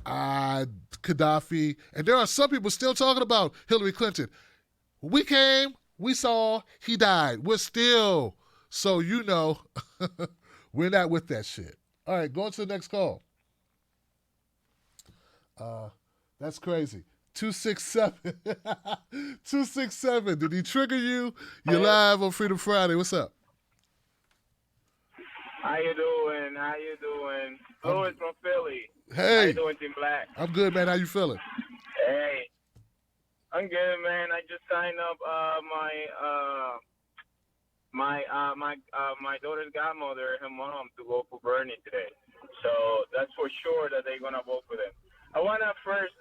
A: Gaddafi, and there are some people still talking about Hillary Clinton. We came, we saw, he died. We're still, so we're not with that shit. All right, going to the next call. That's crazy. 267. 267. Did he trigger you? You're live on Freedom Friday. What's up?
H: How you doing? Louis from Philly.
A: Hey.
H: How you doing, Team Black?
A: I'm good, man. How you feeling?
H: Hey. I'm good, man. I just signed up my daughter's godmother, her mom, to vote for Bernie today. So that's for sure that they're gonna vote for them. I wanna first,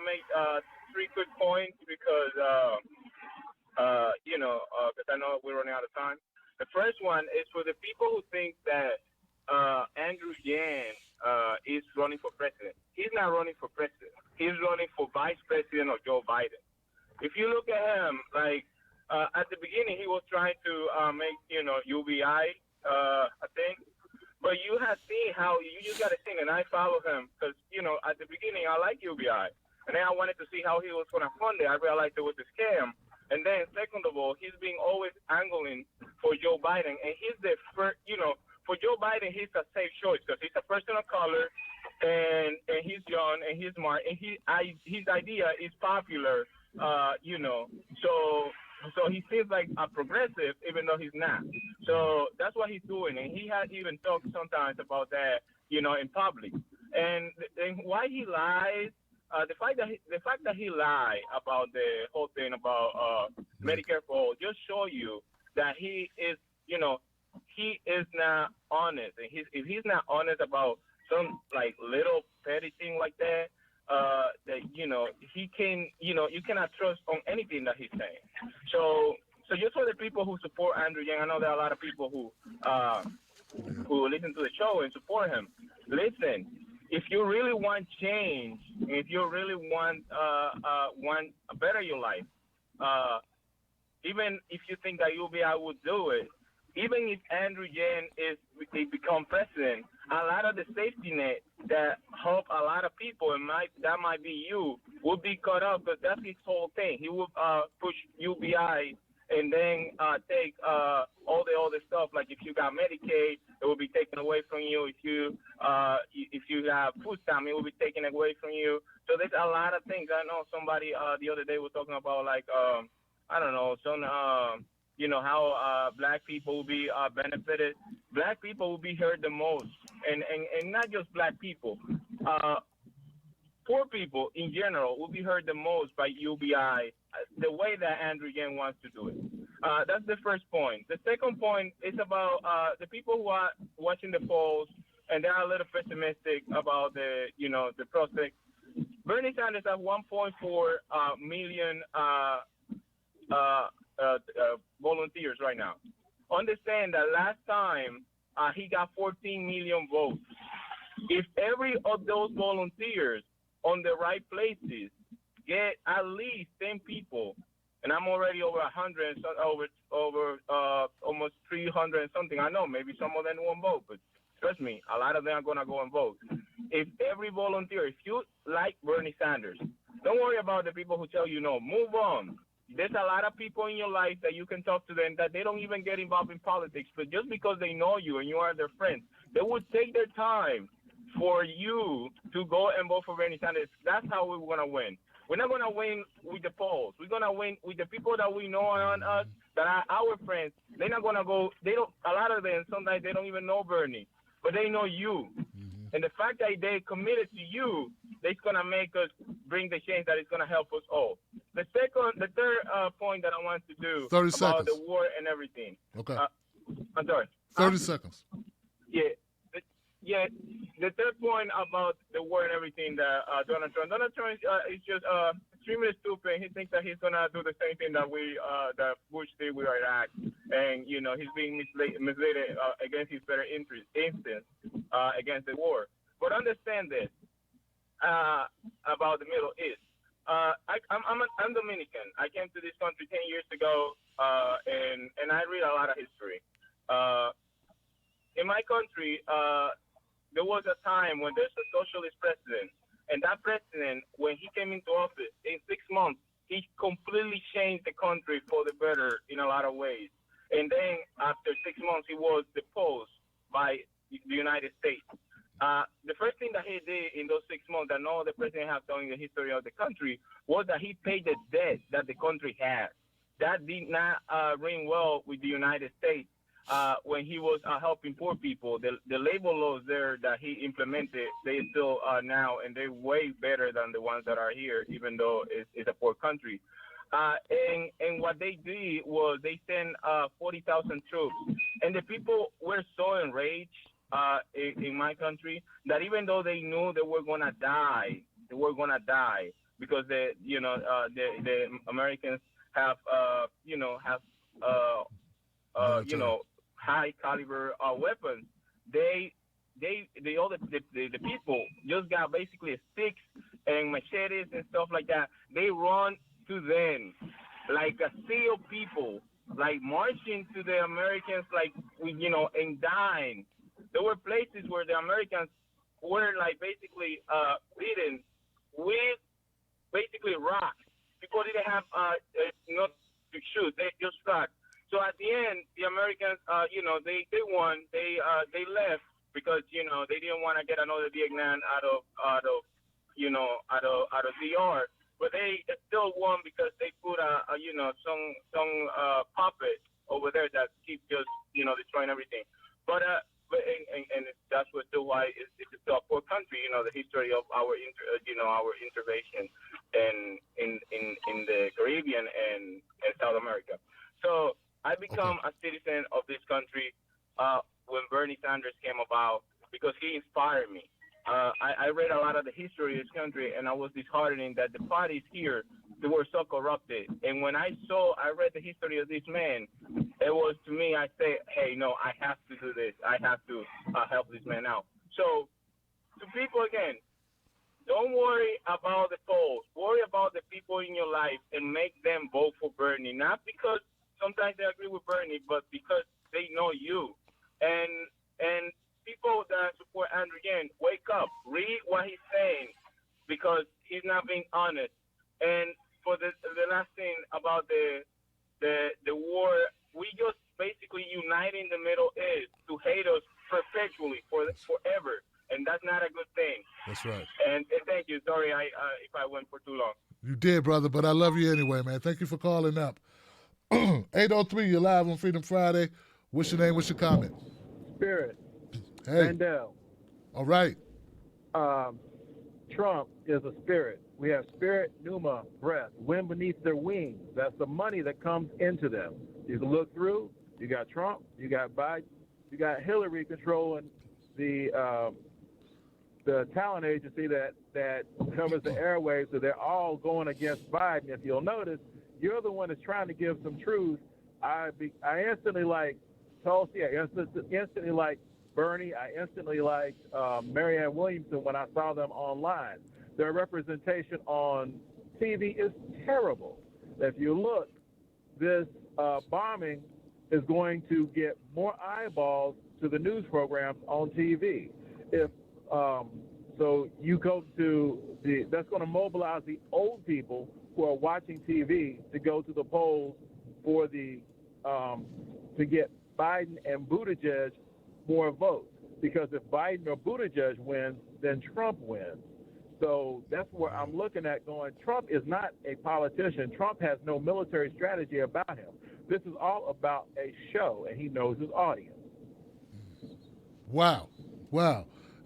H: make three quick points because because I know we're running out of time. The first one is for the people who think that Andrew Yang is running for president. He's not running for president. He's running for vice president of Joe Biden. If you look at him, like at the beginning, he was trying to make UBI, I think. But you have seen how you just got to think, and I follow him because at the beginning I like UBI, and then I wanted to see how he was going to fund it. I realized it was a scam. And then, second of all, he's being always angling for Joe Biden, and he's the first. For Joe Biden, he's a safe choice because he's a person of color, and he's young and he's smart, and his idea is popular. So he seems like a progressive, even though he's not. So that's what he's doing, and he has even talked sometimes about that, in public. And why he lies. The fact that he lied about the whole thing about Medicare for all just show you that he is not honest. And if he's not honest about some like little petty thing like that, he can you cannot trust on anything that he's saying. So just for the people who support Andrew Yang, I know there are a lot of people who listen to the show and support him. Listen. If you really want change, if you really want to better your life, even if you think that UBI would do it, even if Andrew Yang become president, a lot of the safety net that help a lot of people, and that might be you, would be cut off because that's his whole thing. He would push UBI and then take all the other stuff. Like if you got Medicaid, it will be taken away from you. If you have food stamp, it will be taken away from you. So there's a lot of things. I know somebody the other day was talking about like I don't know, some how black people will be benefited. Black people will be hurt the most, and not just black people. Poor people in general will be hurt the most by UBI, the way that Andrew Yang wants to do it. That's the first point. The second point is about the people who are watching the polls, and they're a little pessimistic about the prospect. Bernie Sanders has 1.4 million volunteers right now. Understand that last time he got 14 million votes. If every of those volunteers on the right places get at least 10 people, and I'm already over 100, over almost 300 and something. I know maybe some of them won't vote, but trust me, a lot of them are gonna go and vote. If every volunteer, if you like Bernie Sanders, don't worry about the people who tell you no. Move on. There's a lot of people in your life that you can talk to them that they don't even get involved in politics, but just because they know you and you are their friend, they would take their time for you to go and vote for Bernie Sanders. That's how we're going to win. We're not going to win with the polls. We're going to win with the people that we know around us, that are our friends. They're not going to go, a lot of them, sometimes they don't even know Bernie, but they know you. Mm-hmm. And the fact that they committed to you, it's going to make us bring the change that is going to help us all. The third point that I want to do
A: 30
H: about
A: seconds.
H: the war and everything.
A: Okay.
H: I'm sorry.
A: 30 seconds.
H: Yeah. The third point about the war and everything that Donald Trump is just extremely stupid. He thinks that he's gonna do the same thing that that Bush did with Iraq, and he's being misled against his better instance against the war. But understand this about the Middle East. I'm Dominican. I came to this country 10 years ago, and I read a lot of history. In my country, there was a time when there's a socialist president, and that president, when he came into office, in 6 months, he completely changed the country for the better in a lot of ways. And then after 6 months, he was deposed by the United States. The first thing that he did in those 6 months that no other president has done in the history of the country was that he paid the debt that the country had. That did not ring well with the United States. When he was helping poor people, the labor laws there that he implemented, they still are now, and they're way better than the ones that are here, even though it's a poor country. And what they did was they sent 40,000 troops, and the people were so enraged in my country that even though they knew they were gonna die, because the Americans have high caliber weapons. The people just got basically sticks and machetes and stuff like that. They run to them like a sea of people, like marching to the Americans, like and dying. There were places where the Americans were like basically beaten with basically rocks. People didn't have not to shoot. They just shot. So at the end, the Americans, they won. They left because they didn't want to get another Vietnam out of DR. But they still won because they put some puppet over there that keep just destroying everything. But that's what still why it's a poor country. The history of our our intervention in the Caribbean and South America. So I become a citizen of this country when Bernie Sanders came about because he inspired me. I read a lot of the history of this country, and I was disheartened that the parties here, they were so corrupted. And when I read the history of this man, it was to me, I say, hey, no, I have to do this. I have to help this man out. So to people, again, don't worry about the polls. Worry about the people in your life and make them vote for Bernie, not because sometimes they agree with Bernie, but because they know you. And people that support Andrew Yang, wake up, read what he's saying, because he's not being honest. And for the last thing about the war, we just basically unite in the Middle East to hate us perpetually forever, and that's not a good thing.
A: That's right.
H: And thank you. Sorry if I went for too long.
A: You did, brother, but I love you anyway, man. Thank you for calling up. 803, you're live on Freedom Friday. What's your name? What's your comment?
I: Spirit.
A: Hey.
I: Mandel.
A: All right.
I: Trump is a spirit. We have spirit, pneuma, breath, wind beneath their wings. That's the money that comes into them. You can look through. You got Trump. You got Biden. You got Hillary controlling the talent agency that covers the airwaves. So they're all going against Biden. If you'll notice, you're the one that's trying to give some truth. I instantly like Tulsi. I instantly like Bernie. I instantly liked Marianne Williamson when I saw them online. Their representation on TV is terrible. If you look, this bombing is going to get more eyeballs to the news programs on TV. So you go to that's going to mobilize the old people who are watching TV to go to the polls for to get Biden and Buttigieg more votes. Because if Biden or Buttigieg wins, then Trump wins. So that's where I'm looking at going, Trump is not a politician. Trump has no military strategy about him. This is all about a show, and he knows his audience.
A: Wow.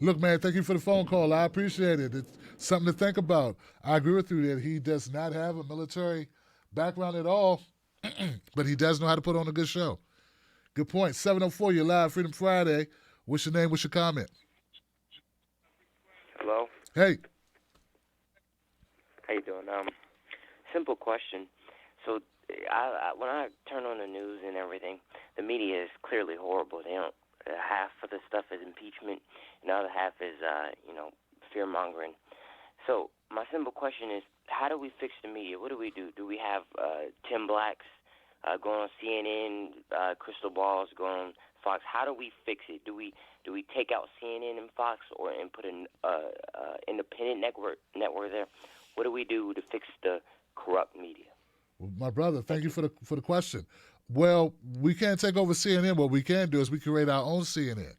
A: Look, man, thank you for the phone call. I appreciate it. It's something to think about. I agree with you that he does not have a military background at all, but he does know how to put on a good show. Good point. 704, you're live, Freedom Friday. What's your name? What's your comment?
J: Hello.
A: Hey.
J: How you doing? Simple question. So, when I turn on the news and everything, the media is clearly horrible. They don't. Half of the stuff is impeachment, and the other half is, fear mongering. So, my simple question is, how do we fix the media? What do we do? Do we have Tim Blacks going on CNN, Crystal Balls going on Fox? How do we fix it? Do we take out CNN and Fox and put an independent network there? What do we do to fix the corrupt media?
A: Well, my brother, thank you for the question. Well, we can't take over CNN. What we can do is we create our own CNN.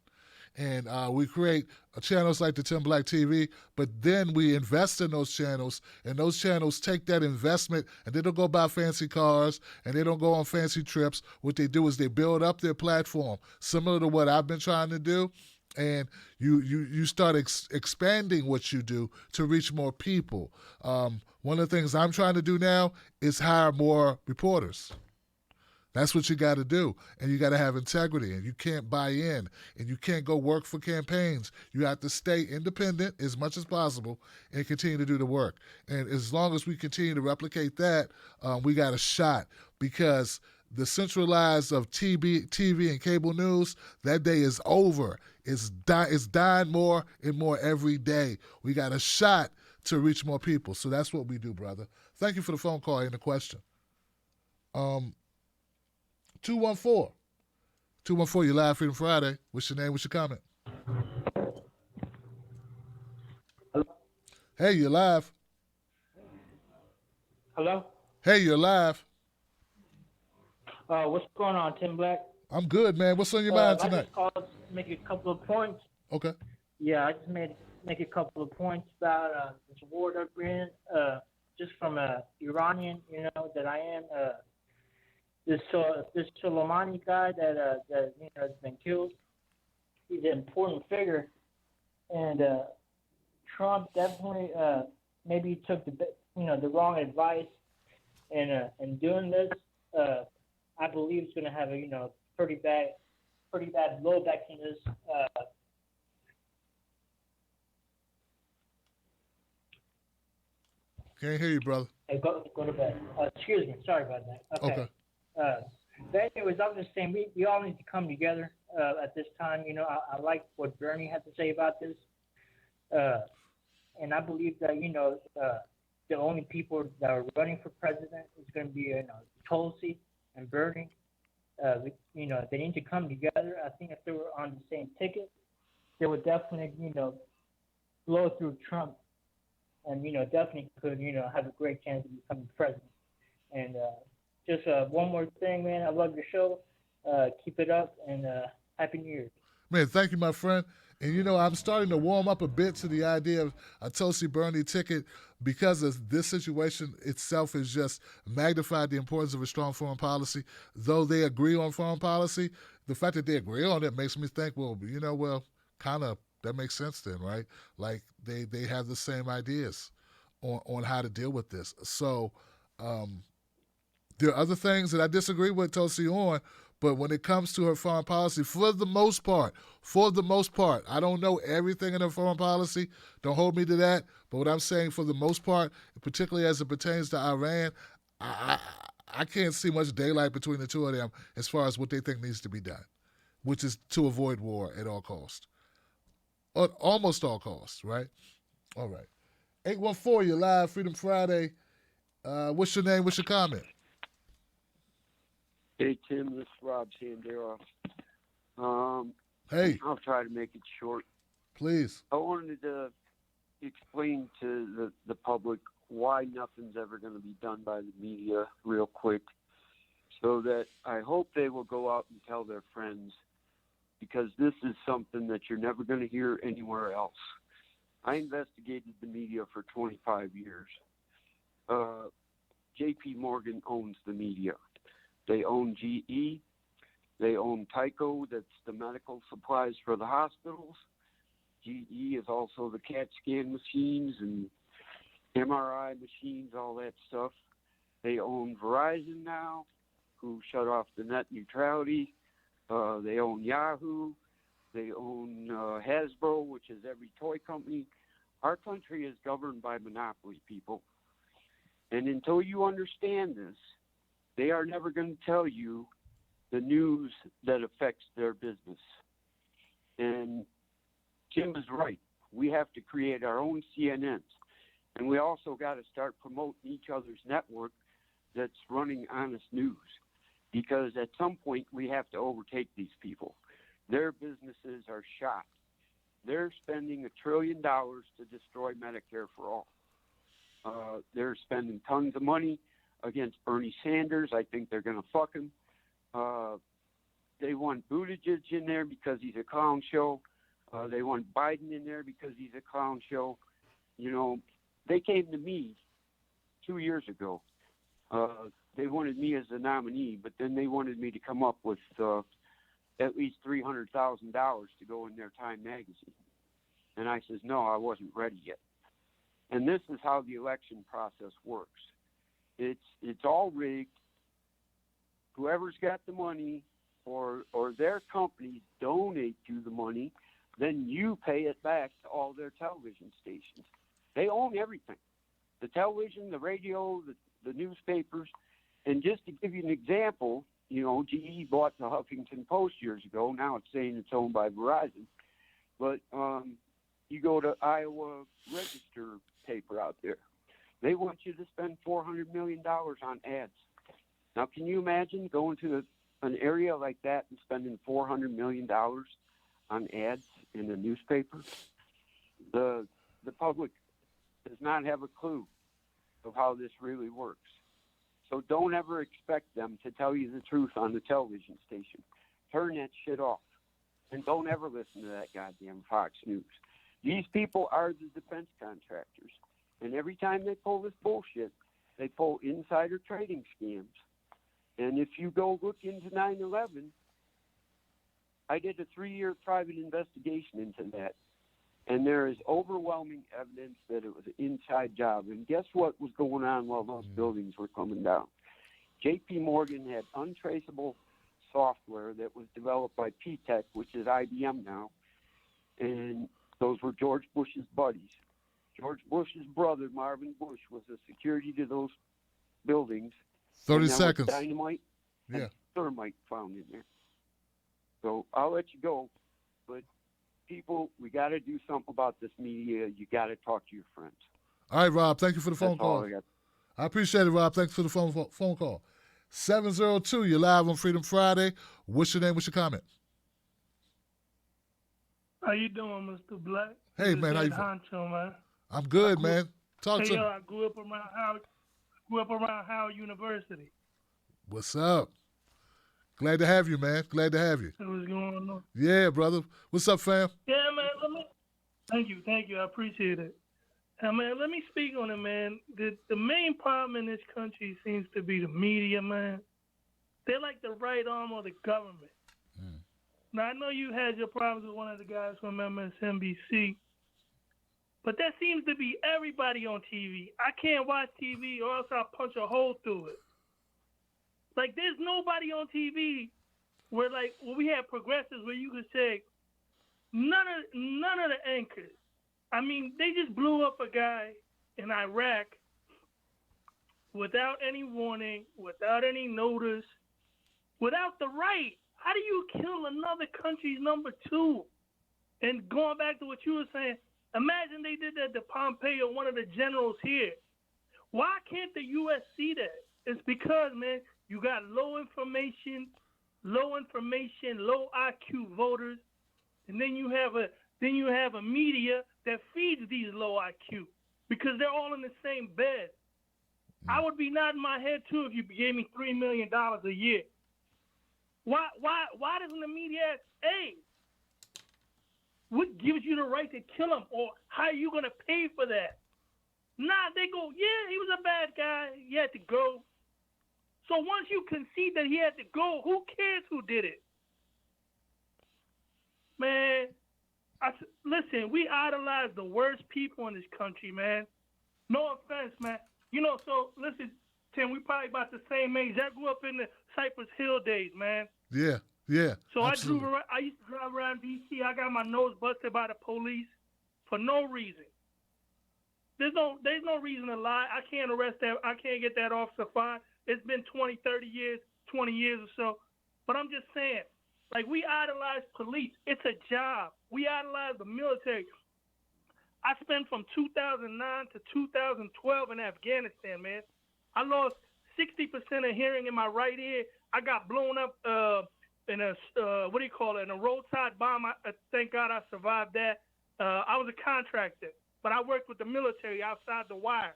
A: And we create channels like the Tim Black TV, but then we invest in those channels, and those channels take that investment, and they don't go buy fancy cars, and they don't go on fancy trips. What they do is they build up their platform, similar to what I've been trying to do. and you start expanding what you do to reach more people. One of the things I'm trying to do now is hire more reporters. That's what you got to do, and you got to have integrity, and you can't buy in, and you can't go work for campaigns. You have to stay independent as much as possible and continue to do the work. And as long as we continue to replicate that, we got a shot, because the centralized of TV and cable news, that day is over. It's dying more and more every day. We got a shot to reach more people. So that's what we do, brother. Thank you for the phone call and the question. 214. You're live Freedom Friday. What's your name? What's your comment?
K: Hello?
A: Hey, you're live.
K: Hello?
A: Hey, you're live.
K: What's going on, Tim Black?
A: I'm good, man. What's on your mind
K: I
A: tonight?
K: just called to make a couple of points.
A: Okay.
K: Yeah, I just make a couple of points about this war that we're in. Just from a Iranian, that I am. This Soleimani guy that has been killed. He's an important figure, and Trump definitely maybe took the wrong advice, and doing this. I believe it's going to have a pretty bad blowback in this.
A: Can't hear you, brother.
K: Hey, go to bed. Excuse me. Sorry about that. Okay. But anyways, I was just saying we all need to come together at this time. I like what Bernie had to say about this, and I believe that the only people that are running for president is going to be Tulsi and Bernie. They need to come together. I think if they were on the same ticket, they would definitely blow through Trump, and definitely could have a great chance of becoming president. And just one more thing, man. I love your show. Keep it up, and Happy New Year.
A: Man, thank you, my friend. And, I'm starting to warm up a bit to the idea of a Tulsi Bernie ticket, because of this situation itself has just magnified the importance of a strong foreign policy. Though they agree on foreign policy, the fact that they agree on it makes me think, kind of that makes sense then, right? Like they have the same ideas on how to deal with this. So there are other things that I disagree with Tulsi on, but when it comes to her foreign policy, for the most part, I don't know everything in her foreign policy. Don't hold me to that. But what I'm saying, for the most part, particularly as it pertains to Iran, I can't see much daylight between the two of them as far as what they think needs to be done, which is to avoid war at all costs. Or almost all costs, right? All right. 814, you're live, Freedom Friday. What's your name? What's your comment?
L: Hey, Tim, this is Rob Sandera.
A: Hey.
L: I'll try to make it short.
A: Please.
L: I wanted to explain to the public why nothing's ever going to be done by the media real quick, so that I hope they will go out and tell their friends, because this is something that you're never going to hear anywhere else. I investigated the media for 25 years. J.P. Morgan owns the media. They own GE. They own Tyco, that's the medical supplies for the hospitals. GE is also the CAT scan machines and MRI machines, all that stuff. They own Verizon now, who shut off the net neutrality. They own Yahoo. They own Hasbro, which is every toy company. Our country is governed by monopoly, people. And until you understand this, they are never going to tell you the news that affects their business. And Jim is right. We have to create our own CNNs. And we also got to start promoting each other's network that's running honest news. Because at some point, we have to overtake these people. Their businesses are shot. They're spending $1 trillion to destroy Medicare for all. They're spending tons of money against Bernie Sanders. I think they're going to fuck him. They want Buttigieg in there because he's a clown show. They want Biden in there because he's a clown show. They came to me 2 years ago. They wanted me as the nominee, but then they wanted me to come up with at least $300,000 to go in their Time magazine. And I says, no, I wasn't ready yet. And this is how the election process works. It's all rigged. Whoever's got the money or their companies donate you the money, then you pay it back to all their television stations. They own everything. The television, the radio, the newspapers. And just to give you an example, you know, GE bought the Huffington Post years ago. Now it's saying it's owned by Verizon. But you go to Iowa Register paper out there. They want you to spend $400 million on ads. Now, can you imagine going to an area like that and spending $400 million on ads in a newspaper? The public does not have a clue of how this really works. So don't ever expect them to tell you the truth on the television station. Turn that shit off. And don't ever listen to that goddamn Fox News. These people are the defense contractors. And every time they pull this bullshit, they pull insider trading scams. And if you go look into 9/11, I did a 3-year private investigation into that. And there is overwhelming evidence that it was an inside job. And guess what was going on while those buildings were coming down? J.P. Morgan had untraceable software that was developed by P-Tech, which is IBM now. And those were George Bush's buddies. George Bush's brother, Marvin Bush, was the security to those buildings.
A: 30
L: and there was
A: seconds.
L: Dynamite and thermite found in there. So I'll let you go. But people, we got to do something about this media. You got to talk to your friends.
A: All right, Rob. Thank you for the phone
L: That's all
A: call.
L: I got.
A: I appreciate it, Rob. Thanks for the phone call. 702, you're live on Freedom Friday. What's your name? What's your comment?
M: How you doing, Mr. Black?
A: Hey,
M: This is
A: man, how you
M: Ed Honcho, man.
A: I'm good, man. Talk
M: Hey,
A: to
M: yo,
A: me.
M: I grew up around Howard University.
A: What's up? Glad to have you, man. Glad to have you.
M: So what's going on?
A: Yeah, brother. What's up, fam?
M: Yeah, man. Thank you. I appreciate it. Man, let me speak on it, man. The main problem in this country seems to be the media, man. They're like the right arm of the government. Now, I know you had your problems with one of the guys from MSNBC, but that seems to be everybody on TV. I can't watch TV or else I'll punch a hole through it. Like, there's nobody on TV where, like, we have progressives where you could say none of the anchors. I mean, they just blew up a guy in Iraq without any warning, without any notice, without the right. How do you kill another country's number two? And going back to what you were saying, imagine they did that to Pompeo, one of the generals here. Why can't the U.S. see that? It's because, man, you got low information, low IQ voters, and then you have a media that feeds these low IQ because they're all in the same bed. I would be nodding my head too if you gave me $3 million a year. Why doesn't the media ask, hey, what gives you the right to kill him, or how are you gonna pay for that? Nah, they go, yeah, he was a bad guy, he had to go. So once you concede that he had to go, who cares who did it? Man, listen, we idolize the worst people in this country, man. No offense, man. You know, so listen, Tim, we probably about the same age. I grew up in the Cypress Hill days, man.
A: Yeah.
M: So
A: absolutely.
M: I used to drive around D.C. I got my nose busted by the police for no reason. There's no reason to lie. I can't arrest that. I can't get that officer fired. It's been 20, 30 years, 20 years or so. But I'm just saying, like, we idolize police. It's a job. We idolize the military. I spent from 2009 to 2012 in Afghanistan, man. I lost 60% of hearing in my right ear. I got blown up in a in a roadside bomb. Thank God I survived that. I was a contractor, but I worked with the military outside the wire.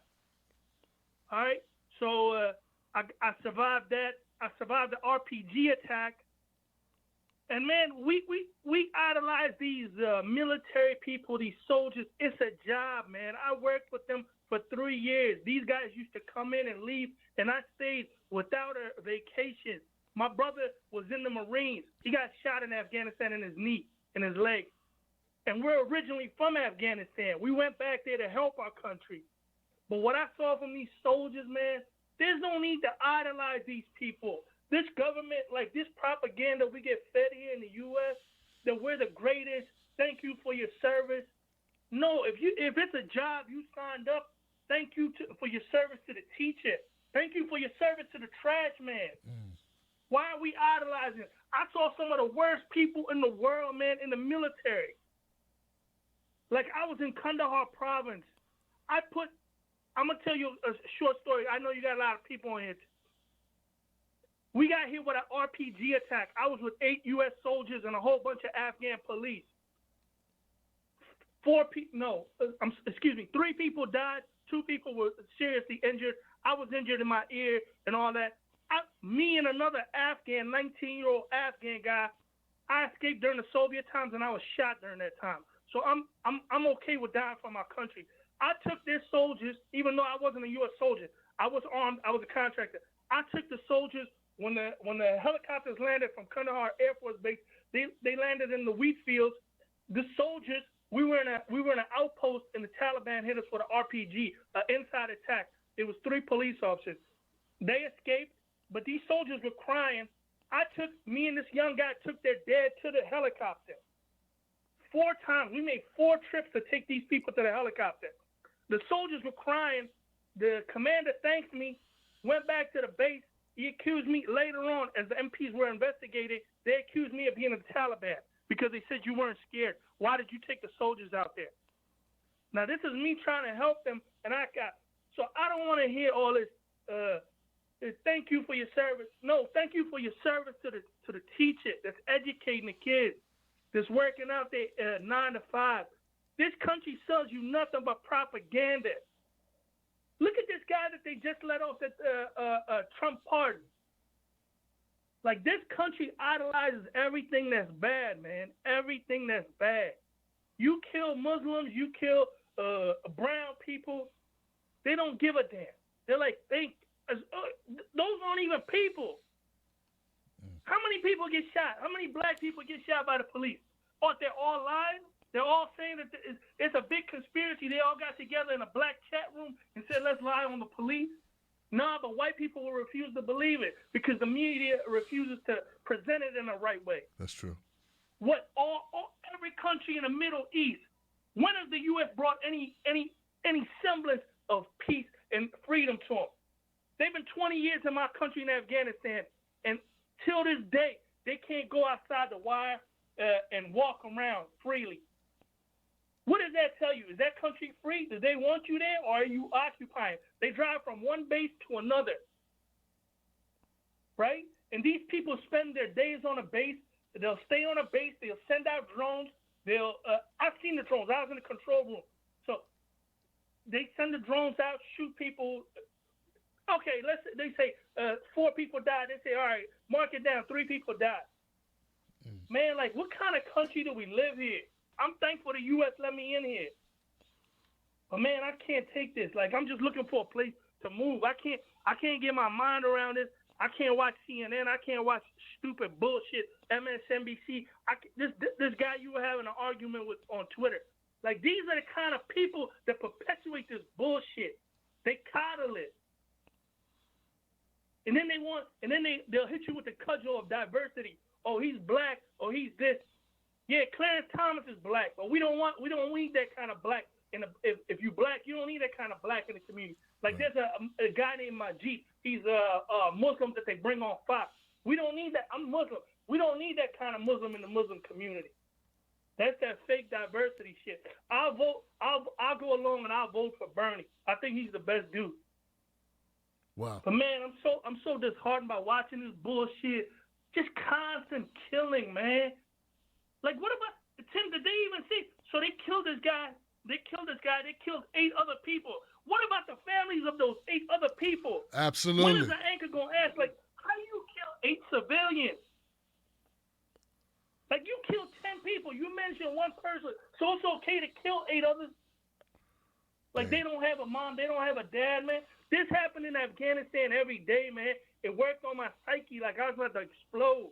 M: All right, so I survived that. I survived the RPG attack. And man, we idolize these military people, these soldiers. It's a job, man. I worked with them for 3 years. These guys used to come in and leave, and I stayed without a vacation My brother was in the Marines. He got shot in Afghanistan in his knee, in his leg. And we're originally from Afghanistan. We went back there to help our country. But what I saw from these soldiers, man, there's no need to idolize these people. This government, like this propaganda we get fed here in the U.S., that we're the greatest, thank you for your service. No, if it's a job you signed up, thank you for your service to the teacher. Thank you for your service to the trash man. Why are we idolizing? I saw some of the worst people in the world, man, in the military. Like, I was in Kandahar province. I'm going to tell you a short story. I know you got a lot of people on here. We got hit with an RPG attack. I was with 8 U.S. soldiers and a whole bunch of Afghan police. 3 people died. 2 people were seriously injured. I was injured in my ear and all that. Me and another Afghan, 19-year-old Afghan guy, I escaped during the Soviet times and I was shot during that time. So I'm okay with dying for my country. I took their soldiers, even though I wasn't a U.S. soldier. I was armed. I was a contractor. I took the soldiers when the helicopters landed from Kandahar Air Force Base. They landed in the wheat fields. The soldiers, we were in an outpost, and the Taliban hit us with an RPG, an inside attack. It was 3 police officers. They escaped, but these soldiers were crying. Me and this young guy took their dead to the helicopter. 4 times. We made 4 trips to take these people to the helicopter. The soldiers were crying. The commander thanked me, went back to the base. He accused me later on, as the MPs were investigating, they accused me of being a Taliban because they said you weren't scared. Why did you take the soldiers out there? Now, this is me trying to help them, and so I don't want to hear all this, thank you for your service. No, thank you for your service to the teacher that's educating the kids, that's working out there 9 to 5. This country sells you nothing but propaganda. Look at this guy that they just let off at Trump pardon. Like, this country idolizes everything that's bad, man. Everything that's bad. You kill Muslims, you kill brown people. They don't give a damn. They're like, those aren't even people. How many people get shot? How many black people get shot by the police? Oh, they're all lying? They're all saying that it's a big conspiracy. They all got together in a black chat room and said, let's lie on the police. No, but white people will refuse to believe it because the media refuses to present it in the right way.
A: That's true.
M: Every country in the Middle East, when has the U.S. brought any semblance of peace and freedom to them? They've been 20 years in my country in Afghanistan, and till this day, they can't go outside the wire and walk around freely. What does that tell you? Is that country free? Do they want you there, or are you occupying? They drive from one base to another, right? And these people spend their days on a base. They'll stay on a base. They'll send out drones. I've seen the drones. I was in the control room. So they send the drones out, shoot people. Okay, they say 4 people died. They say, all right, mark it down. 3 people died. Man, like, what kind of country do we live here? I'm thankful the U.S. let me in here. But, man, I can't take this. Like, I'm just looking for a place to move. I can't get my mind around this. I can't watch CNN. I can't watch stupid bullshit, MSNBC. This guy you were having an argument with on Twitter. Like, these are the kind of people that perpetuate this bullshit. They coddle it. And then they'll hit you with the cudgel of diversity. Oh, he's black. Oh, he's this. Yeah, Clarence Thomas is black, but we don't need that kind of black. If you black, you don't need that kind of black in the community. Like, there's a guy named Majid. He's a Muslim that they bring on Fox. We don't need that. I'm Muslim. We don't need that kind of Muslim in the Muslim community. That's that fake diversity shit. I'll vote. I'll go along and I'll vote for Bernie. I think he's the best dude.
A: Wow.
M: But man, I'm so disheartened by watching this bullshit. Just constant killing, man. Like, what about Tim? Did they even see? So they killed this guy. They killed 8 other people. What about the families of those 8 other people?
A: Absolutely.
M: When is the anchor gonna ask, like, how do you kill 8 civilians? Like, you killed 10 people. You mentioned 1 person, so it's okay to kill 8 others. Like, they don't have a mom, they don't have a dad, man. This happened in Afghanistan every day, man. It worked on my psyche like I was about to explode.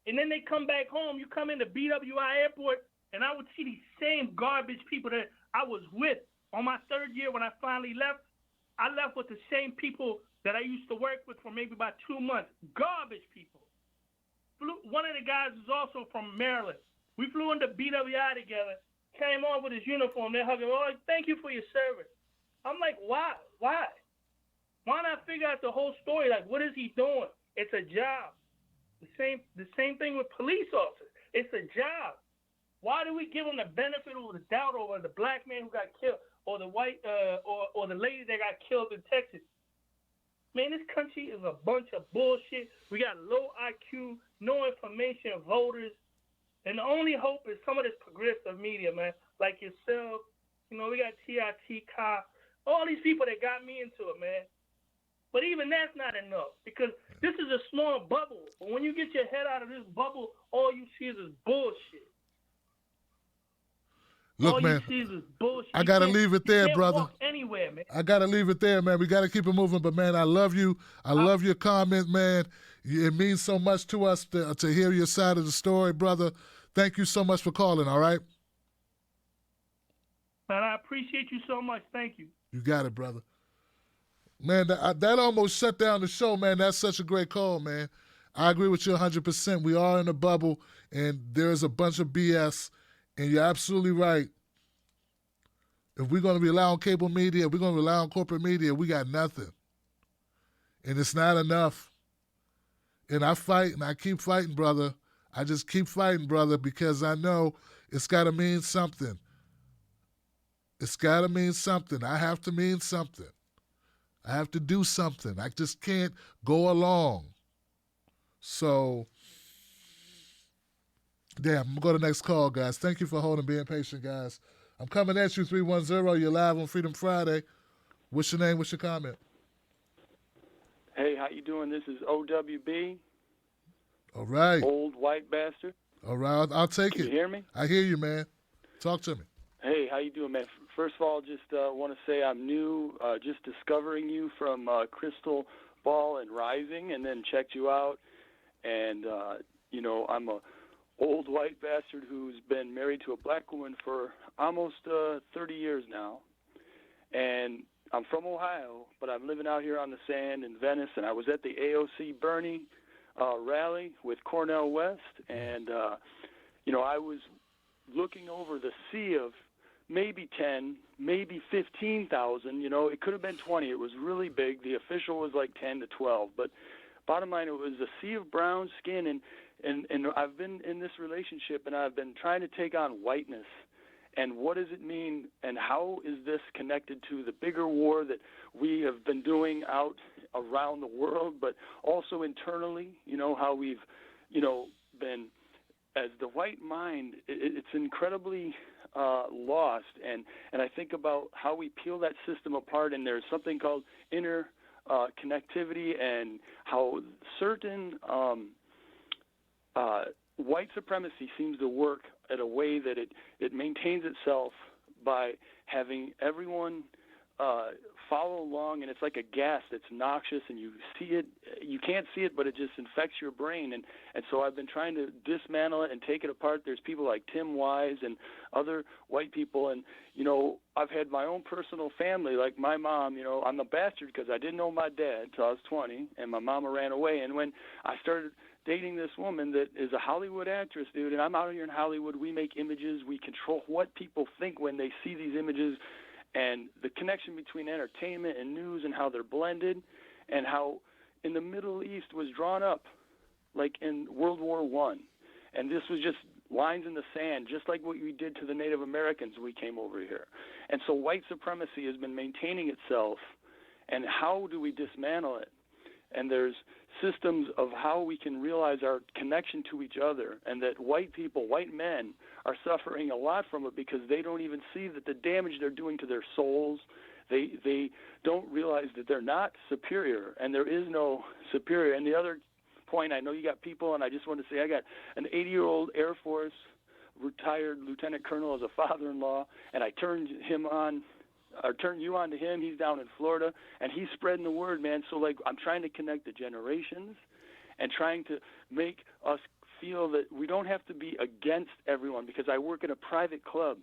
M: And then they come back home. You come into BWI Airport, and I would see these same garbage people that I was with on my third year when I finally left. I left with the same people that I used to work with for maybe about 2 months. Garbage people. One of the guys is also from Maryland. We flew into BWI together, came on with his uniform. They're hugging, oh, thank you for your service. I'm like, why? Why? Why not figure out the whole story? Like, what is he doing? It's a job. The same thing with police officers. It's a job. Why do we give them the benefit of the doubt over the black man who got killed, or the white, or the lady that got killed in Texas? Man, this country is a bunch of bullshit. We got low IQ, no information voters, and the only hope is some of this progressive media, man, like yourself. You know, we got TIT Cop, all these people that got me into it, man. But even that's not enough, because this is a small bubble. But when you get your head out of this bubble, all you see is this bullshit.
A: Look,
M: all
A: man,
M: you see is this bullshit.
A: I got to leave it there,
M: you can't
A: brother.
M: Walk anywhere, man.
A: I got to leave it there, man. We got to keep it moving. But, man, I love you. I love your comment, man. It means so much to us to hear your side of the story, brother. Thank you so much for calling, all right?
M: Man, I appreciate you so much. Thank you.
A: You got it, brother. Man, that almost shut down the show, man. That's such a great call, man. I agree with you 100%. We are in a bubble, and there's a bunch of BS, and you're absolutely right. If we're going to rely on cable media, if we're going to rely on corporate media, we got nothing. And it's not enough. And I fight, and I keep fighting, brother. I just keep fighting, brother, because I know it's got to mean something. It's got to mean something. I have to mean something. I have to do something. I just can't go along. So, damn, I'm going to go to the next call, guys. Thank you for holding, being patient, guys. I'm coming at you, 310. You're live on Freedom Friday. What's your name? What's your comment?
N: Hey, how you doing? This is OWB.
A: All right.
N: Old white bastard.
A: All right, I'll take
N: Can
A: it.
N: you hear me?
A: I hear you, man. Talk to me.
N: Hey, how you doing, man? First of all, just want to say I'm new, just discovering you from Crystal Ball and Rising, and then checked you out. And, you know, I'm a old white bastard who's been married to a black woman for almost 30 years now. And I'm from Ohio, but I'm living out here on the sand in Venice, and I was at the AOC Bernie rally with Cornel West, and, you know, I was looking over the sea of maybe 10, maybe 15,000. You know, it could have been 20. It was really big. The official was like 10 to 12. But bottom line, it was a sea of brown skin, and I've been in this relationship, and I've been trying to take on whiteness. And what does it mean, and how is this connected to the bigger war that we have been doing out around the world, but also internally? You know, how we've, you know, been, as the white mind, it's incredibly lost. And I think about how we peel that system apart, and there's something called inner connectivity, and how certain white supremacy seems to work at a way that it maintains itself by having everyone follow along, and it's like a gas that's noxious, and you see it, you can't see it, but it just infects your brain. And so I've been trying to dismantle it and take it apart. There's people like Tim Wise and other white people, and, you know, I've had my own personal family, like my mom. You know, I'm a bastard because I didn't know my dad till I was 20, and my mama ran away. And when I started dating this woman that is a Hollywood actress, dude, and I'm out here in Hollywood, we make images, we control what people think when they see these images, and the connection between entertainment and news and how they're blended, and how in the Middle East was drawn up like in World War I. And this was just lines in the sand, just like what we did to the Native Americans when we came over here. And so white supremacy has been maintaining itself, and how do we dismantle it? And there's systems of how we can realize our connection to each other, and that white people, white men, are suffering a lot from it because they don't even see that the damage they're doing to their souls. They don't realize that they're not superior, and there is no superior. And the other point, I know you got people, and I just want to say I got an 80-year-old Air Force retired lieutenant colonel as a father-in-law, and I turned him on turn you on to him. He's down in Florida, and he's spreading the word, man. So, like, I'm trying to connect the generations and trying to make us feel that we don't have to be against everyone, because I work in a private club.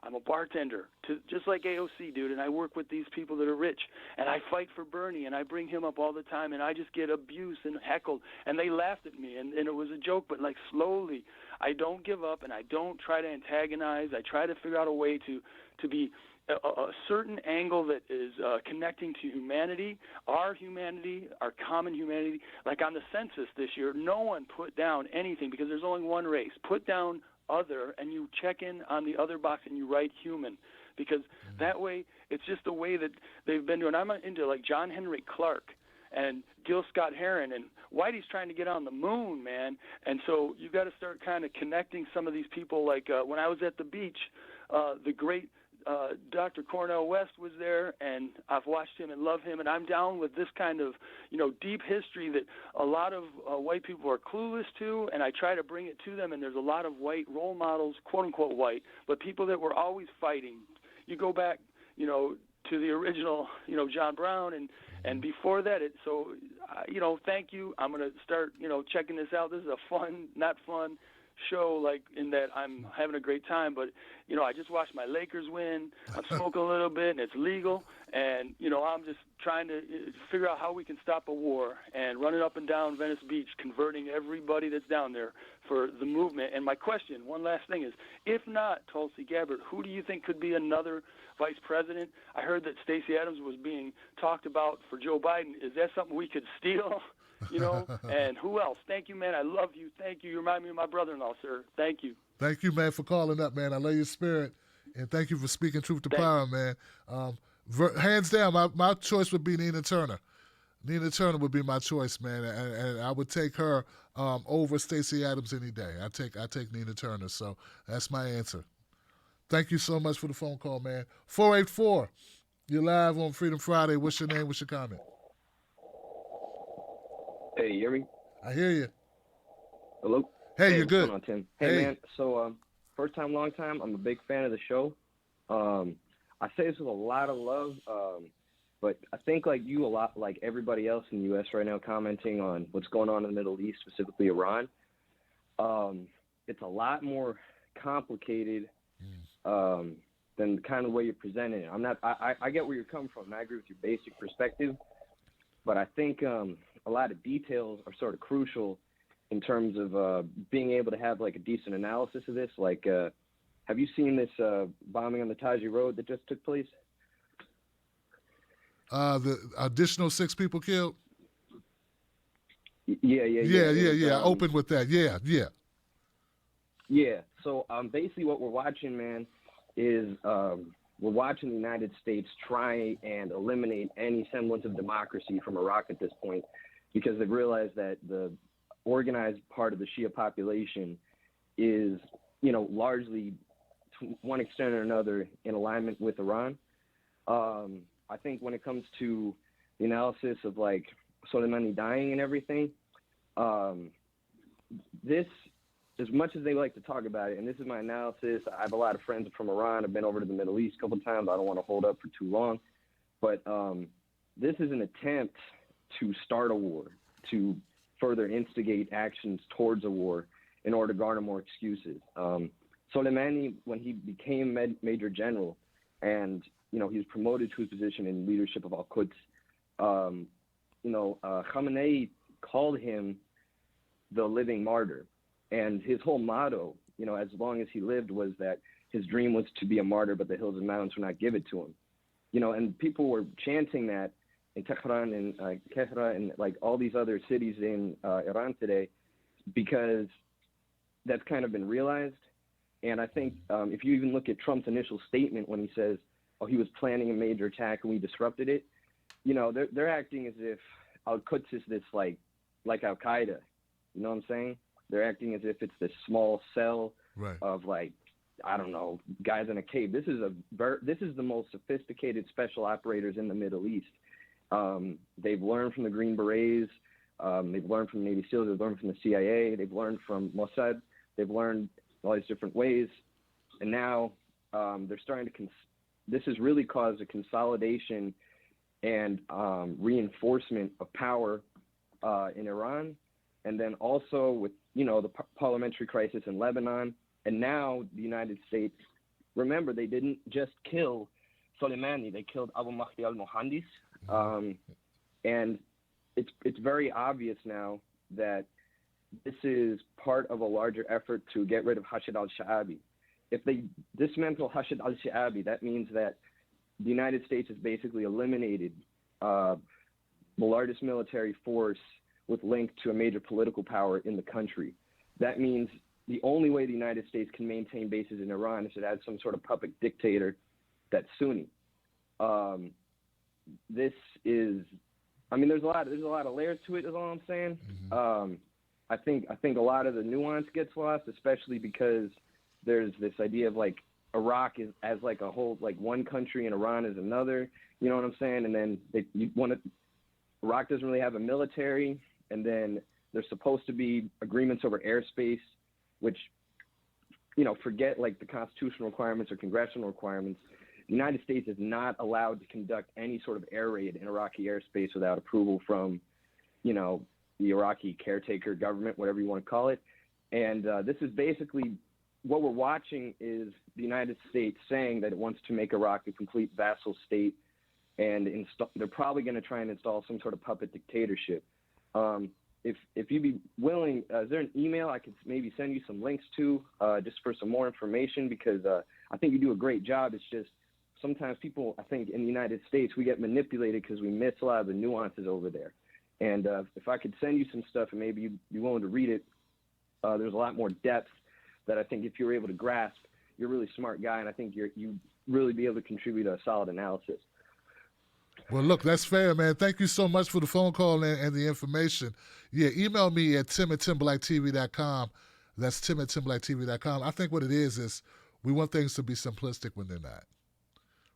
N: I'm a bartender, just like AOC, dude, and I work with these people that are rich, and I fight for Bernie, and I bring him up all the time, and I just get abused and heckled, and they laughed at me, and it was a joke, but, like, slowly, I don't give up, and I don't try to antagonize. I try to figure out a way to be a certain angle that is connecting to humanity, our common humanity. Like on the census this year, no one put down anything because there's only one race. Put down other, and you check in on the other box and you write human, because that way it's just the way that they've been doing. I'm into like John Henrik Clark and Gil Scott-Heron, and Whitey's trying to get on the moon, man. And so you got to start kind of connecting some of these people. Like when I was at the beach, the great Dr. Cornel West was there, and I've watched him and love him, and I'm down with this kind of, deep history that a lot of white people are clueless to, and I try to bring it to them, and there's a lot of white role models, quote-unquote white, but people that were always fighting. You go back, to the original, John Brown, and before that, thank you. I'm going to start, checking this out. This is a fun, not fun show, like in that I'm having a great time, but I just watched my Lakers win. I'm smoking a little bit, and it's legal, and I'm just trying to figure out how we can stop a war, and running up and down Venice Beach, converting everybody that's down there for the movement. And my question, one last thing, is if not Tulsi Gabbard, who do you think could be another vice president? I heard that Stacey Abrams was being talked about for Joe Biden. Is that something we could steal? And who else? Thank you, man. I love you. Thank you. You remind me of my brother-in-law, sir. Thank you.
A: Thank you, man, for calling up, man. I love your spirit, and thank you for speaking truth to power, man. Hands down, my choice would be Nina Turner. Nina Turner would be my choice, man, and I would take her over Stacey Abrams any day. I take Nina Turner, so that's my answer. Thank you so much for the phone call, man. 484, you're live on Freedom Friday. What's your name? What's your comment?
O: Hey, you hear me?
A: I hear you.
O: Hello?
A: Hey, you're good.
O: What's going on, Tim? Hey, man. So, first time, long time. I'm a big fan of the show. I say this with a lot of love, but I think like you, a lot like everybody else in the U.S. right now, commenting on what's going on in the Middle East, specifically Iran. It's a lot more complicated than the kind of way you're presenting it. I get where you're coming from, and I agree with your basic perspective, but I think a lot of details are sort of crucial in terms of being able to have like a decent analysis of this. Like, have you seen this bombing on the Taji Road that just took place?
A: The additional 6 people killed?
O: Yeah.
A: I opened with that. Yeah.
O: Yeah. So basically what we're watching, man, is we're watching the United States try and eliminate any semblance of democracy from Iraq at this point, because they've realized that the organized part of the Shia population is, largely to one extent or another in alignment with Iran. I think when it comes to the analysis of like Soleimani dying and everything, this, as much as they like to talk about it, and this is my analysis, I have a lot of friends from Iran. I've been over to the Middle East a couple of times. I don't want to hold up for too long, but this is an attempt to start a war, to further instigate actions towards a war in order to garner more excuses. Soleimani, when he became Major General and, he was promoted to his position in leadership of Al-Quds, Khamenei called him the living martyr. And his whole motto, as long as he lived, was that his dream was to be a martyr, but the hills and mountains would not give it to him. And people were chanting that in Tehran and Kehra and like all these other cities in Iran today, because that's kind of been realized. And I think if you even look at Trump's initial statement when he says, he was planning a major attack and we disrupted it, they're acting as if Al-Quds is this like Al-Qaeda. You know what I'm saying? They're acting as if it's this small cell of like, I don't know, guys in a cave. This is the most sophisticated special operators in the Middle East. They've learned from the Green Berets. They've learned from Navy SEALs. They've learned from the CIA. They've learned from Mossad. They've learned all these different ways. And now they're starting to this has really caused a consolidation and reinforcement of power in Iran, and then also with, you know, the parliamentary crisis in Lebanon, and now the United States. Remember, they didn't just kill Soleimani; they killed Abu Mahdi al-Mohandis, and it's very obvious now that this is part of a larger effort to get rid of Rashid al-Shaabi. If they dismantle Rashid al-Shaabi, that means that the United States has basically eliminated the largest military force with link to a major political power in the country. That means the only way the United States can maintain bases in Iran is to add some sort of puppet dictator that's Sunni. This is, I mean, there's a lot of layers to it, is all I'm saying. I think a lot of the nuance gets lost, especially because there's this idea of like Iraq is as like a whole, like one country and Iran is another. You know what I'm saying? And then Iraq doesn't really have a military, and then there's supposed to be agreements over airspace, which, you know, forget like the constitutional requirements or congressional requirements. The United States is not allowed to conduct any sort of air raid in Iraqi airspace without approval from, you know, the Iraqi caretaker government, whatever you want to call it. And this is basically what we're watching is the United States saying that it wants to make Iraq a complete vassal state, and they're probably going to try and install some sort of puppet dictatorship. If you'd be willing, is there an email I could maybe send you some links to just for some more information? Because I think you do a great job. It's just sometimes people, I think, in the United States, we get manipulated because we miss a lot of the nuances over there. And if I could send you some stuff and maybe you'd be willing to read it, there's a lot more depth that I think if you're able to grasp, you're a really smart guy, and I think you really be able to contribute a solid analysis.
A: Well, look, that's fair, man. Thank you so much for the phone call and the information. Yeah, email me at tim@timberlaketv.com. That's tim@timberlaketv.com. I think what it is we want things to be simplistic when they're not.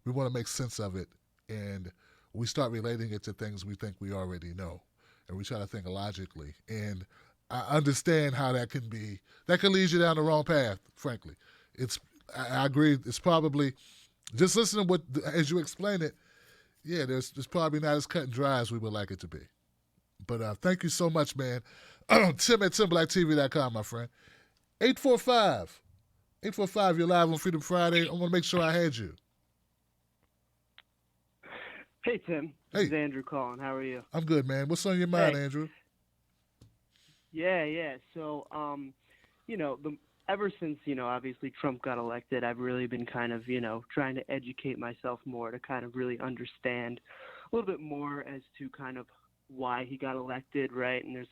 A: We want to make sense of it, and we start relating it to things we think we already know, and we try to think logically. And I understand how that can lead you down the wrong path, frankly. I agree. It's probably, just listening as you explain it, yeah, there's probably not as cut and dry as we would like it to be. But thank you so much, man. Tim@timberlaketv.com, my friend. 845, you're live on Freedom Friday. I want to make sure I had you.
P: Hey, Tim. This is Andrew calling. How are you?
A: I'm good, man. What's on your mind,
P: Hey.
A: Andrew?
P: Yeah. So, you know, ever since, you know, obviously Trump got elected, I've really been kind of, you know, trying to educate myself more to kind of really understand a little bit more as to kind of why he got elected, right? And there's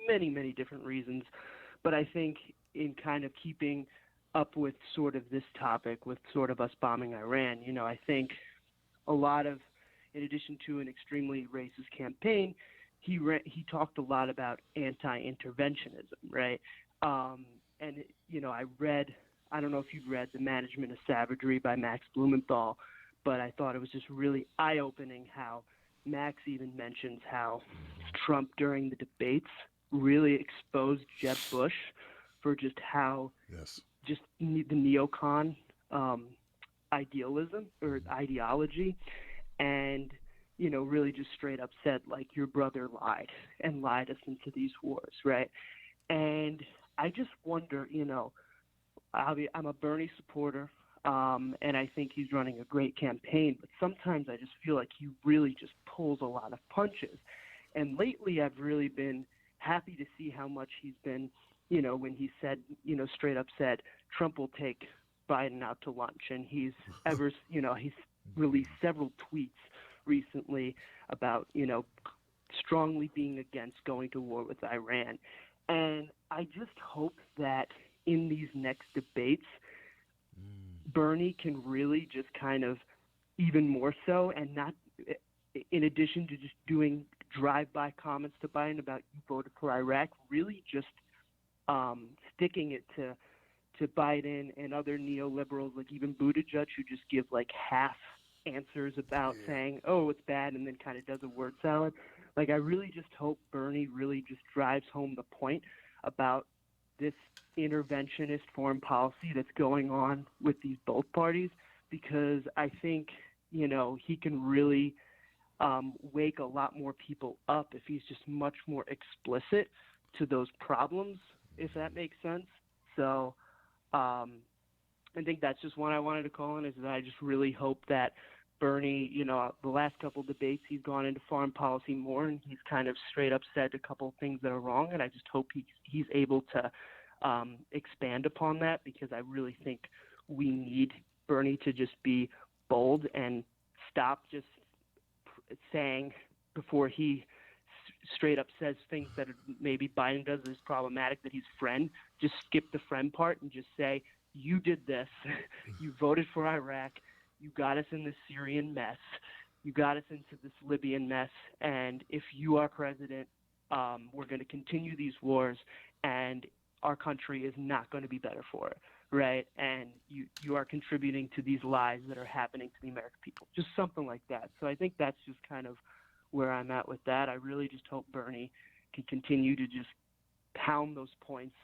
P: many, many different reasons. But I think in kind of keeping up with sort of this topic, with sort of us bombing Iran, you know, I think a lot of, in addition to an extremely racist campaign, he talked a lot about anti-interventionism, right? And, you know, I don't know if you've read The Management of Savagery by Max Blumenthal, but I thought it was just really eye-opening how Max even mentions how Trump during the debates really exposed Jeb Bush for just how just the neocon idealism or ideology, and, you know, really just straight up said, like, your brother lied us into these wars, right? And I just wonder, you know, I'm a Bernie supporter, and I think he's running a great campaign, but sometimes I just feel like he really just pulls a lot of punches. And lately I've really been happy to see how much he's been, you know, when he said, you know, straight up said, Trump will take Biden out to lunch. And he's he's released several tweets recently about, you know, strongly being against going to war with Iran. And I just hope that in these next debates, Bernie can really just kind of, even more so, and not, in addition to just doing drive-by comments to Biden about you voted for Iraq, really just sticking it to Biden and other neoliberals, like even Buttigieg, who just give like half answers about saying, oh, it's bad, and then kind of does a word salad. Like, I really just hope Bernie really just drives home the point about this interventionist foreign policy that's going on with these both parties, because I think, he can really wake a lot more people up if he's just much more explicit to those problems, if that makes sense. So I think that's just one I wanted to call in, is that I just really hope that Bernie, the last couple of debates, he's gone into foreign policy more, and he's kind of straight up said a couple of things that are wrong, and I just hope he's able to expand upon that, because I really think we need Bernie to just be bold and stop just saying before he straight up says things that maybe Biden does is problematic, that he's friend. Just skip the friend part and just say, you did this. You voted for Iraq. You got us in this Syrian mess. You got us into this Libyan mess. And if you are president, we're going to continue these wars, and our country is not going to be better for it, right? And you are contributing to these lies that are happening to the American people. Just something like that. So I think that's just kind of where I'm at with that. I really just hope Bernie can continue to just pound those points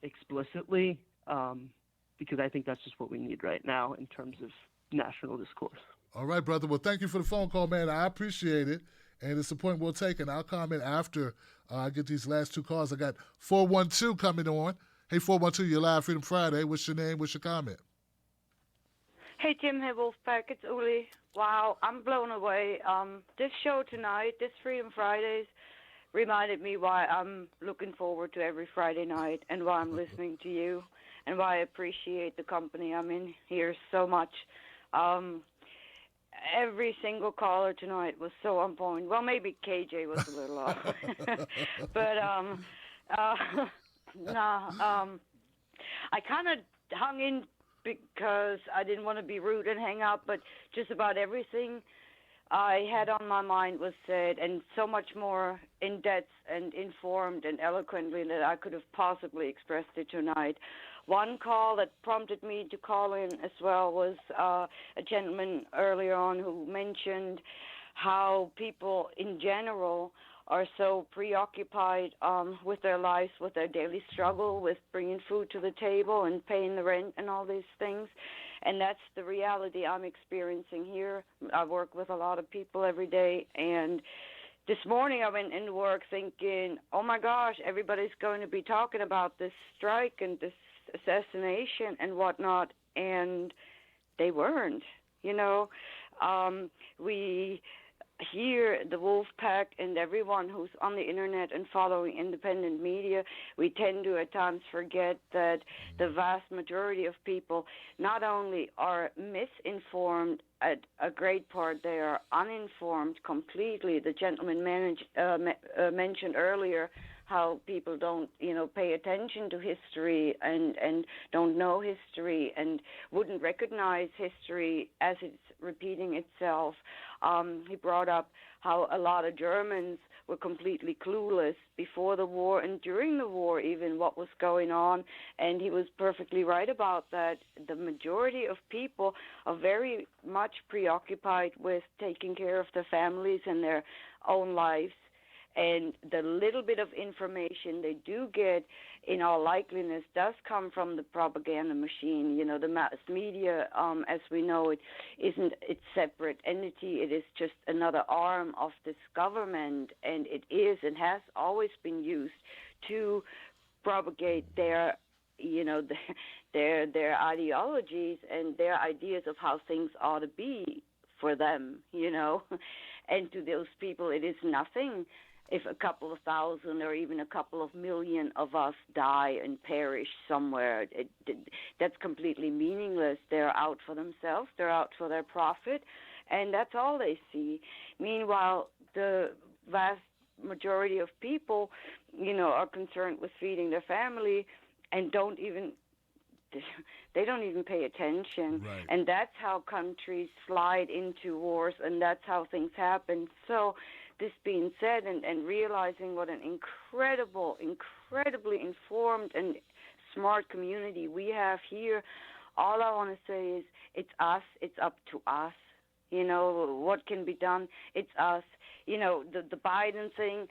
P: explicitly, because I think that's just what we need right now in terms of national discourse.
A: All right, brother. Well, thank you for the phone call, man. I appreciate it. And it's a point we'll take, and I'll comment after I get these last two calls. I got 412 coming on. Hey, 412, you're live Freedom Friday. What's your name? What's your comment?
Q: Hey, Jim. Hey, Wolfpack. It's Uli. Wow, I'm blown away. This show tonight, this Freedom Fridays, reminded me why I'm looking forward to every Friday night, and why I'm listening to you, and why I appreciate the company I'm in here so much. Every single caller tonight was so on point. Well, maybe KJ was a little off. But, I kind of hung in because I didn't want to be rude and hang up, but just about everything I had on my mind was said, and so much more in depth and informed and eloquently that I could have possibly expressed it tonight. One call that prompted me to call in as well was a gentleman earlier on who mentioned how people in general are so preoccupied with their lives, with their daily struggle, with bringing food to the table and paying the rent and all these things. And that's the reality I'm experiencing here. I work with a lot of people every day, and this morning I went into work thinking, oh my gosh, everybody's going to be talking about this strike and this assassination and whatnot, and they weren't. We here, the Wolfpack and everyone who's on the internet and following independent media, we tend to at times forget that the vast majority of people not only are misinformed, at a great part they are uninformed completely. The gentleman mentioned earlier how people don't, pay attention to history and don't know history and wouldn't recognize history as it's repeating itself. He brought up how a lot of Germans were completely clueless before the war and during the war, even what was going on, and he was perfectly right about that. The majority of people are very much preoccupied with taking care of their families and their own lives. And the little bit of information they do get, in all likeliness, does come from the propaganda machine. The mass media, as we know it, isn't its separate entity. It is just another arm of this government, and it is and has always been used to propagate their ideologies and their ideas of how things ought to be for them, And to those people, it is nothing if a couple of thousand or even a couple of million of us die and perish somewhere. That's completely meaningless. They're out for themselves. They're out for their profit, and that's all they see. Meanwhile, the vast majority of people, are concerned with feeding their family and don't even pay attention. Right. And that's how countries slide into wars, and that's how things happen. So this being said, and realizing what an incredibly informed and smart community we have here, all I want to say is it's us. It's up to us. What can be done? It's us. The Biden thing,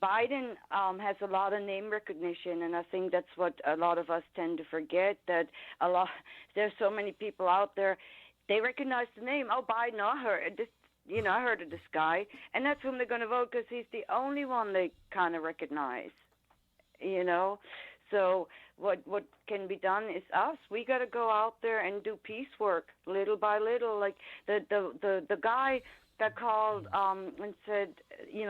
Q: Biden has a lot of name recognition, and I think that's what a lot of us tend to forget. That there's so many people out there, they recognize the name. Oh, Biden! I heard this. I heard of this guy, and that's whom they're going to vote because he's the only one they kind of recognize. So what can be done is us. We got to go out there and do piecework, little by little. Like the guy that called and said,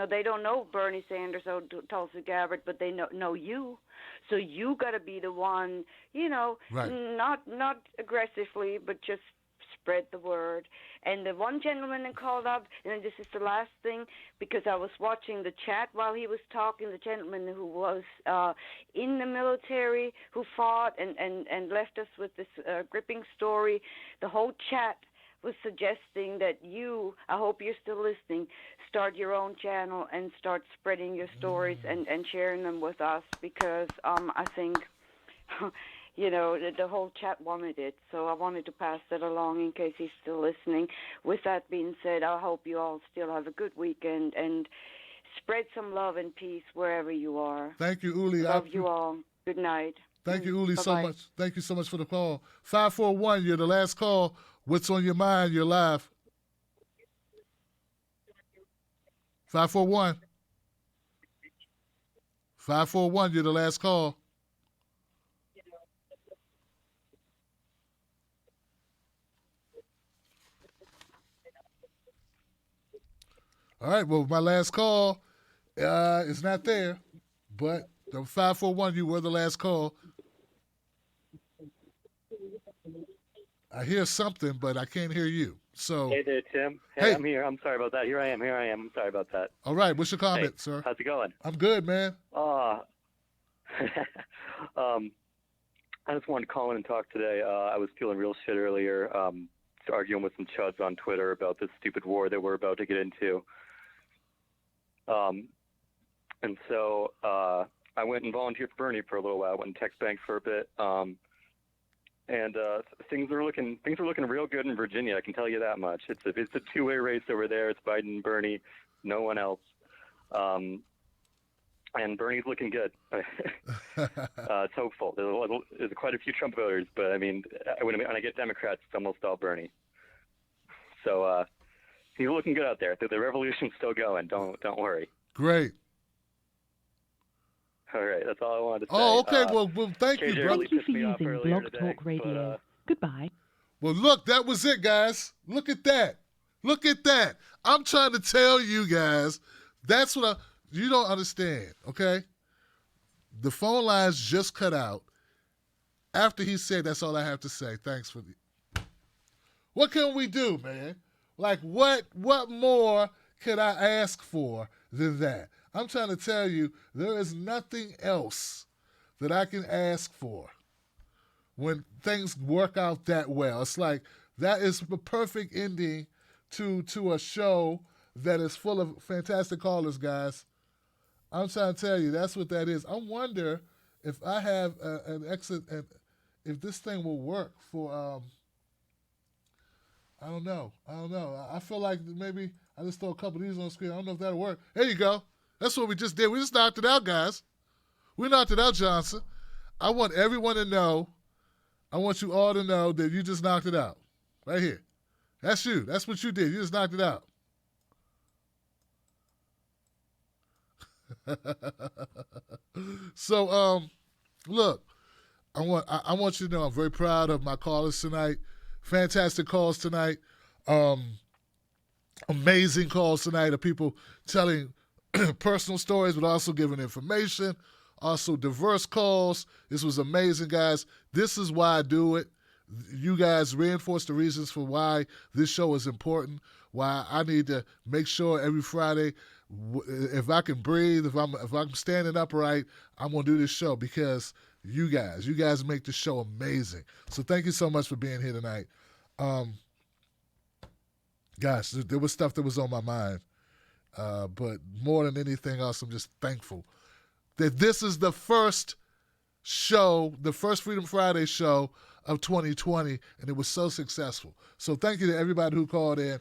Q: they don't know Bernie Sanders or Tulsi Gabbard, but they know you. So you got to be the one,
A: Right.
Q: not aggressively, but just spread the word. And the one gentleman that called up, and this is the last thing, because I was watching the chat while he was talking, the gentleman who was in the military, who fought and left us with this gripping story, the whole chat was suggesting that I hope you're still listening, start your own channel and start spreading your stories and sharing them with us, because I think, the whole chat wanted it. So I wanted to pass that along in case he's still listening. With that being said, I hope you all still have a good weekend and spread some love and peace wherever you are.
A: Thank you, Uli.
Q: Love you all. Good night.
A: Thank you, Uli, so
Q: Bye-bye.
A: much. Thank you so much for the call. 541, you're the last call. What's on your mind? You're live. 541. 541, you're the last call. All right, well, my last call is not there, but the 541, you were the last call. I hear something, but I can't hear you. So,
R: Hey there, Tim.
A: Hey.
R: I'm here. I'm sorry about that. Here I am. I'm sorry about that.
A: all right, what's your comment,
R: Hey,
A: sir?
R: how's it going?
A: I'm good, man.
R: I just wanted to call in and talk today. I was feeling real shit earlier, arguing with some chuds on Twitter about this stupid war that we're about to get into. And so I went and volunteered for Bernie for a little while. I went and Tex Bank for a bit. And things are looking real good in Virginia. I can tell you that much. It's a two-way race over there. It's Biden and Bernie, no one else. And Bernie's looking good. It's hopeful. There's quite a few Trump voters, but I mean, when I get Democrats, it's almost all Bernie. So he's looking good out there. The revolution's still going. Don't worry.
A: Great.
R: All right, that's all I wanted to say.
A: Oh, okay. Well, thank you,
R: KJ
A: brother.
R: really
C: Thank you
R: pissed
C: for
R: me off
C: using
R: earlier
C: Blog
R: today,
C: Talk Radio. Goodbye.
A: Well, look, that was it, guys. Look at that. Look at that. I'm trying to tell you guys, that's what you don't understand, okay? The phone lines just cut out. After he said, that's all I have to say. Thanks for the... What can we do, man? Like, what more could I ask for than that? I'm trying to tell you, there is nothing else that I can ask for when things work out that well. It's like that is the perfect ending to a show that is full of fantastic callers, guys. I'm trying to tell you, that's what that is. I wonder if I have an exit and if this thing will work for, I don't know. I feel like maybe I just throw a couple of these on the screen. I don't know if that'll work. There you go. That's what we just did. We just knocked it out, guys. We knocked it out, Johnson. I want everyone to know. I want you all to know that you just knocked it out. Right here. That's you. That's what you did. You just knocked it out. So, look, I want you to know I'm very proud of my callers tonight. Fantastic calls tonight. Amazing calls tonight of people telling personal stories, but also giving information. Also diverse calls. This was amazing, guys. This is why I do it. You guys reinforce the reasons for why this show is important, why I need to make sure every Friday, if I can breathe, if I'm standing upright, I'm going to do this show because you guys make this show amazing. So thank you so much for being here tonight. Gosh, there was stuff that was on my mind. But more than anything else, I'm just thankful that this is the first show, the first Freedom Friday show of 2020, and it was so successful. So thank you to everybody who called in.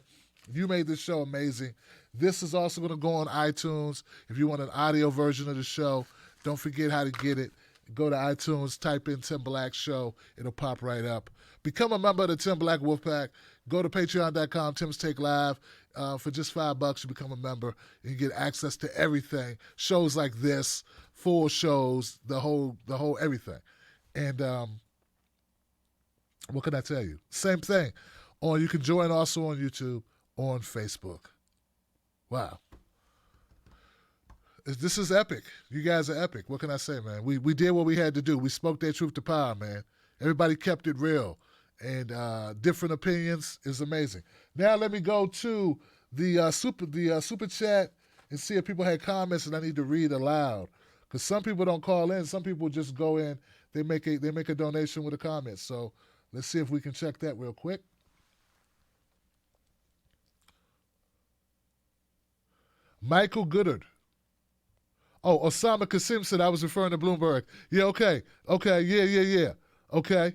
A: You made this show amazing. This is also going to go on iTunes. If you want an audio version of the show, don't forget how to get it. Go to iTunes, type in Tim Black Show. It'll pop right up. Become a member of the Tim Black Wolfpack. Go to patreon.com, Tim's Take Live. For just $5, you become a member. And you get access to everything. Shows like this, full shows, the whole everything. And what can I tell you? Same thing. You can join also on YouTube, on Facebook. Wow. This is epic. You guys are epic. What can I say, man? We did what we had to do. We spoke that truth to power, man. Everybody kept it real. And different opinions is amazing. Now let me go to the super chat and see if people had comments and I need to read aloud. Because some people don't call in. Some people just go in. They make a donation with a comment. So let's see if we can check that real quick. Michael Goodard. Oh, Osama Kasim said I was referring to Bloomberg. Yeah, okay. Yeah. Okay.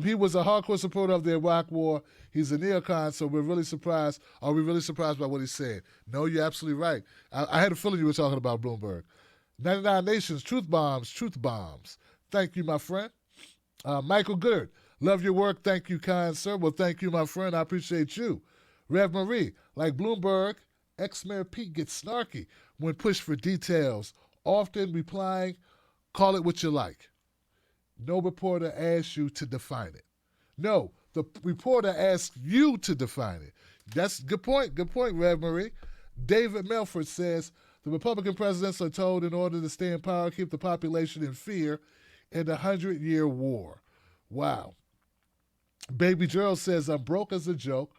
A: He was a hardcore supporter of the Iraq War. He's a neocon, so we're really surprised. Are we really surprised by what he said? No, you're absolutely right. I had a feeling you were talking about Bloomberg. 99 Nations, truth bombs. Thank you, my friend. Michael Goodard, love your work. Thank you, kind sir. Well, thank you, my friend. I appreciate you. Rev Marie, like Bloomberg, ex-Mayor Pete gets snarky when pushed for details, often replying, call it what you like. No reporter asks you to define it. No, the reporter asks you to define it. That's good point. Good point, Rev Marie. David Melford says, the Republican presidents are told in order to stay in power, keep the population in fear in the 100-year war. Wow. Baby Gerald says, I'm broke as a joke,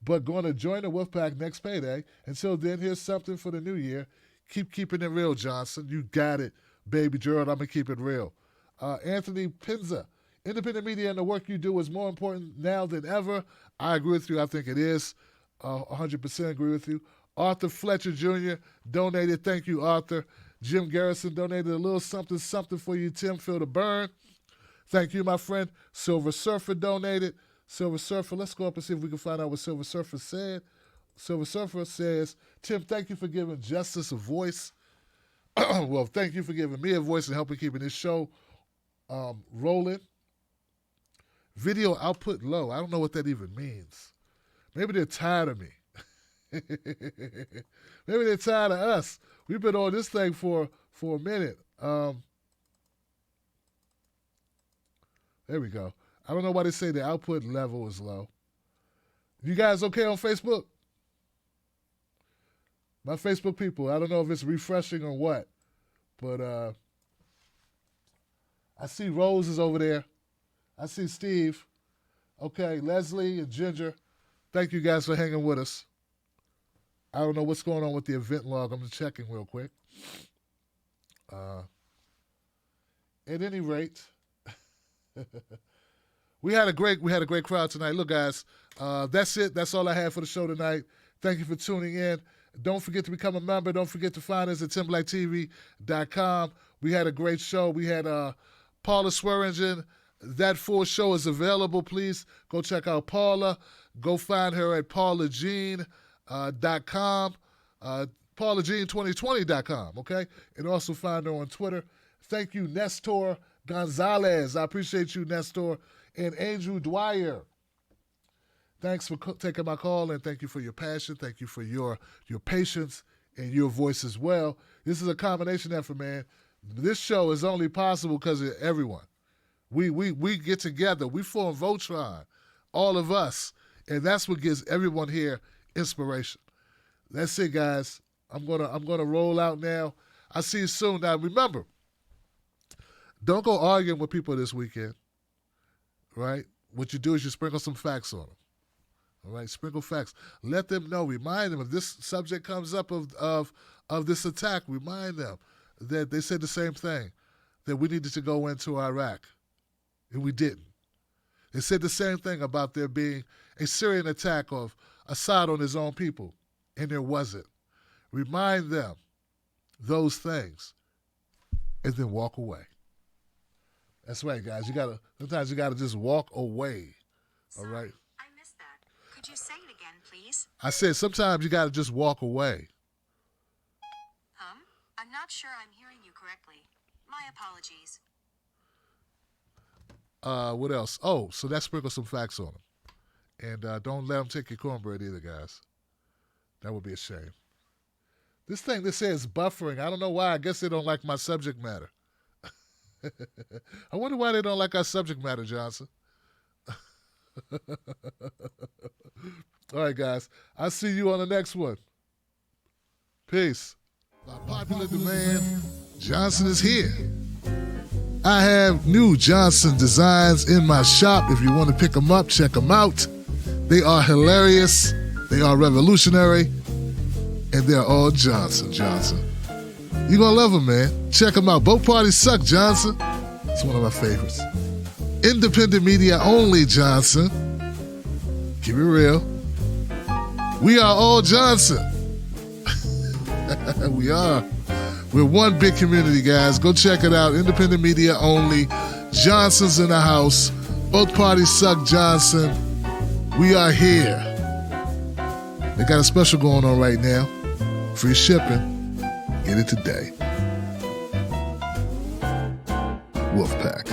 A: but going to join the Wolfpack next payday. Until then, here's something for the new year. Keep keeping it real, Johnson. You got it, Baby Gerald. I'm going to keep it real. Anthony Pinza, independent media and the work you do is more important now than ever. I agree with you. I think it is. 100% agree with you. Arthur Fletcher Jr. donated. Thank you, Arthur. Jim Garrison donated a little something for you, Tim. Feel the burn. Thank you, my friend. Silver Surfer donated. Silver Surfer, let's go up and see if we can find out what Silver Surfer said. Silver Surfer says, Tim, thank you for giving justice a voice. Well, thank you for giving me a voice and helping keeping this show rolling. Video output low. I don't know what that even means. Maybe they're tired of me. Maybe they're tired of us. We've been on this thing for a minute. There we go. I don't know why they say the output level is low. You guys okay on Facebook? My Facebook people, I don't know if it's refreshing or what, but I see Rose is over there. I see Steve. Okay, Leslie and Ginger. Thank you guys for hanging with us. I don't know what's going on with the event log. I'm just checking real quick. At any rate, we had a great crowd tonight. Look, guys, that's it. That's all I have for the show tonight. Thank you for tuning in. Don't forget to become a member. Don't forget to find us at TimBlackTV.com. We had a great show. We had Paula Swearingen. That full show is available. Please go check out Paula. Go find her at paulajean.com. paulajean2020.com, okay? And also find her on Twitter. Thank you, Nestor Gonzalez. I appreciate you, Nestor. And Andrew Dwyer. Thanks for taking my call, and thank you for your passion. Thank you for your patience and your voice as well. This is a combination effort, man. This show is only possible because of everyone. We get together. We form Voltron, all of us, and that's what gives everyone here inspiration. That's it, guys. I'm gonna roll out now. I'll see you soon. Now, remember, don't go arguing with people this weekend, right? What you do is you sprinkle some facts on them. All right, sprinkle facts. Let them know. Remind them if this subject comes up of this attack. Remind them that they said the same thing, that we needed to go into Iraq, and we didn't. They said the same thing about there being a Syrian attack of Assad on his own people, and there wasn't. Remind them those things, and then walk away. That's right, guys. Sometimes you gotta just walk away. All right.
S: Could you say it again, please? please?
A: I said sometimes you got to just walk away.
S: I'm not sure I'm hearing you correctly. My apologies.
A: What else? Oh, so that sprinkle some facts on them. And don't let them take your cornbread either, guys. That would be a shame. This thing that says buffering, I don't know why. I guess they don't like my subject matter. I wonder why they don't like our subject matter, Johnson. All right, guys. I'll see you on the next one. Peace. By popular demand, Johnson is here. I have new Johnson designs in my shop. If you want to pick them up, check them out. They are hilarious. They are revolutionary. And they're all Johnson. You're going to love them, man. Check them out. Both parties suck, Johnson. It's one of my favorites. Independent media only, Johnson. Keep it real. We are all Johnson. We are. We're one big community, guys. Go check it out. Independent media only. Johnson's in the house. Both parties suck, Johnson. We are here. They got a special going on right now. Free shipping. Get it today. Wolfpack.